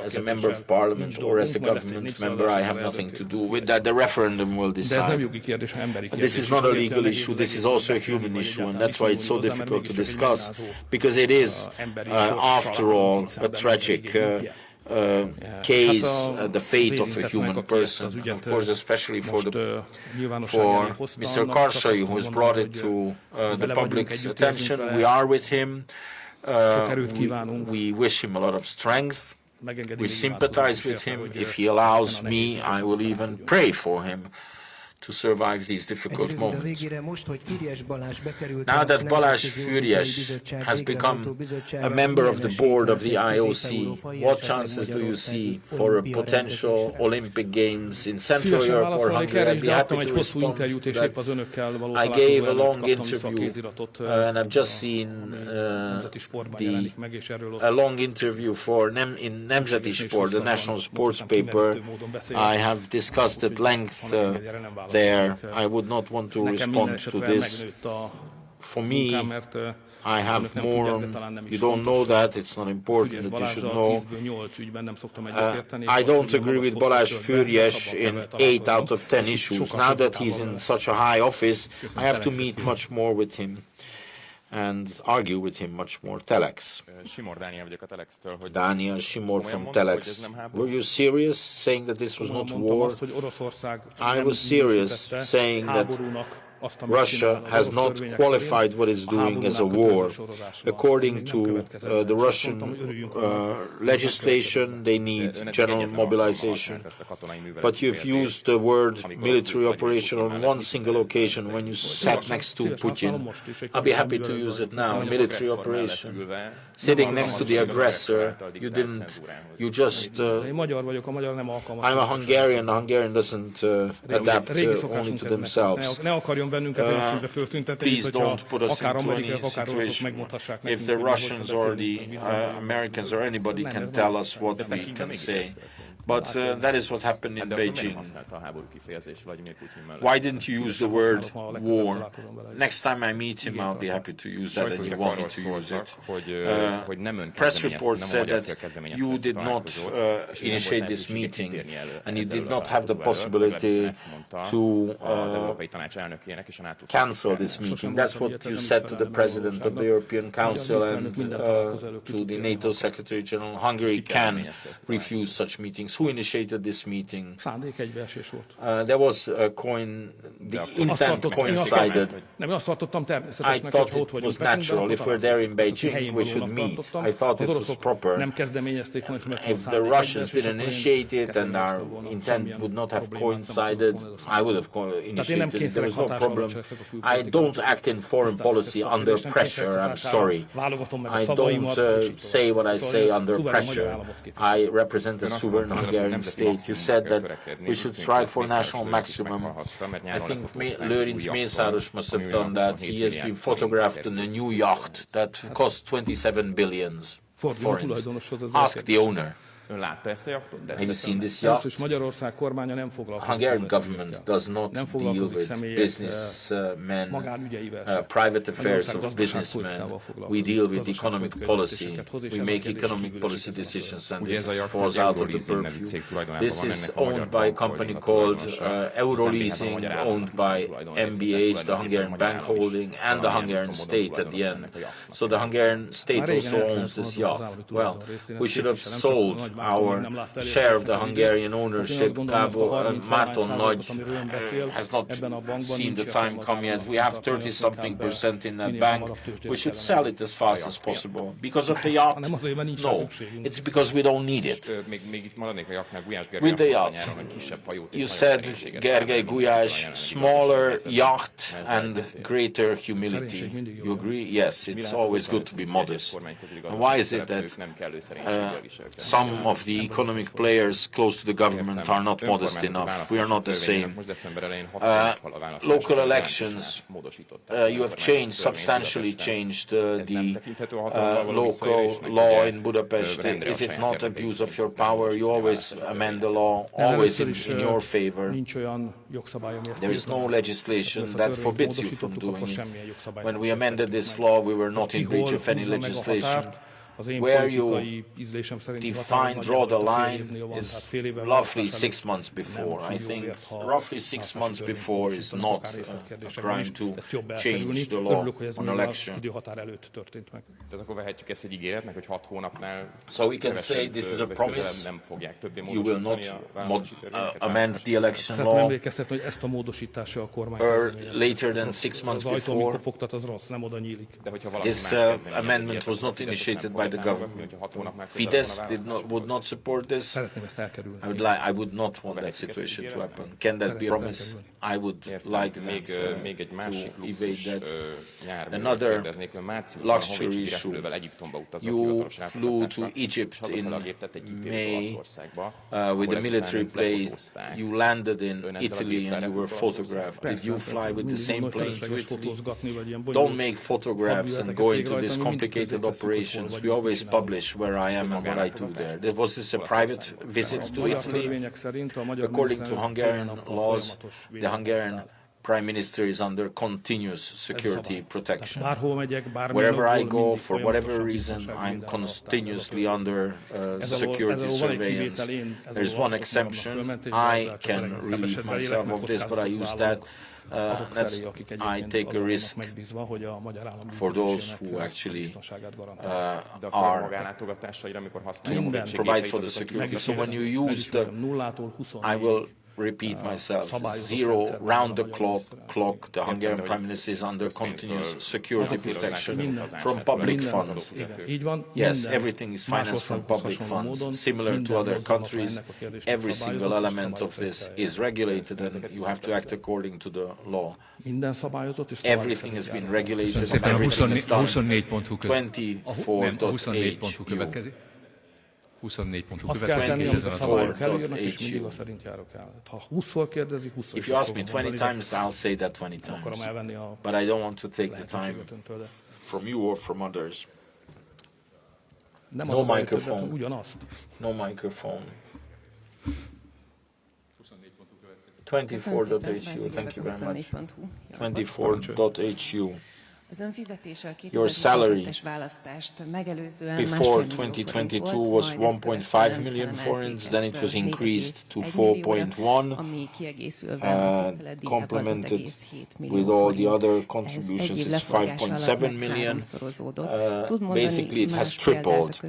As a member of parliament or as a government member, I have nothing to do with that. The referendum will decide. This is not a legal issue, this is also a human issue, and that's why it's so difficult to discuss, because it is, after all, a tragic case, the fate of a human person. Of course, especially for Mr. Karsai, who has brought it to the public's attention. We are with him. We wish him a lot of strength. We sympathize with him. If he allows me, I will even pray for him to survive these difficult moments. Now that Balázs Füriyes has become a member of the board of the IOC, what chances do you see for a potential Olympic Games in Central Europe or Hungary? I'd be happy to respond to that. I gave a long interview, and I've just seen a long interview in Nemzeti Sport, the national sports paper. I have discussed at length there. I would not want to respond to this. For me, I have more, you don't know that, it's not important that you should know. I don't agree with Balázs Füriyes in 8 out of 10 issues. Now that he's in such a high office, I have to meet much more with him and argue with him much more. Telex. Daniel Simor from Telex. Were you serious saying that this was not war? I was serious saying that Russia has not qualified what it's doing as a war. According to the Russian legislation, they need general mobilization. But you've used the word military operation on one single occasion when you sat next to Putin. I'll be happy to use it now, military operation. Sitting next to the aggressor, you just... I'm a Hungarian, the Hungarian doesn't adapt only to themselves. Please don't put us into any situation. If the Russians or the Americans or anybody can tell us what we can say. But that is what happened in Beijing. Why didn't you use the word war? Next time I meet him, I'll be happy to use that, and he wanted to use it. Press reports said that you did not initiate this meeting, and you did not have the possibility to cancel this meeting. That's what you said to the President of the European Council and to the NATO Secretary General. Hungary can refuse such meetings. Who initiated this meeting? There was a the intent coincided. I thought it was natural. If we're there in Beijing, we should meet. I thought it was proper. If the Russians didn't initiate it and our intent would not have coincided, I would have initiated it. There was no problem. I don't act in foreign policy under pressure. I'm sorry. I don't say what I say under pressure. I represent a sovereign Hungarian state. You said that we should strive for national maximum. I think Lőrinc Mészáros must have done that. He has been photographed in a new yacht that cost 27 billions forints. Ask the owner. Ön látta ezt a jachtot? Have you seen this yacht? Magyarország kormánya nem foglalkozik. Hungarian government does not deal with businessmen, private affairs of businessmen. We deal with economic policy. We make economic policy decisions, and this falls out of the purview. This is owned by a company called Euroleasing, owned by MBH, the Hungarian bank holding, and the Hungarian state at the end. So the Hungarian state also owns this yacht. Well, we should have sold our share of the Hungarian ownership. Márton Nagy has not seen the time come yet. We have 30-something% in that bank. We should sell it as fast as possible. Because of the yacht? No, it's because we don't need it. With the yacht, you said, Gergely Gulyás, smaller yacht and greater humility. You agree? Yes, it's always good to be modest. And why is it that some of the economic players close to the government are not modest enough? We are not the same. Local elections, you have changed, substantially changed the local law in Budapest. Is it not abuse of your power? You always amend the law, always in your favor. There is no legislation that forbids you from doing it. When we amended this law, we were not in breach of any legislation. Where you draw the line is roughly 6 months before. I think roughly 6 months before is not a crime to change the law on election. So we can say this is a promise. You will not amend the election law later than 6 months before. This amendment was not initiated by the government. Fidesz would not support this. I would not want that situation to happen. Can that be a promise? I would like that to evade that. Another luxury issue. You flew to Egypt in May with a military plane. You landed in Italy and you were photographed. Did you fly with the same plane to Italy? Don't make photographs and go into these complicated operations. We always publish where I am and what I do there. Was this a private visit to Italy? According to Hungarian laws, the Hungarian Prime Minister is under continuous security protection. Wherever I go, for whatever reason, I'm continuously under security surveillance. There's one exception. I can relieve myself of this, but I use that. I take a risk for those who actually are to provide for the security. So when you use I will repeat myself, zero round the clock, the Hungarian Prime Minister is under continuous security protection from public funds. Yes, everything is financed from public funds. Similar to other countries, every single element of this is regulated and you have to act according to the law. Everything has been regulated, everything is done. 24.8. 24 pontot következő. If you ask me 20 times, I'll say that 20 times. But I don't want to take the time from you or from others. No microphone. No microphone. 24.hu. Thank you very much. 24.hu. Your salary before 2022 was 1.5 million forints, then it was increased to 4.1, complemented with all the other contributions, it's 5.7 million. Basically, it has tripled.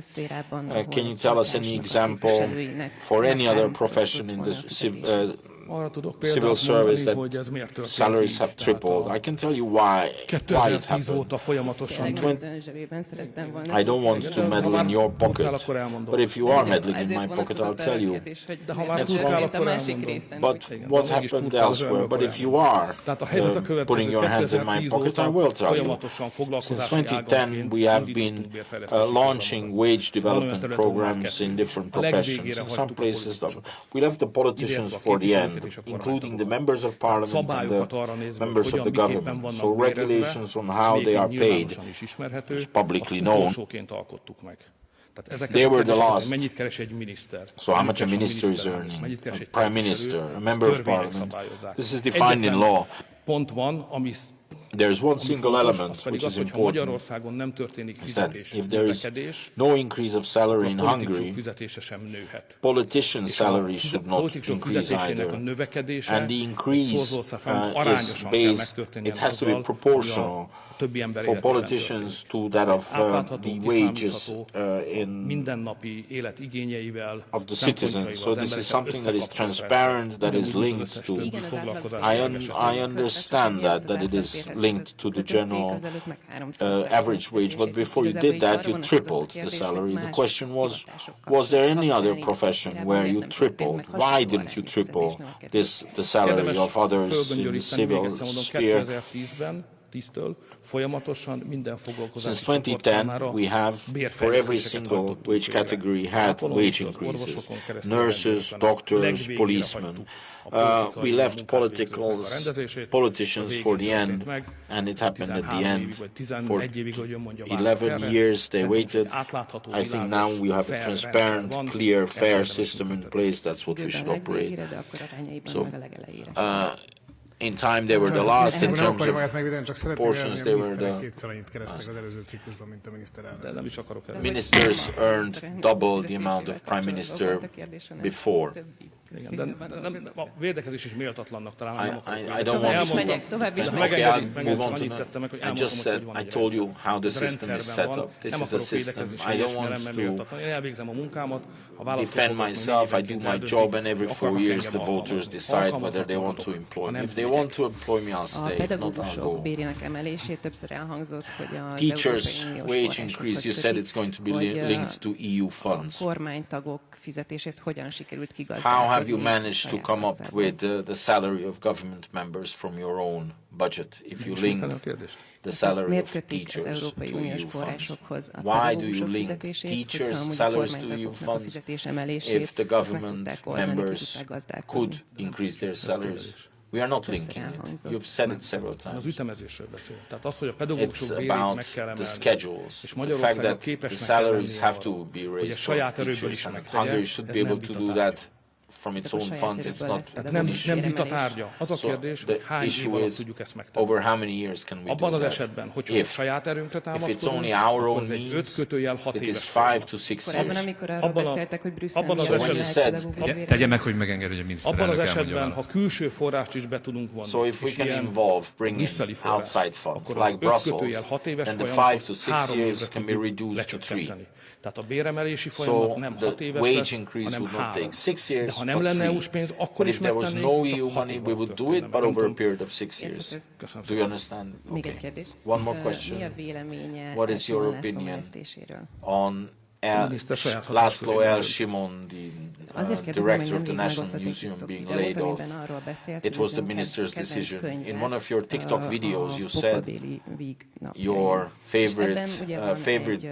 Can you tell us any example for any other profession in the civil service that salaries have tripled? I can tell you why it happened. I don't want to meddle in your pocket, but if you are meddling in my pocket, I'll tell you. That's wrong. But what happened elsewhere? But if you are putting your hands in my pocket, I will tell you. Since 2010, we have been launching wage development programs in different professions. In some places, we left the politicians for the end, including the members of parliament and the members of the government. So regulations on how they are paid is publicly known. They were the last. Mennyit keres egy miniszter? So how much a minister is earning, a prime minister, a member of parliament. This is defined in law. Pont van, ami There's one single element which is important, Magyarországon nem történik fizetés if there is no increase of salary in Hungary, politicians' salaries should not increase either. And the increase is based, it has to be proportional for politicians to that of the wages of the citizens. So this is something that is transparent, that is linked to. I understand that it is linked to the general average wage, but before you did that, you tripled the salary. The question was there any other profession where you tripled? Why didn't you triple the salary of others in the civil sphere? Since 2010, we have, for every single wage category, had wage increases. Nurses, doctors, policemen. We left politicians for the end, and it happened at the end. For 11 years they waited. I think now we have a transparent, clear, fair system in place. That's what we should operate. So, in time they were the last, in terms of portions they were the ministers earned double the amount of prime minister before. I don't want to move on to I just said, I told you how the system is set up. This is a system. I don't want to defend myself. I do my job, and every 4 years the voters decide whether they want to employ me. If they want to employ me, I'll stay. If not, I'll go. Teachers' wage increase, you said it's going to be linked to EU funds. How have you managed to come up with the salary of government members from your own budget if you link the salary of teachers to EU funds? Why do you link teachers' salaries to EU funds if the government members could increase their salaries? We are not linking it. You've said it several times. It's about the schedules, the fact that the salaries have to be raised for teachers, and Hungary should be able to do that from its own funds. It's not an issue. So the issue is over how many years can we do that? If it's only our own means, it is 5 to 6 years. So when you said, tegye meg, hogy megengedje, hogy a miniszterelnök elmondja. So if we can involve bringing outside funds like Brussels, then the 5 to 6 years can be reduced to 3. So the wage increase would not take 6 years, but 3. But if there was no EU money, we would do it, but over a period of 6 years. Do you understand? Okay. One more question. What is your opinion on László L. Simon, the director of the National Museum, being laid off? It was the minister's decision. In one of your TikTok videos, you said your favorite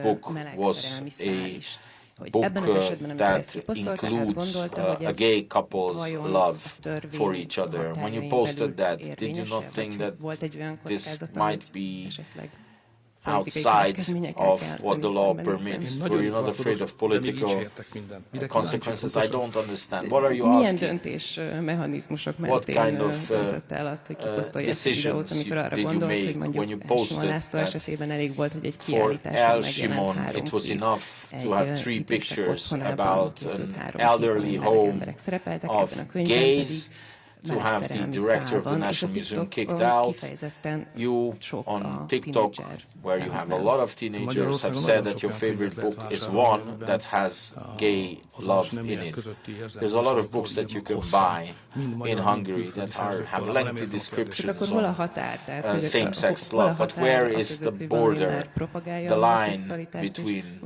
book was a book that includes a gay couple's love for each other. When you posted that, did you not think that this might be outside of what the law permits? Were you not afraid of political consequences? I don't understand. What are you asking? What kind of decisions did you make when you posted that? For L. Simon, it was enough to have 3 pictures about an elderly home of gays, to have the director of the National Museum kicked out. You, on TikTok, where you have a lot of teenagers, have said that your favorite book is one that has gay love in it. There's a lot of books that you can buy in Hungary that have lengthy descriptions on same-sex love, but where is the border, the line between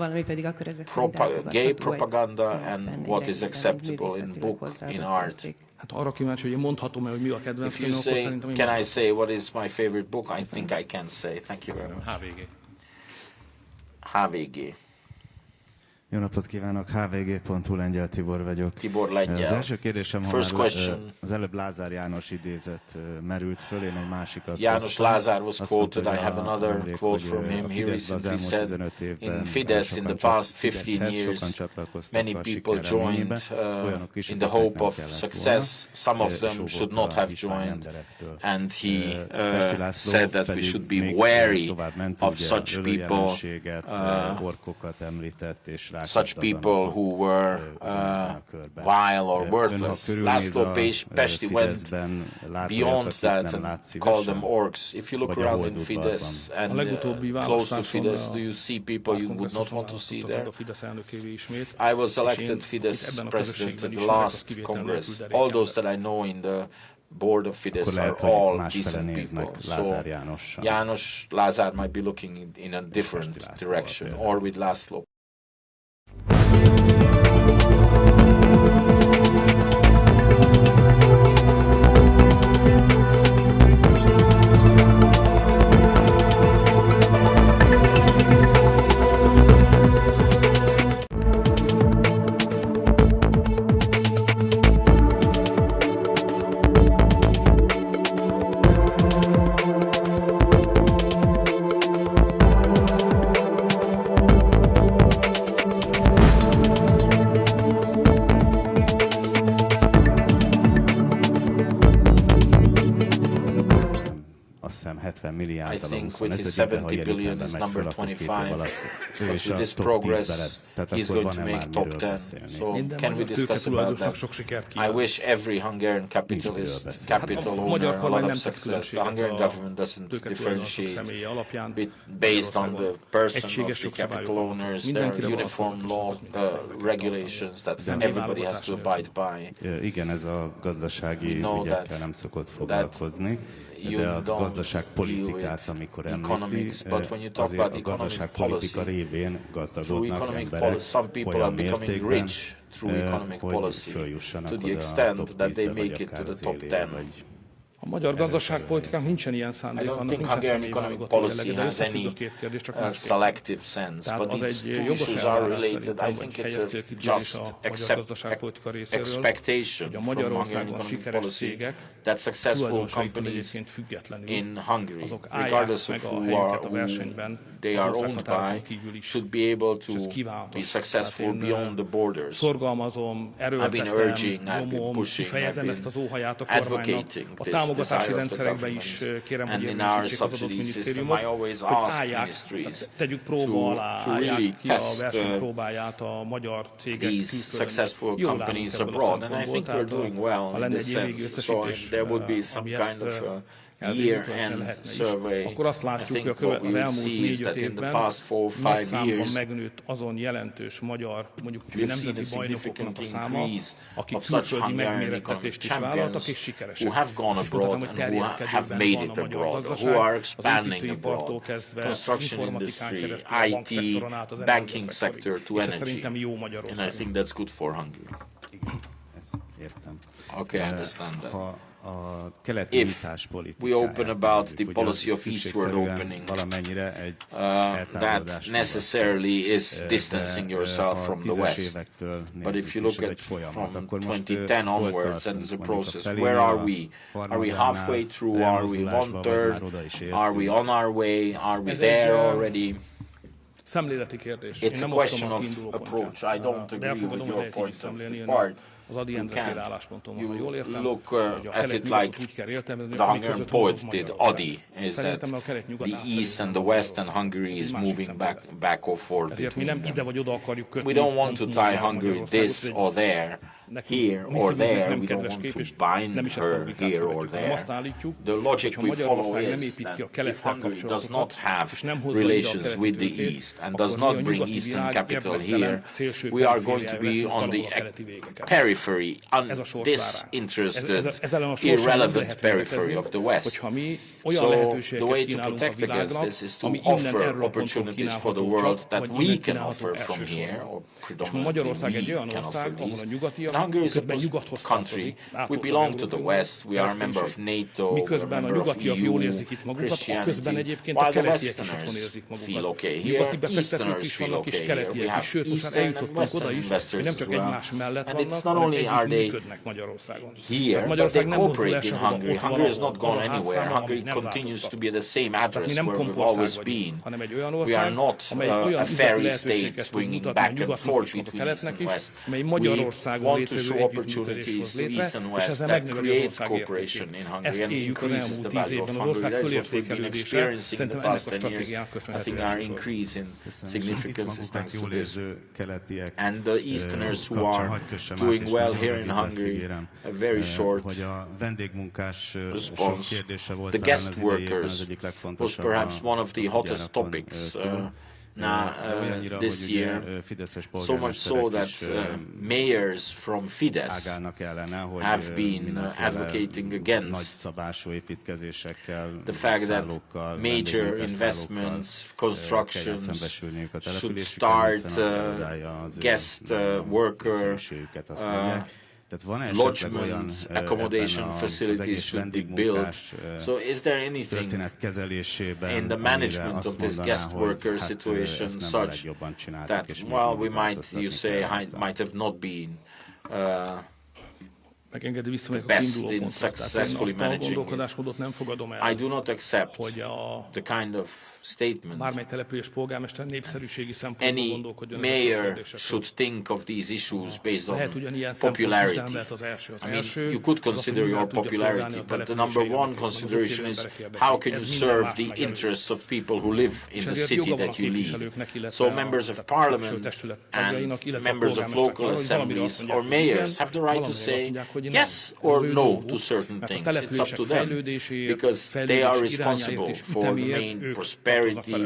gay propaganda and what is acceptable in book, in art? If you say, can I say what is my favorite book? I think I can say. Thank you very much. HVG. Jó napot kívánok, hvg.hu, Lengyel Tibor vagyok. Tibor Lengyel. Az első kérdésem, ha már az előbb Lázár János idézet merült föl, én egy másikat János Lázár was quoted, I have another quote from him. He recently said, in Fidesz in the past 15 years, many people joined in the hope of success. Some of them should not have joined. And he said that we should be wary of such people, such people who were vile or worthless. László Pesti went beyond that and called them orcs. If you look around in Fidesz and close to Fidesz, do you see people you would not want to see there? I was elected Fidesz president at the last Congress. All those that I know in the board of Fidesz are all decent people. So János Lázár might be looking in a different direction, or with László. I think with his 70 billion is number 25. But with this progress, he's going to make top 10. So can we discuss about that? I wish every Hungarian capital owner a lot of success. The Hungarian government doesn't differentiate based on the person of the capital owners. There are uniform law regulations that everybody has to abide by. Igen, ez a gazdasági ügyekkel nem szokott foglalkozni. De a gazdaságpolitikát, amikor említi, azért a gazdaságpolitika révén gazdagodnak emberek olyan mértékben, hogy följussanak oda a top 10-be, vagy akár az élére, vagy a magyar gazdaságpolitikán nincsen ilyen szándék, annak nincsen személyválogató jellege, de összefügg a két kérdés, csak másképp. Tehát az egy jogos elvárás szerintem, vagy helyes célkitűzés a magyar gazdaságpolitika részéről, hogy a Magyarországon sikeres cégek tulajdonosaitól egyébként függetlenül azok állják meg a helyüket a versenyben az országhatárokon kívül is. És ez kívánatos. Tehát én szorgalmazom, erőltetem, nyomom, kifejezem ezt az óhaját a kormánynak. A támogatási rendszerekben is kérem, hogy érvényesítsék az adott minisztériumok, hogy állják, tegyük próba alá, állják ki a versenypróbáját a magyar cégek külföldön. Jól állunk ebből a szempontból, tehát ha lenne egy évvégi összesítés, ami ezt year-end survey, akkor azt látjuk, hogy az elmúlt 4-5 évben nagy számban megnőtt azon jelentős magyar, mondjuk nemzeti bajnokoknak a száma, akik külföldi megmérettetést is vállaltak és sikeresek. És mondhatom, hogy terjeszkedőben van a magyar gazdaság, az építőipartól kezdve, az informatikán keresztül, a bankszektoron át, az energiaszektorig. És ez szerintem jó Magyarország. Ezt értem. Okay, I understand that. If we open about the policy of eastward opening, that necessarily is distancing yourself from the West. But if you look at from 2010 onwards and the process, where are we? Are we halfway through? Are we 1/3? Are we on our way? Are we there already? Szemléleti kérdés. It's a question of approach. I don't agree with your point of view. Az Adi Endre féle állásponton van, ha jól értem, look at it like the Hungarian poet did. Adi is that the East and the West and Hungary is moving back or forth between them. We don't want to tie Hungary this or there, here or there. We don't want to bind her here or there. The logic we follow is that if Hungary does not have relations with the East and does not bring Eastern capital here, we are going to be on the periphery, disinterested, irrelevant periphery of the West. So the way to protect against this is to offer opportunities for the world that we can offer from here, or predominantly we can offer these. Hungary is a country. We belong to the West, we are a member of NATO, we are a member of EU, Christianity, while the Westerners feel okay here, Easterners feel okay here. We have Eastern and Western investors as well. And it's not only are they here, but they cooperate in Hungary. Hungary has not gone anywhere. Hungary continues to be the same address where we've always been. We are not a fairy state swinging back and forth between East and West. We want to show opportunities to East and West that creates cooperation in Hungary and increases the value of Hungary. That's what we've been experiencing in the past 10 years. I think our increase in significance is thanks to this. And the Easterners who are doing well here in Hungary, a very short response. The guest workers was perhaps one of the hottest topics this year, so much so that mayors from Fidesz have been advocating against the fact that major investments, constructions should start guest worker lodgement, accommodation facilities should be built. So is there anything in the management of this guest worker situation such that, well, we might, you say, might have not been best in successfully managing it. I do not accept the kind of statement any mayor should think of these issues based on popularity. I mean, you could consider your popularity, but the number one consideration is how can you serve the interests of people who live in the city that you lead. So members of parliament and members of local assemblies or mayors have the right to say yes or no to certain things. It's up to them, because they are responsible for the main prosperity,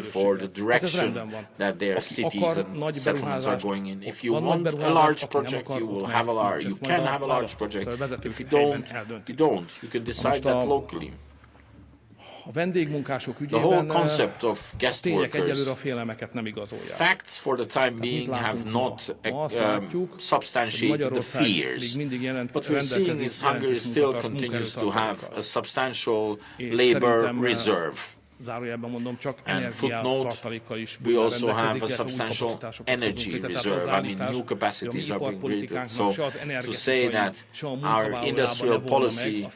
for the direction that their cities and settlements are going in. If you want a large project, you will have a large. You can have a large project. If you don't, you don't. You can decide that locally. The whole concept of guest workers, facts for the time being have not substantiated the fears. What we're seeing is Hungary still continues to have a substantial labor reserve. And footnote, we also have a substantial energy reserve. I mean, new capacities are being created. So to say that our industrial policy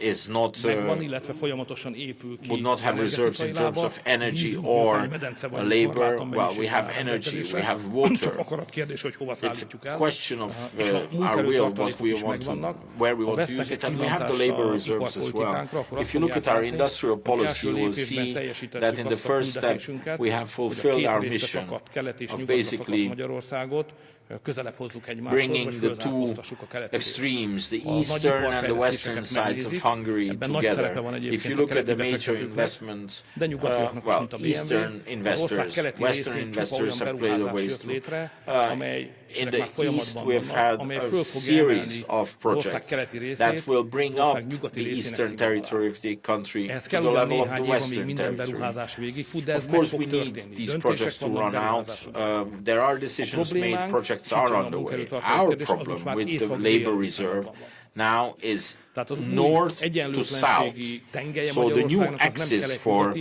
is not, would not have reserves in terms of energy or labor, well, we have energy, we have water. It's a question of our will, what we want to, where we want to use it, and we have the labor reserves as well. If you look at our industrial policy, you will see that in the first step we have fulfilled our mission of basically bringing the two extremes, the eastern and the western sides of Hungary together. If you look at the major investments, well, eastern investors, western investors have played a ways too. In the east, we have had a series of projects that will bring up the eastern territory of the country to the level of the western territory. Of course, we need these projects to run out. There are decisions made, projects are underway. Our problem with the labor reserve now is north to south. So the new axis for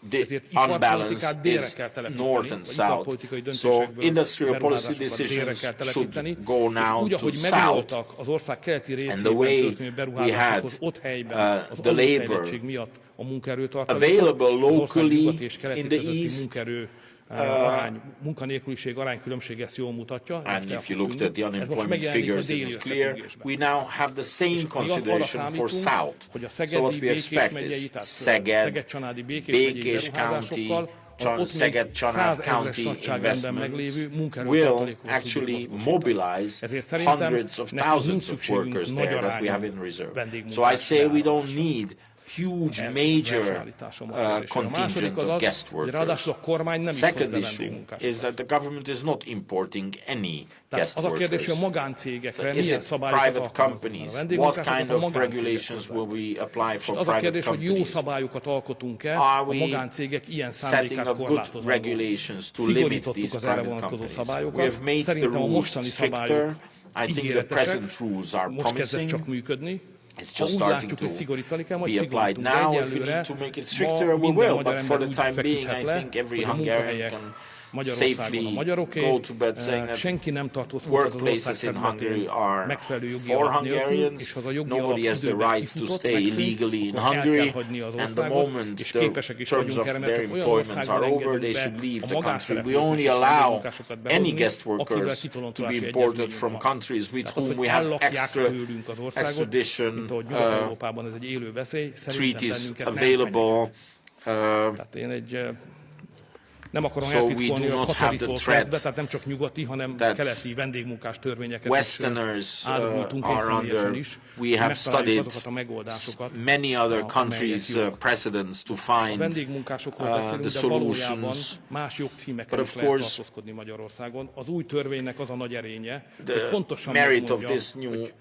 the unbalance is north and south. So industrial policy decisions should go now to south. And the way we had the labor available locally in the east, and if you looked at the unemployment figures, it is clear we now have the same consideration for south. So what we expect is Szeged, Békés County, Szeged-Csanád County investment will actually mobilize hundreds of thousands of workers there that we have in reserve. So I say we don't need huge major contingent of guest workers. Second issue is that the government is not importing any guest workers. So is it private companies? What kind of regulations will we apply for private companies? Are we setting up good regulations to limit these private companies? We have made the rules stricter. I think the present rules are promising. It's just starting to be applied now. If we need to make it stricter, we will. But for the time being, I think every Hungarian can safely go to bed saying that workplaces in Hungary are for Hungarians. Nobody has the right to stay illegally in Hungary. And the moment the terms of their employment are over, they should leave the country. We only allow any guest workers to be imported from countries with whom we have extradition treaties available. Nem akarom eltitkolni a katorítót kezdve, tehát nem csak nyugati, hanem keleti vendégmunkás törvényeket is átgújtunk kényszerűen is. We have studied many other countries' precedents to find the solutions. Más jogcímekkel is lehet tartózkodni Magyarországon. Az új törvénynek az a nagy erénye, hogy pontosan megmondja, hogy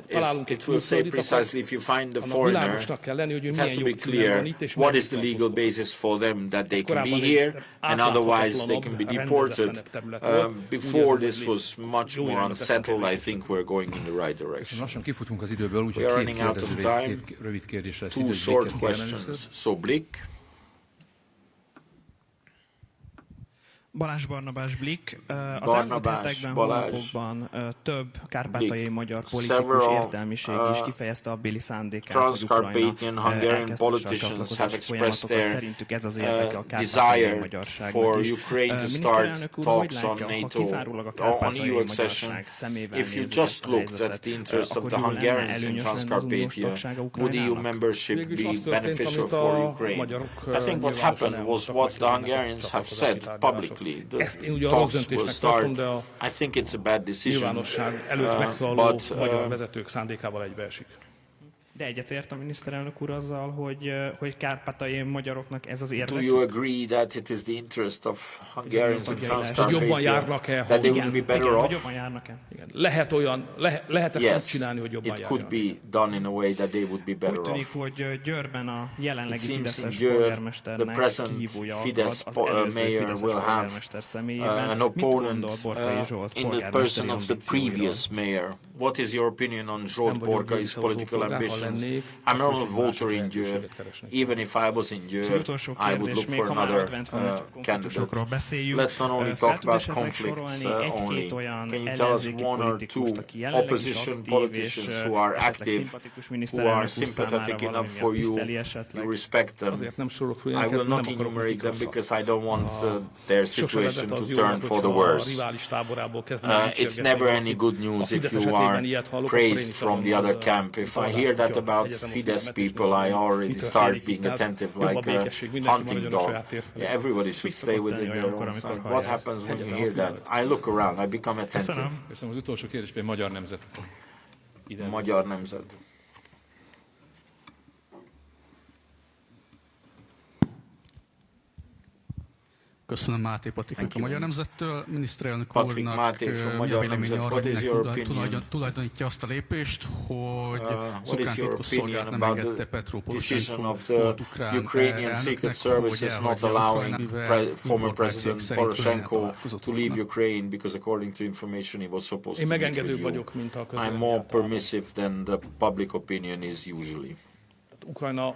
találunk egy külföldit, annak világosnak kell lenni, hogy ő milyen jogcímen van itt, és what is the legal basis for them that they can be here, and otherwise they can be deported. Before this was much more unsettled. I think we're going in the right direction. Lassan kifutunk az időből, úgyhogy két rövid kérdésre lesz idő. Two short questions. So Blick. Balázs Barnabás Blick. Az elmúlt hetekben, hónapokban több kárpátaljai magyar politikus értelmiség is kifejezte abbéli szándékát, hogy Ukrajna elkezdhesse a csatlakozási folyamatokat. Szerintük ez az érdeke a kárpátaljai magyarságnak is. Miniszterelnök úr, hogy látja, ha kizárólag a kárpátaljai magyarság szemével nézzük ezt a helyzetet, akkor jól lenne, előnyös lenne az uniós tagsága Ukrajnának? Végülis az történt, amit a magyarok nyilvánosan ezt én ugye a rossz döntésnek tartom, de a nyilvánosság előtt megszólaló magyar vezetők szándékával egybeesik. De egyetért a miniszterelnök úr azzal, hogy kárpátaljai magyaroknak ez az érdeke? Do you agree that it is the interest of Hungarians in Transcarpathia jobban járnak-e, that they will be better off? Jobban járnak-e? Lehet ezt úgy csinálni, hogy jobban járnak. It could be done in a way that they would be better off. Úgy tűnik, hogy Győrben a jelenlegi fideszes polgármesternek kihívója akad az előző fideszes polgármester személyében. Mit gondol Borkai Zsolt polgármesteri What is your opinion on Zsolt Borkai's political ambitions? I'm not a voter in Győr. Even if I was in Győr, I would look for another candidate. Let's not only talk about conflicts only. Can you tell us one or two opposition politicians who are active, who are sympathetic enough for you, you respect them? I will not enumerate them because I don't want their situation to turn for the worse. It's never any good news if you are praised from the other camp. If I hear that about Fidesz people, I already start being attentive like a hunting dog. Yeah, everybody should stay within their own side. What happens when you hear that? I look around, I become attentive. Köszönöm. Az utolsó kérdés pedig Magyar Nemzet. Magyar Nemzet. Köszönöm, Máté Patrik a Magyar Nemzettől. Miniszterelnök úrnak mi a véleménye arra, hogy tulajdonítja azt a lépést, hogy az ukrán titkosszolgálat nem engedte Petro Poroshenko volt ukrán elnöknek, hogy elhagyja Ukrajnát, mivel információk szerint to leave Ukraine because according to information he was supposed to meet with megengedőbb you. vagyok, mint a közvélemény. I'm more permissive than the public opinion is usually. Ukrajna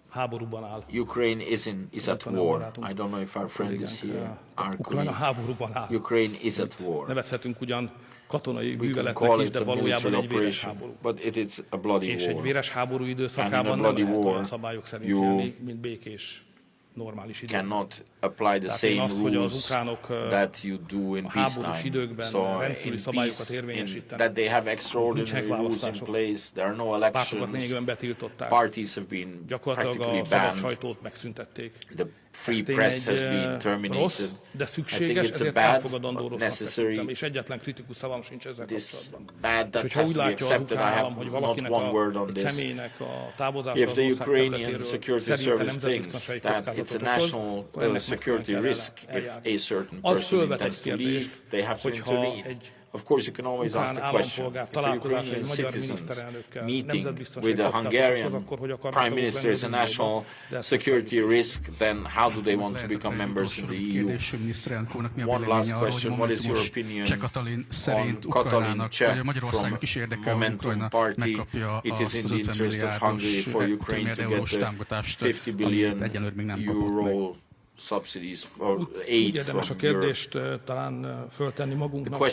háborúban áll. Ukraine is at war. I don't know if our friend is here. Ukrajna háborúban áll. Ukraine is at war. Nevezhetünk ugyan katonai műveletnek is, de valójában egy véres háború. But it is a bloody war. És egy véres háború időszakában nem lehet olyan szabályok szerint élni, mint békés, normális időben. Cannot apply the same rules that you do in peacetime. So in peace, that they have extraordinary rules in place. There are no elections. Parties have been practically banned. free press has been terminated. De I think szükséges, it's a ezért bad, elfogadandó but rossznak necessary. tekintem, és egyetlen kritikus szavam sincs ezzel This kapcsolatban. bad És that hogyha has úgy to be látja az accepted. I ukrán állam, have hogy not valakinek one word on egy this. személynek a távozása If az the ország Ukrainian területéről security szerinte service thinks nemzetbiztonsági that it's a kockázatot okoz, national akkor ennek security megfelelően risk kell if a certain az person fölvet intends egy to leave, kérdést, they have to hogyha intervene. egy Of course, you can always ask ukrán the question, állampolgár if a találkozása egy Ukrainian magyar citizens miniszterelnökkel meeting with nemzetbiztonsági a kockázatot okoz, Hungarian akkor hogy akarnak prime minister is a venni national security risk, then how do they want to become members in the EU? One last question, what is your opinion on Katalin Cseh from Momentum Party? It is in the interest of Hungary for Ukraine to get the 50 billion euro subsidies or aid from Érdemes a kérdést talán föltenni magunknak, hogy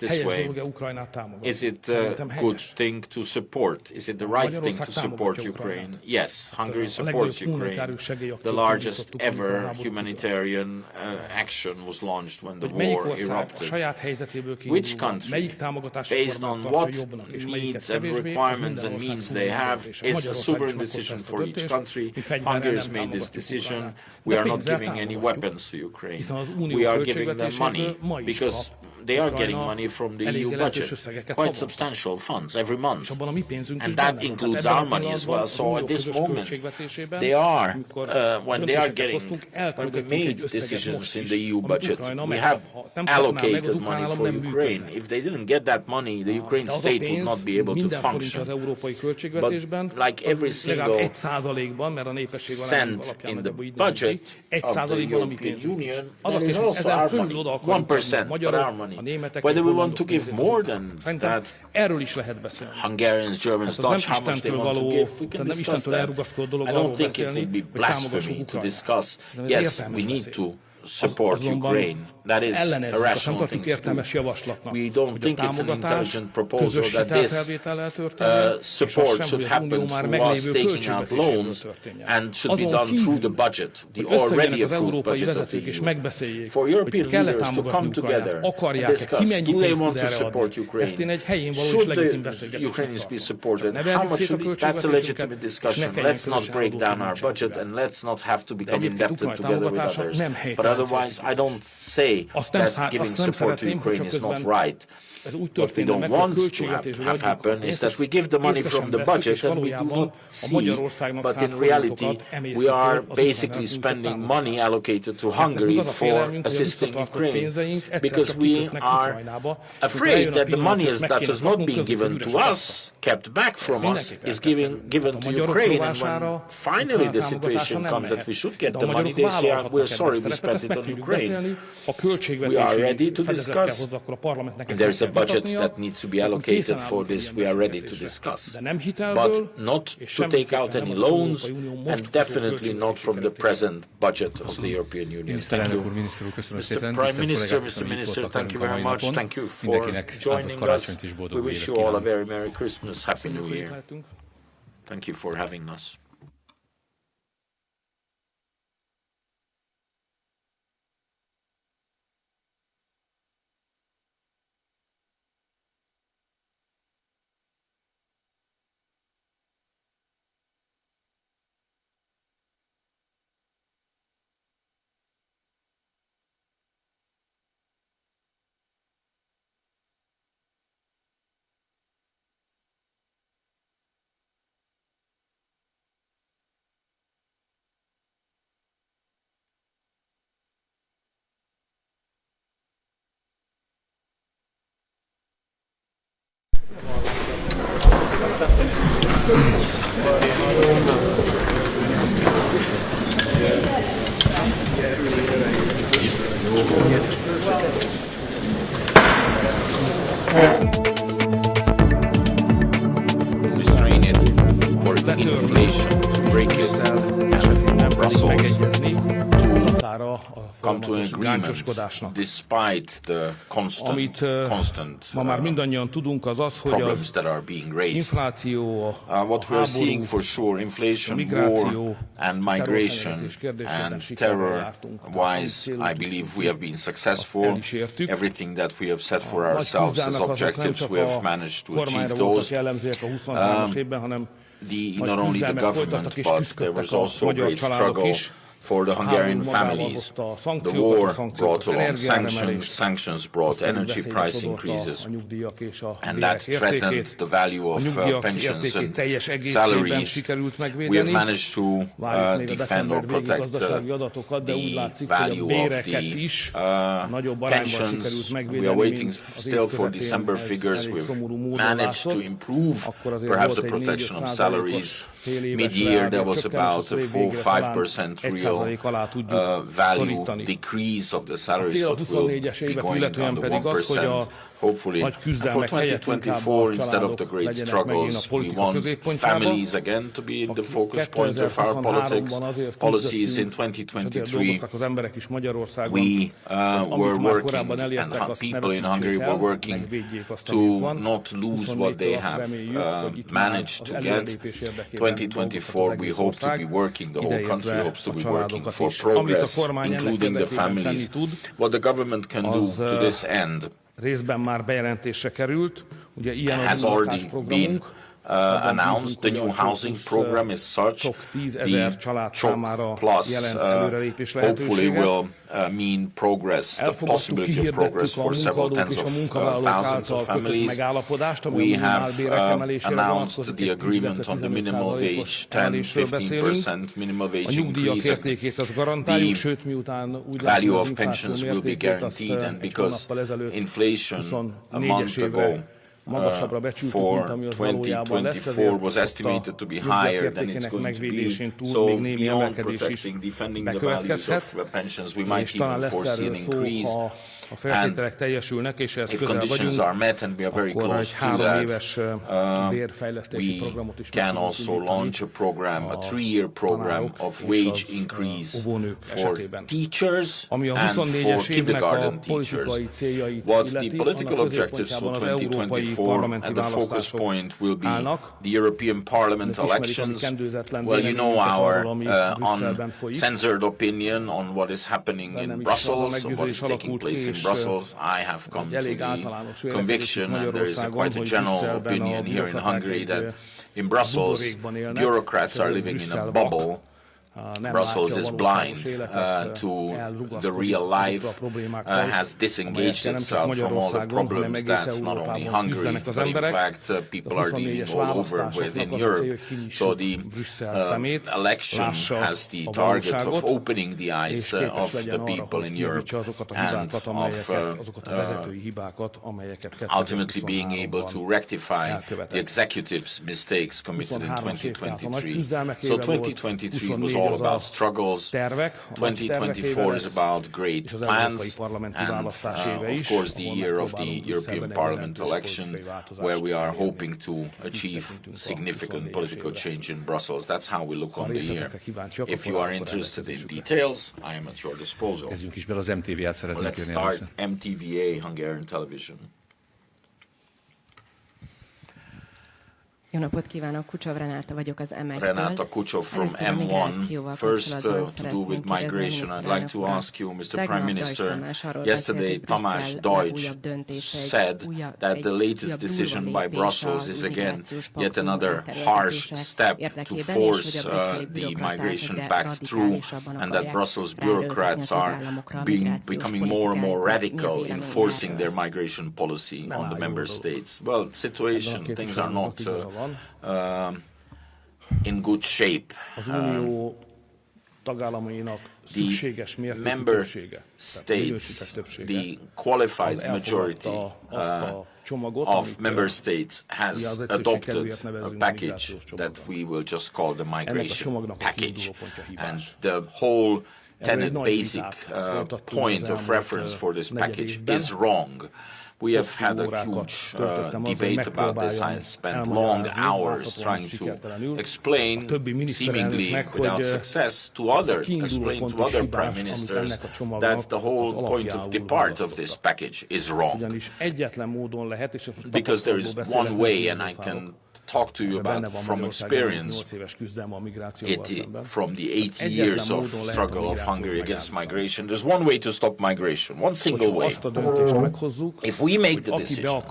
helyes dolog-e Ukrajnát támogatni. Is it a good thing to support? Is it the right thing to support Ukraine? Yes, Hungary supports Ukraine. The largest ever humanitarian action was launched when the war erupted. Which country, based on what needs and requirements and means they have, is a sovereign decision for each country. Hungary has made this decision. We are not giving any weapons to Ukraine. We are giving them money because they are getting money from the EU budget, quite substantial funds every month, and that includes our money as well. So at this moment, they are, when we made decisions in the EU budget, we have allocated money for Ukraine. If they didn't get that money, the Ukraine state would not be able to function. But like every single cent in the budget of the European Union, there is also our money, 1% of our money. Whether we want to give more than that, Hungarians, Germans, Dutch, how much they want to give, we can discuss that. I don't think it would be blasphemy to discuss. Yes, we need to support Ukraine. That is a rational thing to do. We don't think it's an intelligent proposal that this support should happen through us taking out loans and should be done through the budget, the already approved budget of the EU. For European leaders to come together and discuss, do they want to support Ukraine? Should the Ukrainians be supported? How much should be? That's a legitimate discussion. Let's not break down our budget and let's not have to become indebted together with others. But otherwise, I don't say that giving support to Ukraine is not right. What we don't want to have happen is that we give the money from the budget and we do not see, but in reality we are basically spending money allocated to Hungary for assisting Ukraine, because we are afraid that the money that is not being given to us, kept back from us, is given to Ukraine, and when finally the situation comes that we should get the money, they say, we're sorry, we spent it on Ukraine. We are ready to discuss. There's a budget that needs to be allocated for this, we are ready to discuss. But not to take out any loans, and definitely not from the present budget of the European Union. Thank you. Mr. Prime Minister, Mr. Minister, thank you very much. Thank you for joining us. We wish you all a very Merry Christmas, Happy New Year. Thank you for having us. Restrain it for inflation, break it, and Brussels to come to an agreement despite the constant ma már mindannyian tudunk, az az, hogy problems that are being raised. Infláció, what we are seeing for sure, inflation, war, and migration, and terror-wise, I believe we have been successful. Everything that we have set for ourselves as objectives, we have managed to achieve those. Not only the government, but there was also a great struggle for the Hungarian families. The war brought along sanctions brought energy price increases, and that threatened the value of pensions and salaries. We have managed to defend or protect the value of the pensions. We are waiting still for December figures. We've managed to improve perhaps the protection of salaries. Mid-year there was about a 4-5% real value decrease of the salaries, but will be going down to 1%. Hopefully, for 2024, instead of the great struggles, we want families again to be the focus point of our policies. In 2023, we were working, and people in Hungary were working to not lose what they have managed to get. 2024, we hope to be working, the whole country hopes to be working for progress, including the families. What the government can do to this end részben már bejelentésre került, ugye ilyen has already been announced. The new housing program is such. The CHOC Plus hopefully will mean progress, the possibility of progress for several tens of thousands of families. We have announced the agreement on the minimum wage, 10-15% minimum wage increase. The value of pensions will be guaranteed, and because inflation a month ago for 2024 was estimated to be higher than it's going to be. So beyond protecting, defending the values of pensions, we might even foresee an increase. And if conditions are met, and we are very close to that, we can also launch a program, a 3-year program of wage increase for teachers and for kindergarten teachers. What the political objectives for 2024 and the focus point will be the European Parliament elections. Well, you know our uncensored opinion on what is happening in Brussels, what is taking place in Brussels. I have come to the conviction, and there is quite a general opinion here in Hungary, that in Brussels, bureaucrats are living in a bubble. Brussels is blind to the real life, has disengaged itself from all the problems that not only Hungary, but in fact people are dealing all over within Europe. So the election has the target of opening the eyes of the people in Europe and of ultimately being able to rectify the executive's mistakes committed in 2023. So 2023 was all about struggles. 2024 is about great plans, and of course the year of the European Parliament election, where we are hoping to achieve significant political change in Brussels. That's how we look on the year. If you are interested in details, I am at your disposal. Let's start MTVA, Hungarian television. Jó napot kívánok, Kucsov Renáta vagyok az M1-től. Renata Kucsov from M1. First, to do with migration, I'd like to ask you, Mr. Prime Minister, yesterday Tamás Deutsch said that the latest decision by Brussels is again yet another harsh step to force the migration pact through, and that Brussels bureaucrats are becoming more and more radical in forcing their migration policy on the member states. Well, situation, things are not in good shape. The member states, the qualified majority of member states has adopted a package that we will just call the migration package. And the whole tenet basic point of reference for this package is wrong. We have had a huge debate about this. I spent long hours trying to explain, seemingly without success, explain to other prime ministers that the whole point of depart of this package is wrong. Because there is one way, and I can talk to you about from experience, from the 8 years of struggle of Hungary against migration. There's one way to stop migration, one single way. If we make the decision,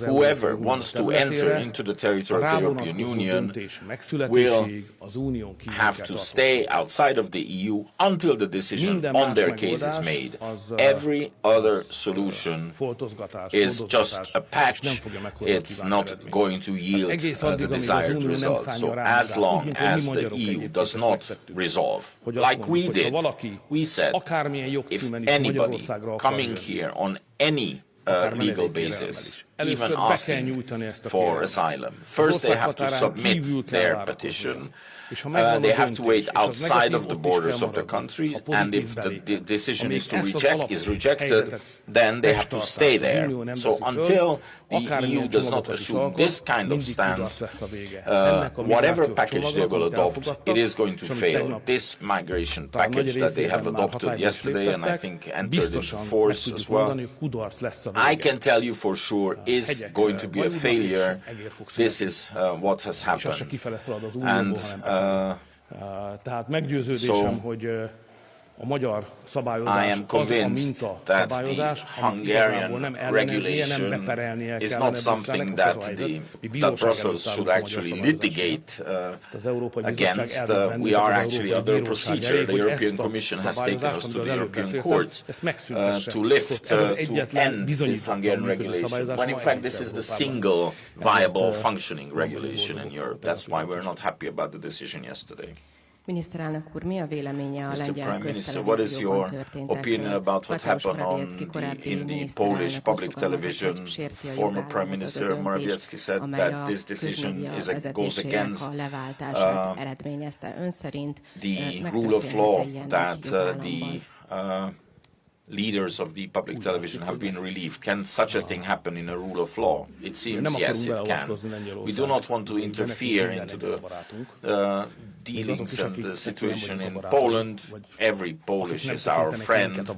whoever wants to enter into the territory of the European Union will have to stay outside of the EU until the decision on their case is made. Every other solution is just a patch. It's not going to yield the desired result. So as long as the EU does not resolve, like we did, we said, if anybody coming here on any legal basis, even asking for asylum, first they have to submit their petition. They have to wait outside of the borders of the country, and if the decision is rejected, then they have to stay there. So until the EU does not assume this kind of stance, whatever package they will adopt, it is going to fail. This migration package that they have adopted yesterday, and I think entered into force as well, I can tell you for sure is going to be a failure. This is what has happened. And tehát meggyőződésem, hogy a magyar szabályozás az a minta szabályozás, amit igazából nem elleneznie, nem beperelnie kell a Brüsszelnek, that Brussels should actually litigate against. We are actually under a procedure. The European Commission has taken us to the European Court to lift, to end this Hungarian regulation. When in fact this is the single viable functioning regulation in Europe. That's why we're not happy about the decision yesterday. Miniszterelnök úr, mi a véleménye a lengyel what is your opinion about what happened in the Polish public television? Former Prime Minister Morawiecki said that this decision goes against the rule of law, that the leaders of the public television have been relieved. Can such a thing happen in a rule of law? It seems yes, it can. We do not want to interfere into the dealings and the situation in Poland. Every Polish is our friend,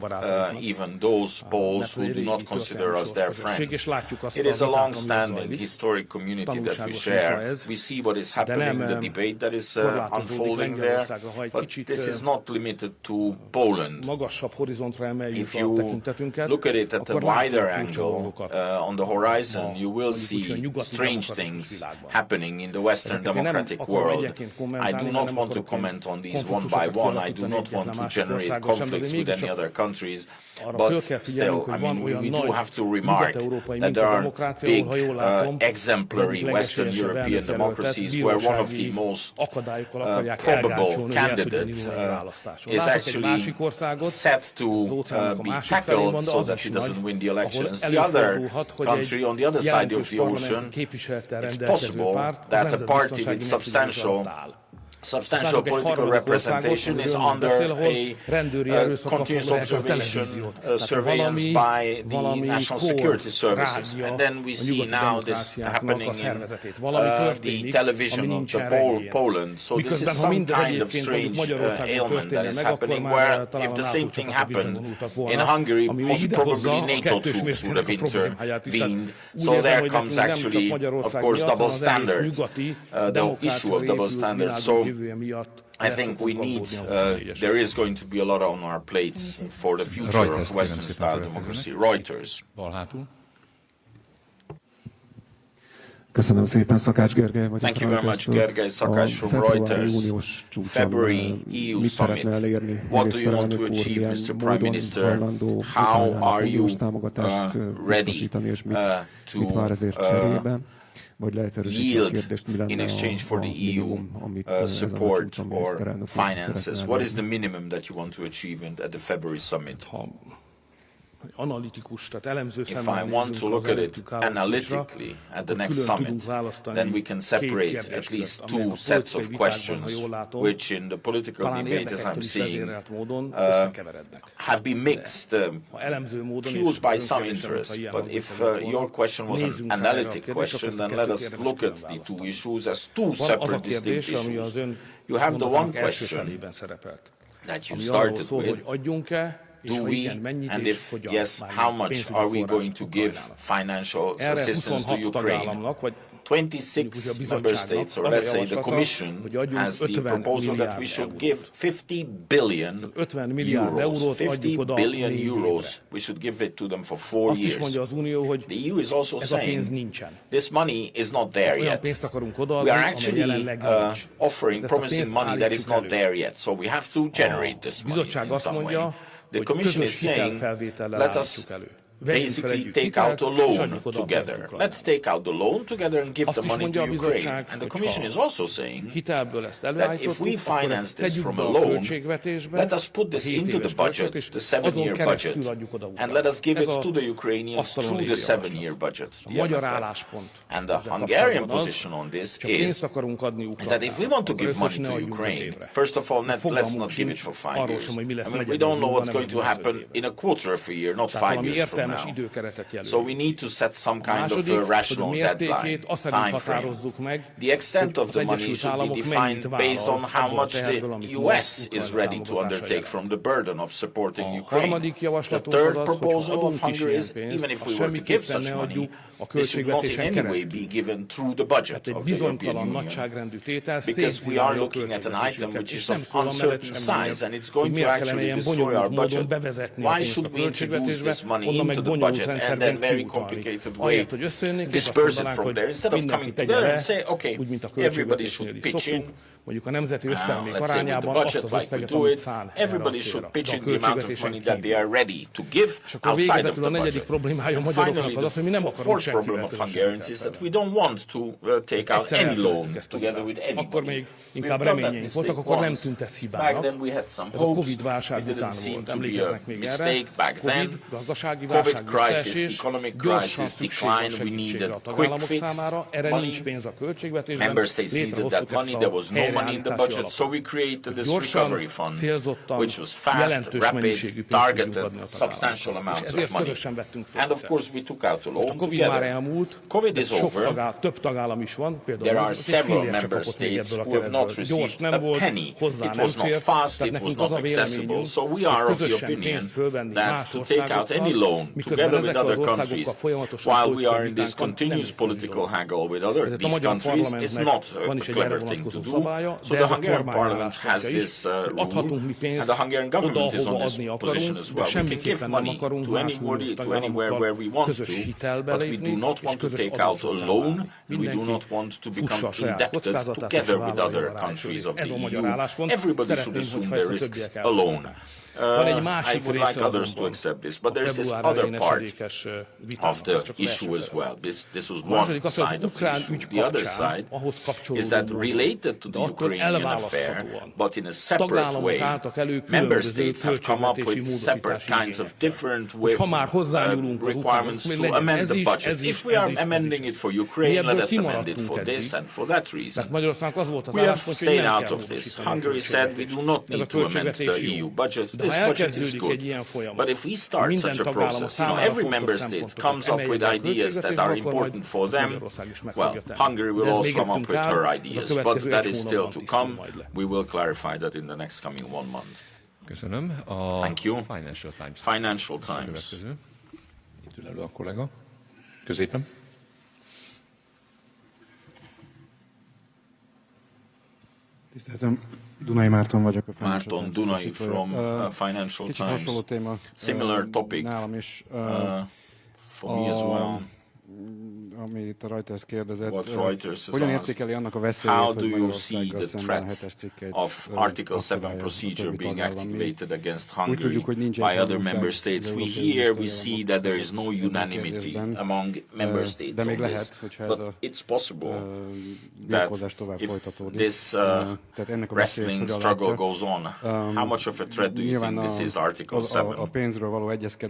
even those Poles who do not consider us their friends. It is a long-standing historic community that we share. We see what is happening, the debate that is unfolding there, but this is not limited to Poland. If you look at it at a wider angle, on the horizon, you will see strange things happening in the Western democratic world. I do not want to comment on these one by one. I do not want to generate conflicts with any other countries. But still, I mean, we do have to remark that there are big exemplary Western European democracies where one of the most probable candidates is actually set to be tackled so that he doesn't win the elections. The other country on the other side of the ocean, it's possible that a party with substantial political representation is under a continuous observation, surveillance by the national security services. And then we see now this happening in the television of the Poland. So this is some kind of strange ailment that is happening, where if the same thing happened in Hungary, most probably NATO troops would have intervened. So there comes actually, of course, double standards, the issue of double standards. So I think we need, there is going to be a lot on our plates for the future of Western-style democracy. Reuters. Köszönöm szépen, Szakács Gergely vagyok. Thank you very much, Gergely Szakács from Reuters. February EU summit. What do you want to achieve, Mr. Prime Minister? How are you ready to yield in exchange for the EU support or finances? What is the minimum that you want to achieve at the February summit? If I want to look at it analytically at the next summit, then we can separate at least two sets of questions, which in the political debate, as I'm seeing, have been mixed, fueled by some interest. But if your question was an analytic question, then let us look at the two issues as two separate distinct issues. You have the one question that you started with. Do we, and if yes, how much are we going to give financial assistance to Ukraine? 26 member states, or let's say the Commission, has the proposal that we should give 50 billion euros. 50 billion euros. We should give it to them for 4 years. The EU is also saying this money is not there yet. We are actually offering, promising money that is not there yet. So we have to generate this money in some way. The Commission is saying, let us basically take out a loan together. Let's take out the loan together and give the money to Ukraine. And the Commission is also saying that if we finance this from a loan, let us put this into the budget, the 7-year budget, and let us give it to the Ukrainians through the 7-year budget. And the Hungarian position on this is that if we want to give money to Ukraine, first of all, let's not give it for 5 years. I mean, we don't know what's going to happen in a quarter of a year, not 5 years from now. So we need to set some kind of a rational deadline, time frame. The extent of the money should be defined based on how much the US is ready to undertake from the burden of supporting Ukraine. The third proposal of Hungary is, even if we were to give such money, this should not in any way be given through the budget of the European Union, because we are looking at an item which is of uncertain size and it's going to actually destroy our budget. Why should we introduce this money into the budget and then very complicated way disperse it from there, instead of coming together and say, okay, everybody should pitch in. Let's say with the budget like we do it, everybody should pitch in the amount of money that they are ready to give outside of the budget. And finally, the fourth problem of Hungarians is that we don't want to take out any loan together with anybody. We've done that mistake once. Back then we had some hopes. It didn't seem to be a mistake back then. COVID crisis, economic crisis, decline, we needed a quick fix. Money. Member states needed that money. There was no money in the budget, so we created this recovery fund, which was fast, rapid, targeted, substantial amounts of money. And of course we took out a loan together. COVID is over. There are several member states who have not received a penny. It was not fast, it was not accessible. So we are of the opinion that to take out any loan together with other countries while we are in this continuous political haggle with these countries is not a clever thing to do. So the Hungarian parliament has this rule, and the Hungarian government is on this position as well. We can give money to anybody, to anywhere where we want to, but we do not want to take out a loan, and we do not want to become indebted together with other countries of the EU. Everybody should assume their risks alone. I would like others to accept this, but there's this other part of the issue as well. This was one side of the issue. The other side is that related to the Ukrainian affair, but in a separate way, member states have come up with separate kinds of different requirements to amend the budget. If we are amending it for Ukraine, let us amend it for this and for that reason. We have stayed out of this. Hungary said we do not need to amend the EU budget. This budget is good. But if we start such a process, every member state comes up with ideas that are important for them, well, Hungary will also come up with her ideas, but that is still to come. We will clarify that in the next coming 1 month. Thank you. Financial Times. Itt ül elő a kollega. Középen. Tiszteltem, Dunai Márton vagyok a Márton Dunai from Financial Times. Hasonló téma. Similar topic nálam is. For me as well. Amit a Reuters kérdezett, hogyan értékeli annak a veszélyét, hogy Magyarországgal szemben a 7-es cikkeit of Article 7 procedure being activated against Hungary by other member states. We see that there is no unanimity among member states on this, but it's possible that if this wrestling struggle goes on, how much of a threat do you think this is, Article 7?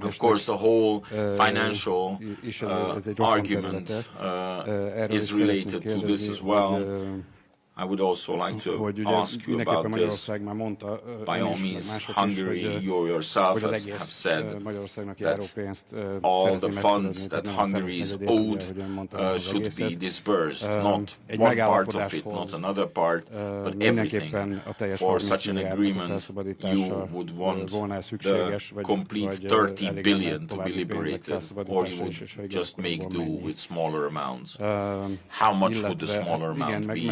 Of course, the whole financial argument is related to this as well. I would also like to ask you about this. By all means, Hungary, you yourself have said that all the funds that Hungary is owed should be disbursed, not one part of it, not another part, but everything. For such an agreement, you would want the complete 30 billion to be liberated, or you would just make do with smaller amounts. How much would the smaller amount be?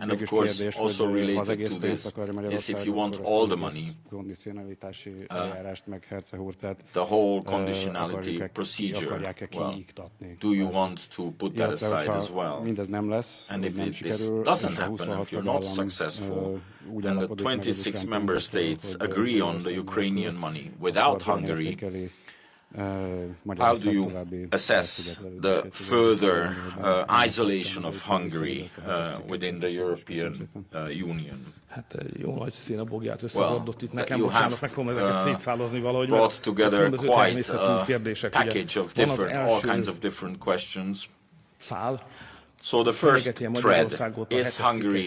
And of course, also related to this is if you want all the money, the whole conditionality procedure, well, do you want to put that aside as well? And if this doesn't happen, if you're not successful, and the 26 member states agree on the Ukrainian money without Hungary, how do you assess the further isolation of Hungary within the European Union? Hát jó nagy színabogját összehordott itt nekem, bocsánat, megpróbálom ezeket szétszálozni valahogy, brought together quite a package of different, all kinds of different questions. So the first thread, is Hungary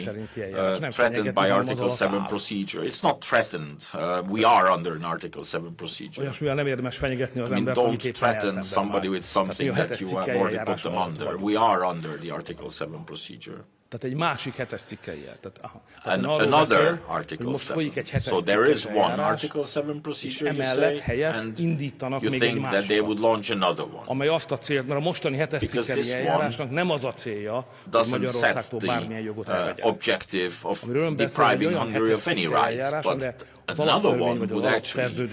threatened by Article 7 procedure? It's not threatened. We are under an Article 7 procedure. I mean, don't threaten somebody with something that you have already put them under. We are under the Article 7 procedure. Tehát egy másik 7-es cikkelje. Another Article 7. So there is one Article 7 procedure, you say, and you think that they would launch another one. Amely azt a célt, mert a mostani 7-es cikkeli eljárásnak nem az a célja, hogy Magyarországtól bármilyen jogot elvegyen. Objective of depriving Hungary of any rights, but another one would actually,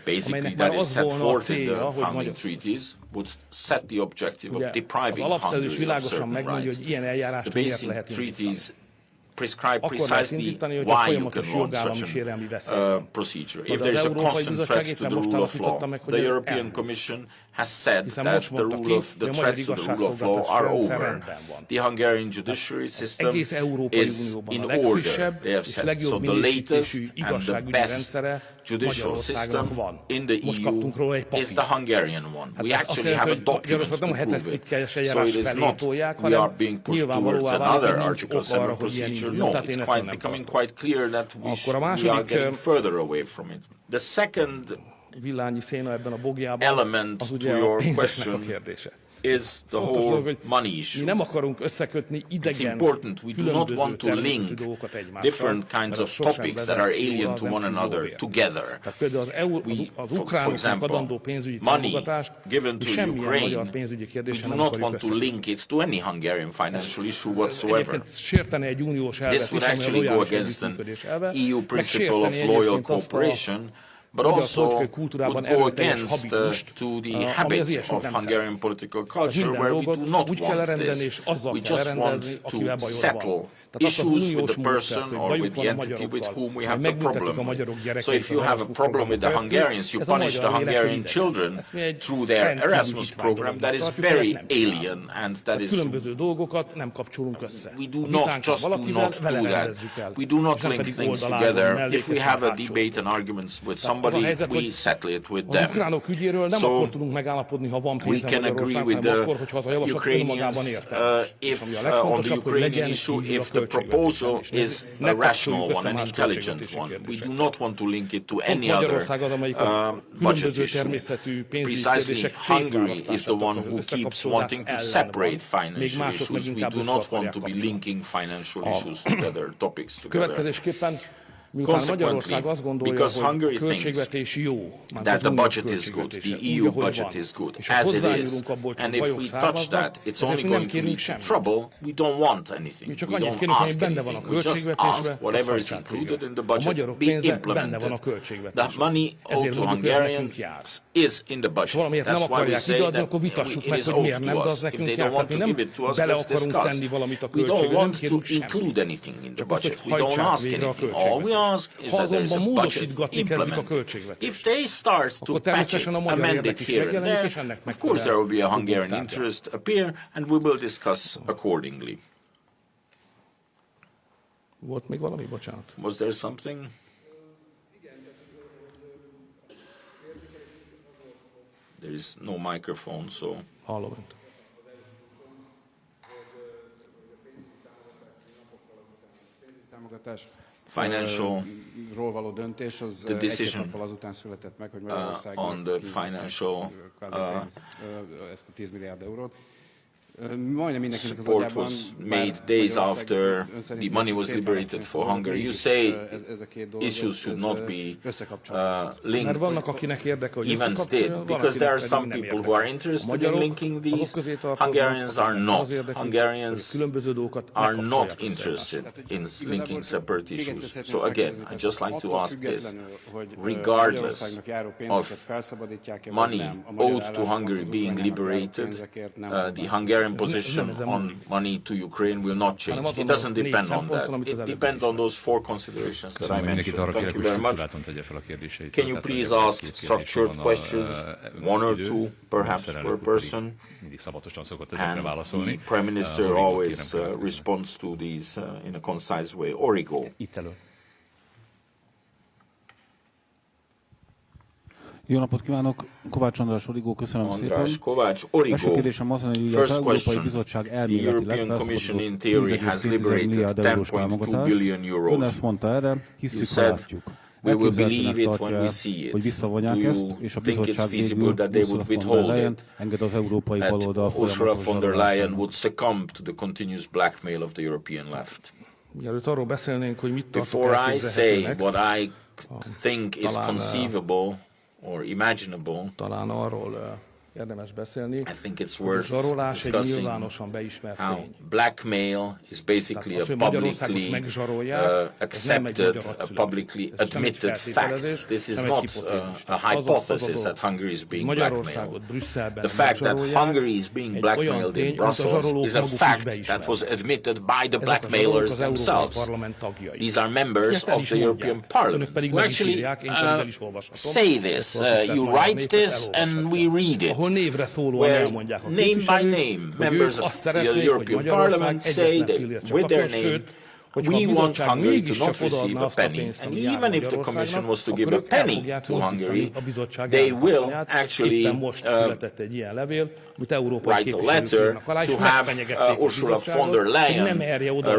basically that is set forth in the founding treaties, would set the objective of depriving Hungary of certain rights. The basic treaties prescribe precisely why you can launch such a procedure. If there is a constant threat to the rule of law, the European Commission has said that the threats to the rule of law are over. The Hungarian judiciary system is in order, they have said. So the latest and the best judicial system in the EU is the Hungarian one. We actually have a document to prove it. So it is not we are being pushed towards another Article 7 procedure. No, it's becoming quite clear that we are getting further away from it. The second element to your question is the whole money issue. It's important. We do not want to link different kinds of topics that are alien to one another together. For example, money given to Ukraine, we do not want to link it to any Hungarian financial issue whatsoever. This would actually go against an EU principle of loyal cooperation, but also would go against to the habit of Hungarian political culture, where we do not want this. We just want to settle issues with the person or with the entity with whom we have the problem with. So if you have a problem with the Hungarians, you punish the Hungarian children through their Erasmus program. That is very alien, and that is... We do not just do that. We do not link things together. If we have a debate and arguments with somebody, we settle it with them. So we can agree with the Ukrainians if on the Ukrainian issue, if the proposal is a rational one, an intelligent one. We do not want to link it to any other budget issue. Precisely, Hungary is the one who keeps wanting to separate financial issues. We do not want to be linking financial issues together, topics together. Consequently, because Hungary thinks that the budget is good, the EU budget is good, as it is, and if we touch that, it's only going to lead to trouble. We don't want anything. We don't ask anything. We just ask whatever is included in the budget be implemented. The money owed to Hungarians is in the budget. That's why we say that it is owed to us. If they don't want to give it to us, let's discuss. We don't want to include anything in the budget. We don't ask anything. All we ask is that there is a budget implemented. If they start to patch it, amend it here and there, of course there will be a Hungarian interest appear, and we will discuss accordingly. Was there something? There is no microphone, so... financial the decision on the financial support was made days after the money was liberated for Hungary. You say issues should not be linked. Events did, because there are some people who are interested in linking these. Hungarians are not. Hungarians are not interested in linking separate issues. So again, I'd just like to ask this. Regardless of money owed to Hungary being liberated, the Hungarian position on money to Ukraine will not change. It doesn't depend on that. It depends on those four considerations that I mentioned. Thank you very much. Can you please ask structured questions, one or two, perhaps per person? And the Prime Minister always responds to these in a concise way. Origo. Jó napot kívánok, Kovács András, Origó, köszönöm szépen. Kovács, Origo. Első kérdésem az, hogy az Európai Bizottság elméletileg felszabadított 10,2 milliárd eurós támogatást. Ön ezt mondta erre, hisszük, ha látjuk. Elképzelhetőnek tartja, hogy visszavonják ezt, és a bizottság végül Ursula von der Leyen enged az európai baloldal folyamatos zsarolásra. Mielőtt arról beszélnénk, hogy mit tartok Before I say what I think is conceivable or imaginable, talán arról érdemes beszélni, I think it's worth zsarolás egy discussing nyilvánosan beismert how tény. blackmail is basically a publicly accepted, a publicly admitted fact. This is not a hypothesis that Hungary is being blackmailed. The fact that Hungary is being blackmailed in Brussels is a fact that was admitted by the blackmailers themselves. These are members of the European Parliament who actually say this. You write this and we read it. Where name by name members of the European Parliament say that with their name we want Hungary to not receive a penny. And even if the Commission was to give a penny to Hungary, they will actually write a letter to have Ursula von der Leyen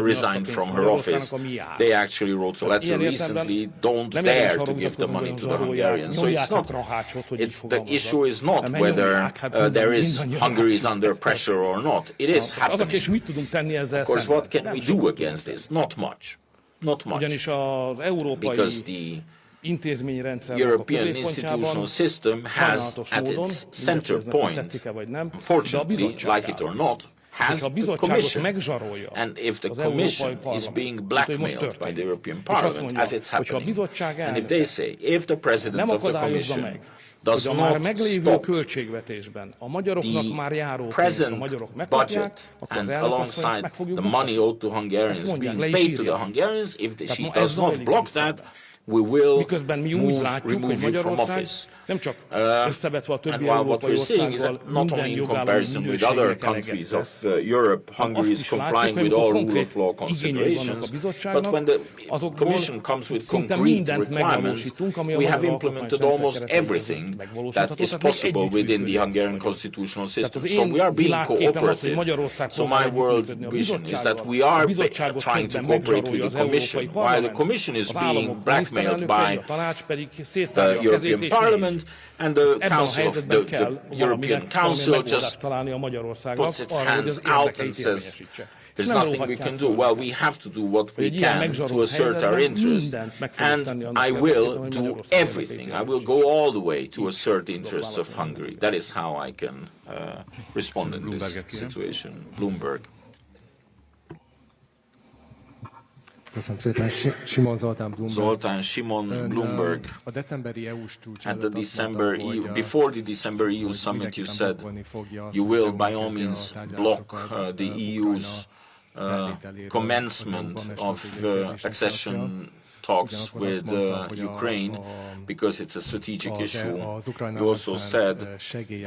resign from her office. They actually wrote a letter recently, don't dare to give the money to the Hungarians. So it's not, the issue is not whether Hungary is under pressure or not. It is happening. Of course, what can we do against this? Not much. Not much. Because the European institutional system has at its center point, unfortunately, like it or not, has the Commission. And if the Commission is being blackmailed by the European Parliament, as it's happening, and if they say, if the President of the Commission does not stop the present budget and alongside the money owed to Hungarians being paid to the Hungarians, if she does not block that, we will remove you from office. And while what we're seeing is that not only in comparison with other countries of Europe, Hungary is complying with all rule of law considerations, but when the Commission comes with concrete requirements, we have implemented almost everything that is possible within the Hungarian constitutional system. So we are being cooperative. So my world vision is that we are trying to cooperate with the Commission, while the Commission is being blackmailed by the European Parliament, and the Council of the European Council just puts its hands out and says, there's nothing we can do. Well, we have to do what we can to assert our interest, and I will do everything. I will go all the way to assert the interests of Hungary. That is how I can respond in this situation. Bloomberg. Köszönöm szépen, Simon Zoltán Bloomberg. Zoltán Simon Bloomberg. A decemberi EU-s csúcs at the December before the December EU summit, you said you will by all means block the EU's commencement of accession talks with Ukraine because it's a strategic issue. You also said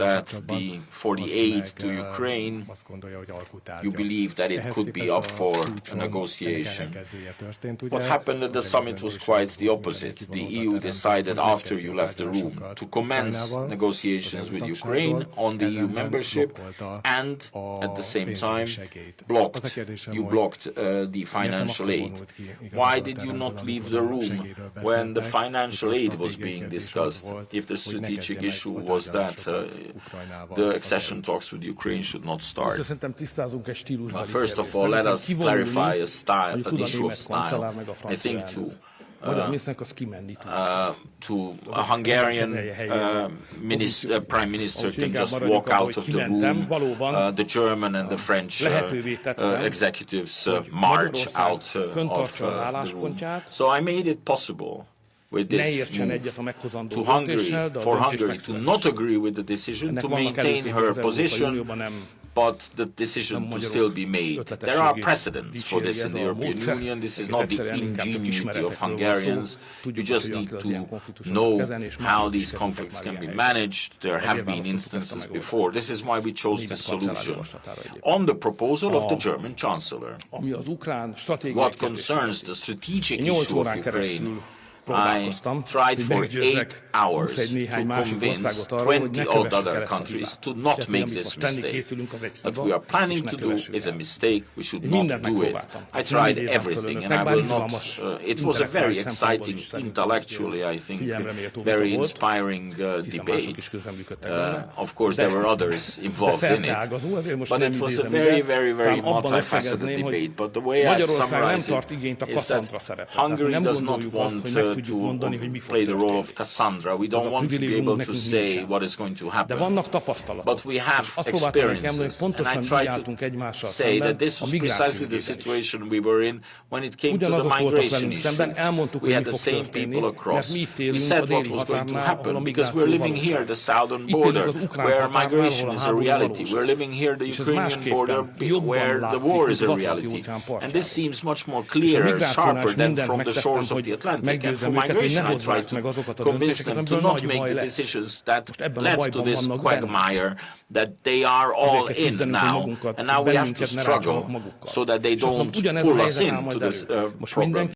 that the 48 to Ukraine, you believe that it could be up for a negotiation. What happened at the summit was quite the opposite. The EU decided after you left the room to commence negotiations with Ukraine on the EU membership, and at the same time you blocked the financial aid. Why did you not leave the room when the financial aid was being discussed, if the strategic issue was that the accession talks with Ukraine should not start? Well, first of all, let us clarify an issue of style. I think to a Hungarian Prime Minister can just walk out of the room. The German and the French executives march out of the room. So I made it possible with this move to Hungary, for Hungary to not agree with the decision, to maintain her position, but the decision to still be made. There are precedents for this in the European Union. This is not the ingenuity of Hungarians. You just need to know how these conflicts can be managed. There have been instances before. This is why we chose this solution. On the proposal of the German Chancellor, what concerns the strategic issue of Ukraine, I tried for 8 hours to convince 20 other countries to not make this mistake. What we are planning to do is a mistake. We should not do it. I tried everything, and I will not. It was a very exciting, intellectually, I think, very inspiring debate. Of course, there were others involved in it, but it was a very, very, very multifaceted debate. But the way I summarize it is that Hungary does not want to play the role of Cassandra. We don't want to be able to say what is going to happen. But we have experiences, and I try to say that this was precisely the situation we were in when it came to the migration issue. We had the same people across. We said what was going to happen because we're living here at the southern border where migration is a reality. We're living here at the Ukrainian border where the war is a reality. And this seems much more clear, sharper than from the shores of the Atlantic. And for migration, I tried to convince them to not make the decisions that led to this quagmire, that they are all in now, and now we have to struggle so that they don't pull us into this problem.